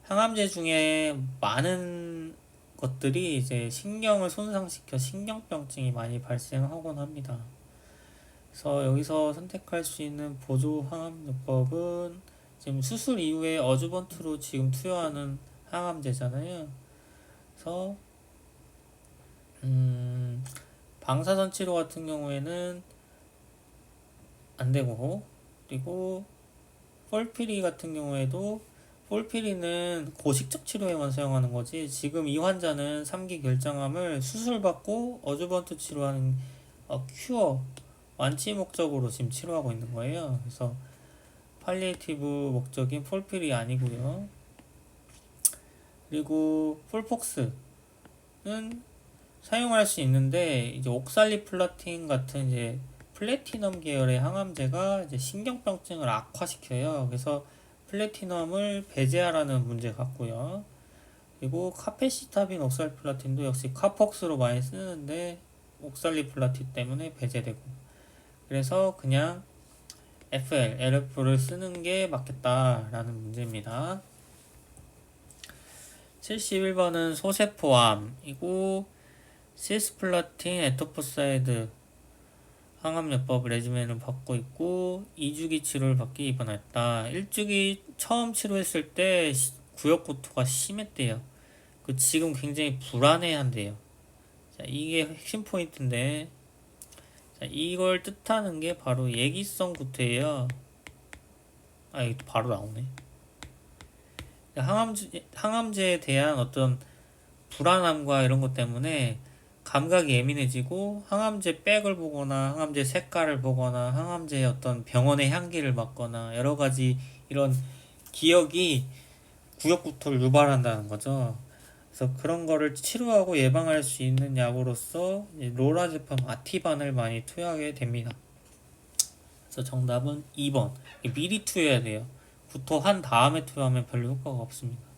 항암제 중에 많은 것들이 이제 신경을 손상시켜 신경병증이 많이 발생하곤 합니다. 그래서 여기서 선택할 수 있는 보조 항암요법은 지금 수술 이후에 어주번트로 지금 투여하는 항암제잖아요. 그래서 방사선 치료 같은 경우에는 안 되고, 그리고 폴피리 같은 경우에도 폴피리는 고식적 치료에만 사용하는 거지 지금 이 환자는 3기 결장암을 수술받고 어주번트 치료하는 큐어 완치 목적으로 지금 치료하고 있는 거예요. 그래서 팔리에이티브 목적인 폴필이 아니고요. 그리고 폴폭스는 사용할 수 있는데 이제 옥살리플라틴 같은 이제 플래티넘 계열의 항암제가 이제 신경병증을 악화시켜요. 그래서 플래티넘을 배제하라는 문제 같고요. 그리고 카페시타빈 옥살리플라틴도 역시 카폭스로 많이 쓰는데 옥살리플라틴 때문에 배제되고 그래서 그냥 LF를 쓰는 게 맞겠다라는 문제입니다. 71번은 소세포암이고 시스플라틴 에토포사이드 항암요법 레지멘을 받고 있고 2주기 치료를 받기 입원했다. 1주기 처음 치료했을 때 구역구토가 심했대요. 지금 굉장히 불안해한대요. 자, 이게 핵심 포인트인데 자, 이걸 뜻하는 게 바로 예기성 구토예요. 이거 바로 나오네. 항암제에 대한 어떤 불안함과 이런 것 때문에 감각이 예민해지고 항암제 백을 보거나 항암제 색깔을 보거나 항암제의 어떤 병원의 향기를 맡거나 여러 가지 이런 기억이 구역구토를 유발한다는 거죠. 그래서 그런 거를 치료하고 예방할 수 있는 약으로서 로라제팜 아티반을 많이 투여하게 됩니다. 그래서 정답은 2번. 미리 투여해야 돼요. 구토한 다음에 투여하면 별로 효과가 없습니다.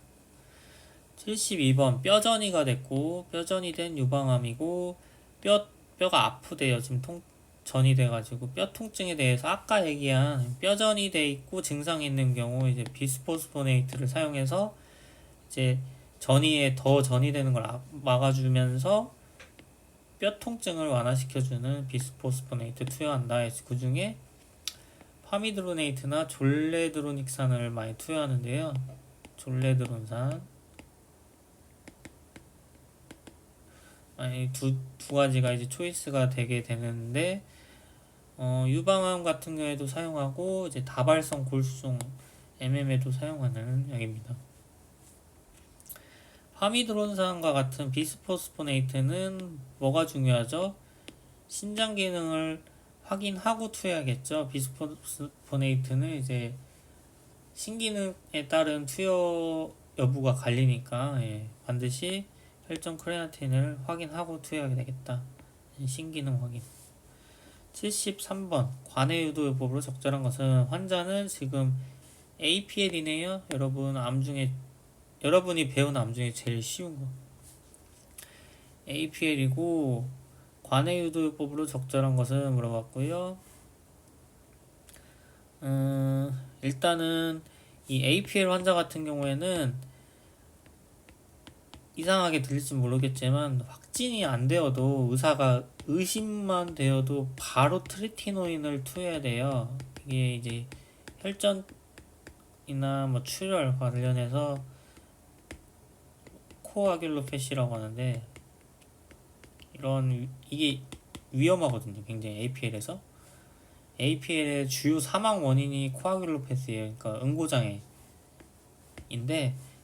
72번 뼈전이가 됐고 뼈전이 된 유방암이고 뼈가 아프대요. 지금 전이 돼가지고 뼈 통증에 대해서 아까 얘기한 뼈전이 돼 있고 증상이 있는 경우 이제 비스포스포네이트를 사용해서 이제 더 전이 되는 걸 막아주면서 뼈 통증을 완화시켜주는 비스포스포네이트 투여한다. 그 중에 파미드로네이트나 졸레드로닉산을 많이 투여하는데요. 졸레드론산 두 가지가 이제 초이스가 되게 되는데 유방암 같은 경우에도 사용하고 이제 다발성 골수종 MM에도 사용하는 약입니다. 파미드론산과 같은 비스포스포네이트는 뭐가 중요하죠? 신장 기능을 확인하고 투여하겠죠. 비스포스포네이트는 이제 신기능에 따른 투여 여부가 갈리니까 반드시 혈전 크레아틴을 확인하고 투여하게 되겠다. 신기능 확인. 73번 관해유도요법으로 적절한 것은 환자는 지금 APL이네요. 여러분이 배운 암 중에 제일 쉬운 거 APL이고 관해유도요법으로 적절한 것은 물어봤고요. 일단은 이 APL 환자 같은 경우에는 이상하게 들릴지 모르겠지만 확진이 안 되어도 의사가 의심만 되어도 바로 트리티노인을 투여해야 돼요. 이게 이제 혈전이나 뭐 출혈 관련해서 코아귤로패시라고 하는데 이게 위험하거든요. 굉장히 APL의 주요 사망 원인이 코아귤로패스예요. 그러니까 응고장애인데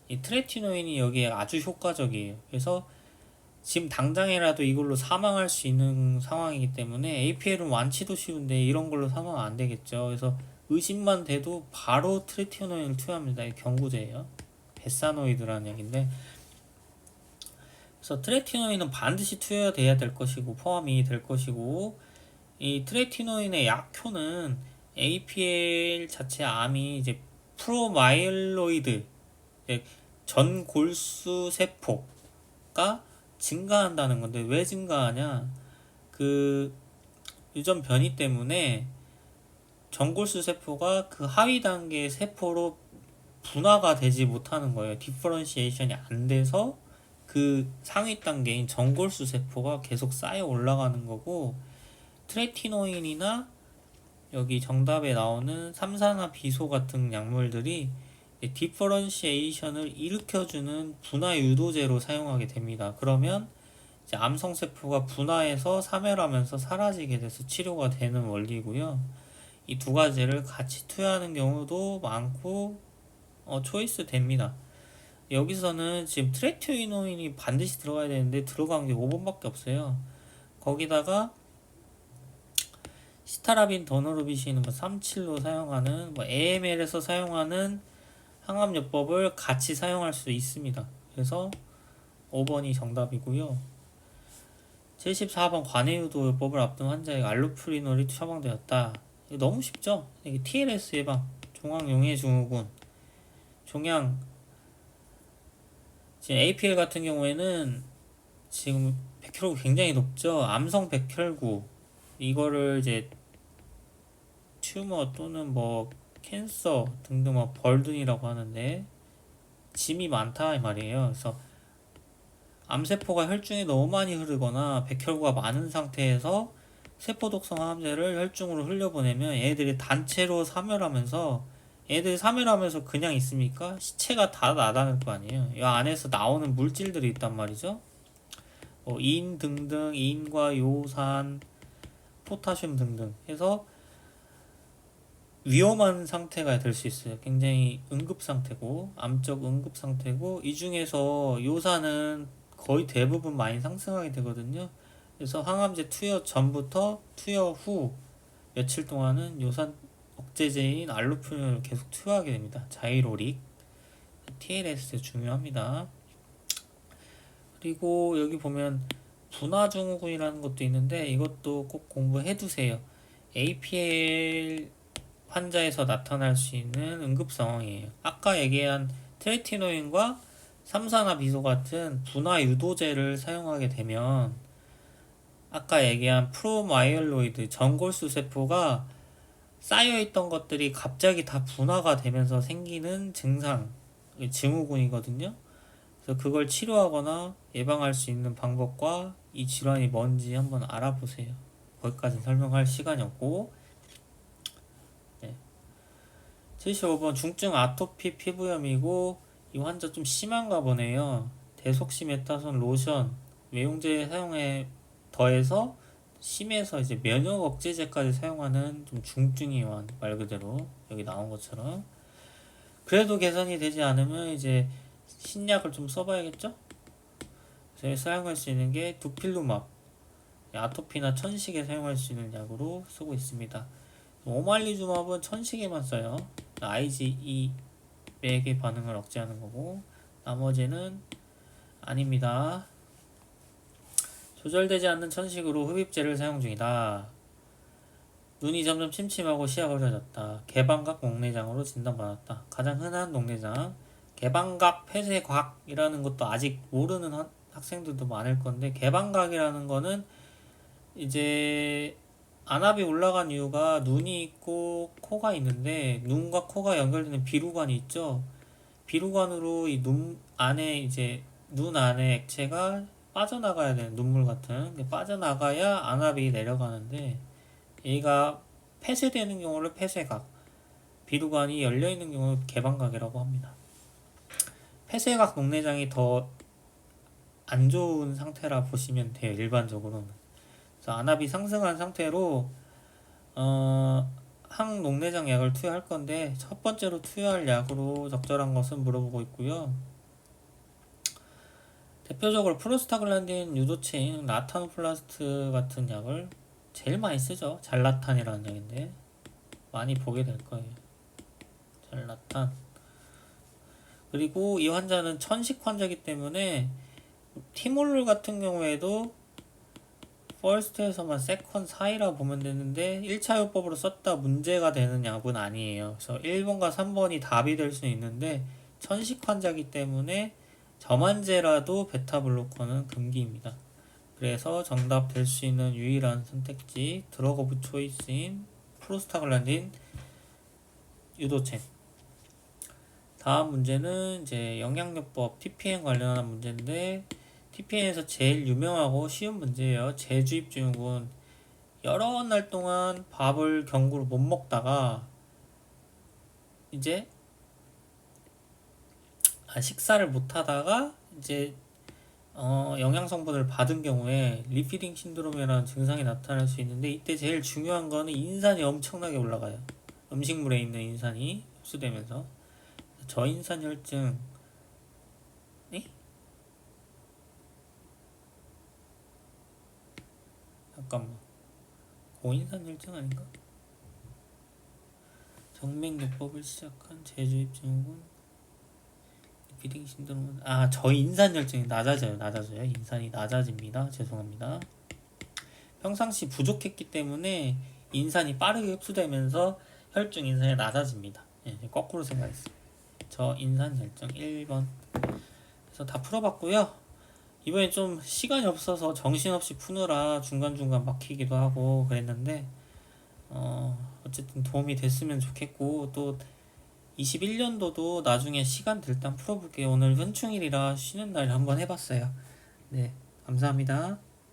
이 트레티노인이 여기에 아주 효과적이에요. 그래서 지금 당장이라도 이걸로 사망할 수 있는 상황이기 때문에 APL은 완치도 쉬운데 이런 걸로 사망 안 되겠죠. 그래서 의심만 돼도 바로 트레티노인을 투여합니다. 이 경구제예요. 베사노이드라는 약인데 그래서 트레티노인은 반드시 투여돼야 될 것이고 포함이 될 것이고 이 트레티노인의 약효는 APL 자체 암이 이제 프로마일로이드 전골수 세포가 증가한다는 건데 왜 증가하냐? 그 유전 변이 때문에 전골수 세포가 그 하위 단계의 세포로 분화가 되지 못하는 거예요. 디퍼런시에이션이 안 돼서 그 상위 단계인 전골수 세포가 계속 쌓여 올라가는 거고 트레티노인이나 여기 정답에 나오는 삼산화 비소 같은 약물들이 디퍼런시에이션을 일으켜주는 분화 유도제로 사용하게 됩니다. 그러면 이제 암성세포가 분화해서 사멸하면서 사라지게 돼서 치료가 되는 원리고요. 이 두 가지를 같이 투여하는 경우도 많고 초이스 됩니다. 여기서는 지금 트레티노인이 반드시 들어가야 되는데 들어간 게 5번밖에 없어요. 거기다가 시타라빈 더노르비신 37로 사용하는 AML에서 사용하는 항암요법을 같이 사용할 수 있습니다. 그래서 5번이 정답이고요. 74번 관해유도요법을 앞둔 환자에게 알로프리놀이 처방되었다. 이거 너무 쉽죠? 이게 TLS 예방, 종양용해증후군, 종양 지금 APL 같은 경우에는 지금 백혈구 굉장히 높죠. 암성 백혈구 이거를 이제 튜머 또는 캔서 등등 벌든이라고 하는데 짐이 많다 이 말이에요. 그래서 암세포가 혈중에 너무 많이 흐르거나 백혈구가 많은 상태에서 세포독성 항암제를 혈중으로 흘려보내면 얘들이 단체로 사멸하면서 그냥 있습니까? 시체가 다 나다닐 거 아니에요. 이 안에서 나오는 물질들이 있단 말이죠. 인 등등, 인과 요산, 포타슘 등등 해서 위험한 상태가 될 수 있어요. 굉장히 응급 상태고 암적 응급 상태고 이 중에서 요산은 거의 대부분 많이 상승하게 되거든요. 그래서 항암제 투여 전부터 투여 후 며칠 동안은 요산 억제제인 알로프린을 계속 투여하게 됩니다. 자이로릭, TLS 중요합니다. 그리고 여기 보면 분화증후군이라는 것도 있는데 이것도 꼭 공부해 두세요. APL 환자에서 나타날 수 있는 응급 상황이에요. 아까 얘기한 트레티노인과 삼산화 비소 같은 분화 유도제를 사용하게 되면 아까 얘기한 프로마이엘로이드 전골수 세포가 쌓여있던 것들이 갑자기 다 분화가 되면서 생기는 증상, 증후군이거든요. 그래서 그걸 치료하거나 예방할 수 있는 방법과 이 질환이 뭔지 한번 알아보세요. 거기까지 설명할 시간이 없고 네. 75번 중증 아토피 피부염이고 이 환자 좀 심한가 보네요. 대속시 메타손 로션 외용제 사용에 더해서 심해서 이제 면역 억제제까지 사용하는 좀 중증이요. 말 그대로 여기 나온 것처럼. 그래도 개선이 되지 않으면 이제 신약을 좀 써봐야겠죠? 그래서 사용할 수 있는 게 두필루맙, 아토피나 천식에 사용할 수 있는 약으로 쓰고 있습니다. 오말리주맙은 천식에만 써요. IgE 맥의 반응을 억제하는 거고 나머지는 아닙니다. 조절되지 않는 천식으로 흡입제를 사용 중이다. 눈이 점점 침침하고 시야가 흐려졌다. 개방각 녹내장으로 진단받았다. 가장 흔한 녹내장 개방각 폐쇄곽이라는 것도 아직 모르는 학생들도 많을 건데, 개방각이라는 거는 이제 안압이 올라간 이유가 눈이 있고 코가 있는데 눈과 코가 연결되는 비루관이 있죠. 비루관으로 이 눈 안에 이제 눈 안에 액체가 빠져나가야 되는, 눈물 같은 게 빠져나가야 안압이 내려가는데 얘가 폐쇄되는 경우를 폐쇄각, 비루관이 열려있는 경우를 개방각이라고 합니다. 폐쇄각 녹내장이 더 안 좋은 상태라 보시면 돼요. 일반적으로는. 그래서 안압이 상승한 상태로 항녹내장 약을 투여할 건데, 첫 번째로 투여할 약으로 적절한 것은 물어보고 있고요. 대표적으로 프로스타글란딘 유도체인 라타노플라스트 같은 약을 제일 많이 쓰죠. 잘라탄이라는 약인데 많이 보게 될 거예요. 잘라탄. 그리고 이 환자는 천식 환자이기 때문에 티몰룰 같은 경우에도 퍼스트에서만 세컨 사이라 보면 되는데 1차 요법으로 썼다 문제가 되는 약은 아니에요. 그래서 1번과 3번이 답이 될 수 있는데 천식 환자이기 때문에 저만제라도 베타블로커는 금기입니다. 그래서 정답 될 수 있는 유일한 선택지 드러그 오브 초이스인 프로스타글란딘 유도체. 다음 문제는 이제 영양요법 TPN 관련한 문제인데, TPN에서 제일 유명하고 쉬운 문제예요. 제주입증후군. 여러 날 동안 밥을 경구로 못 먹다가 이제 식사를 못 하다가 이제 영양 성분을 받은 경우에 리피딩 신드롬이라는 증상이 나타날 수 있는데, 이때 제일 중요한 거는 인산이 엄청나게 올라가요. 음식물에 있는 인산이 흡수되면서 저인산 혈증. 잠깐만, 고인산 혈증 아닌가? 정맥요법을 시작한 제주입증후군 리피딩 신드롬은 저인산 혈증이 낮아져요. 인산이 낮아집니다. 죄송합니다. 평상시 부족했기 때문에 인산이 빠르게 흡수되면서 혈중 인산이 낮아집니다. 거꾸로 생각했어요. 저인산 혈증 1번. 그래서 다 풀어봤고요. 이번에 좀 시간이 없어서 정신없이 푸느라 중간중간 막히기도 하고 그랬는데 어쨌든 도움이 됐으면 좋겠고, 또 21년도도 나중에 시간 될 때 풀어볼게요. 오늘 현충일이라 쉬는 날 한번 해봤어요. 네, 감사합니다.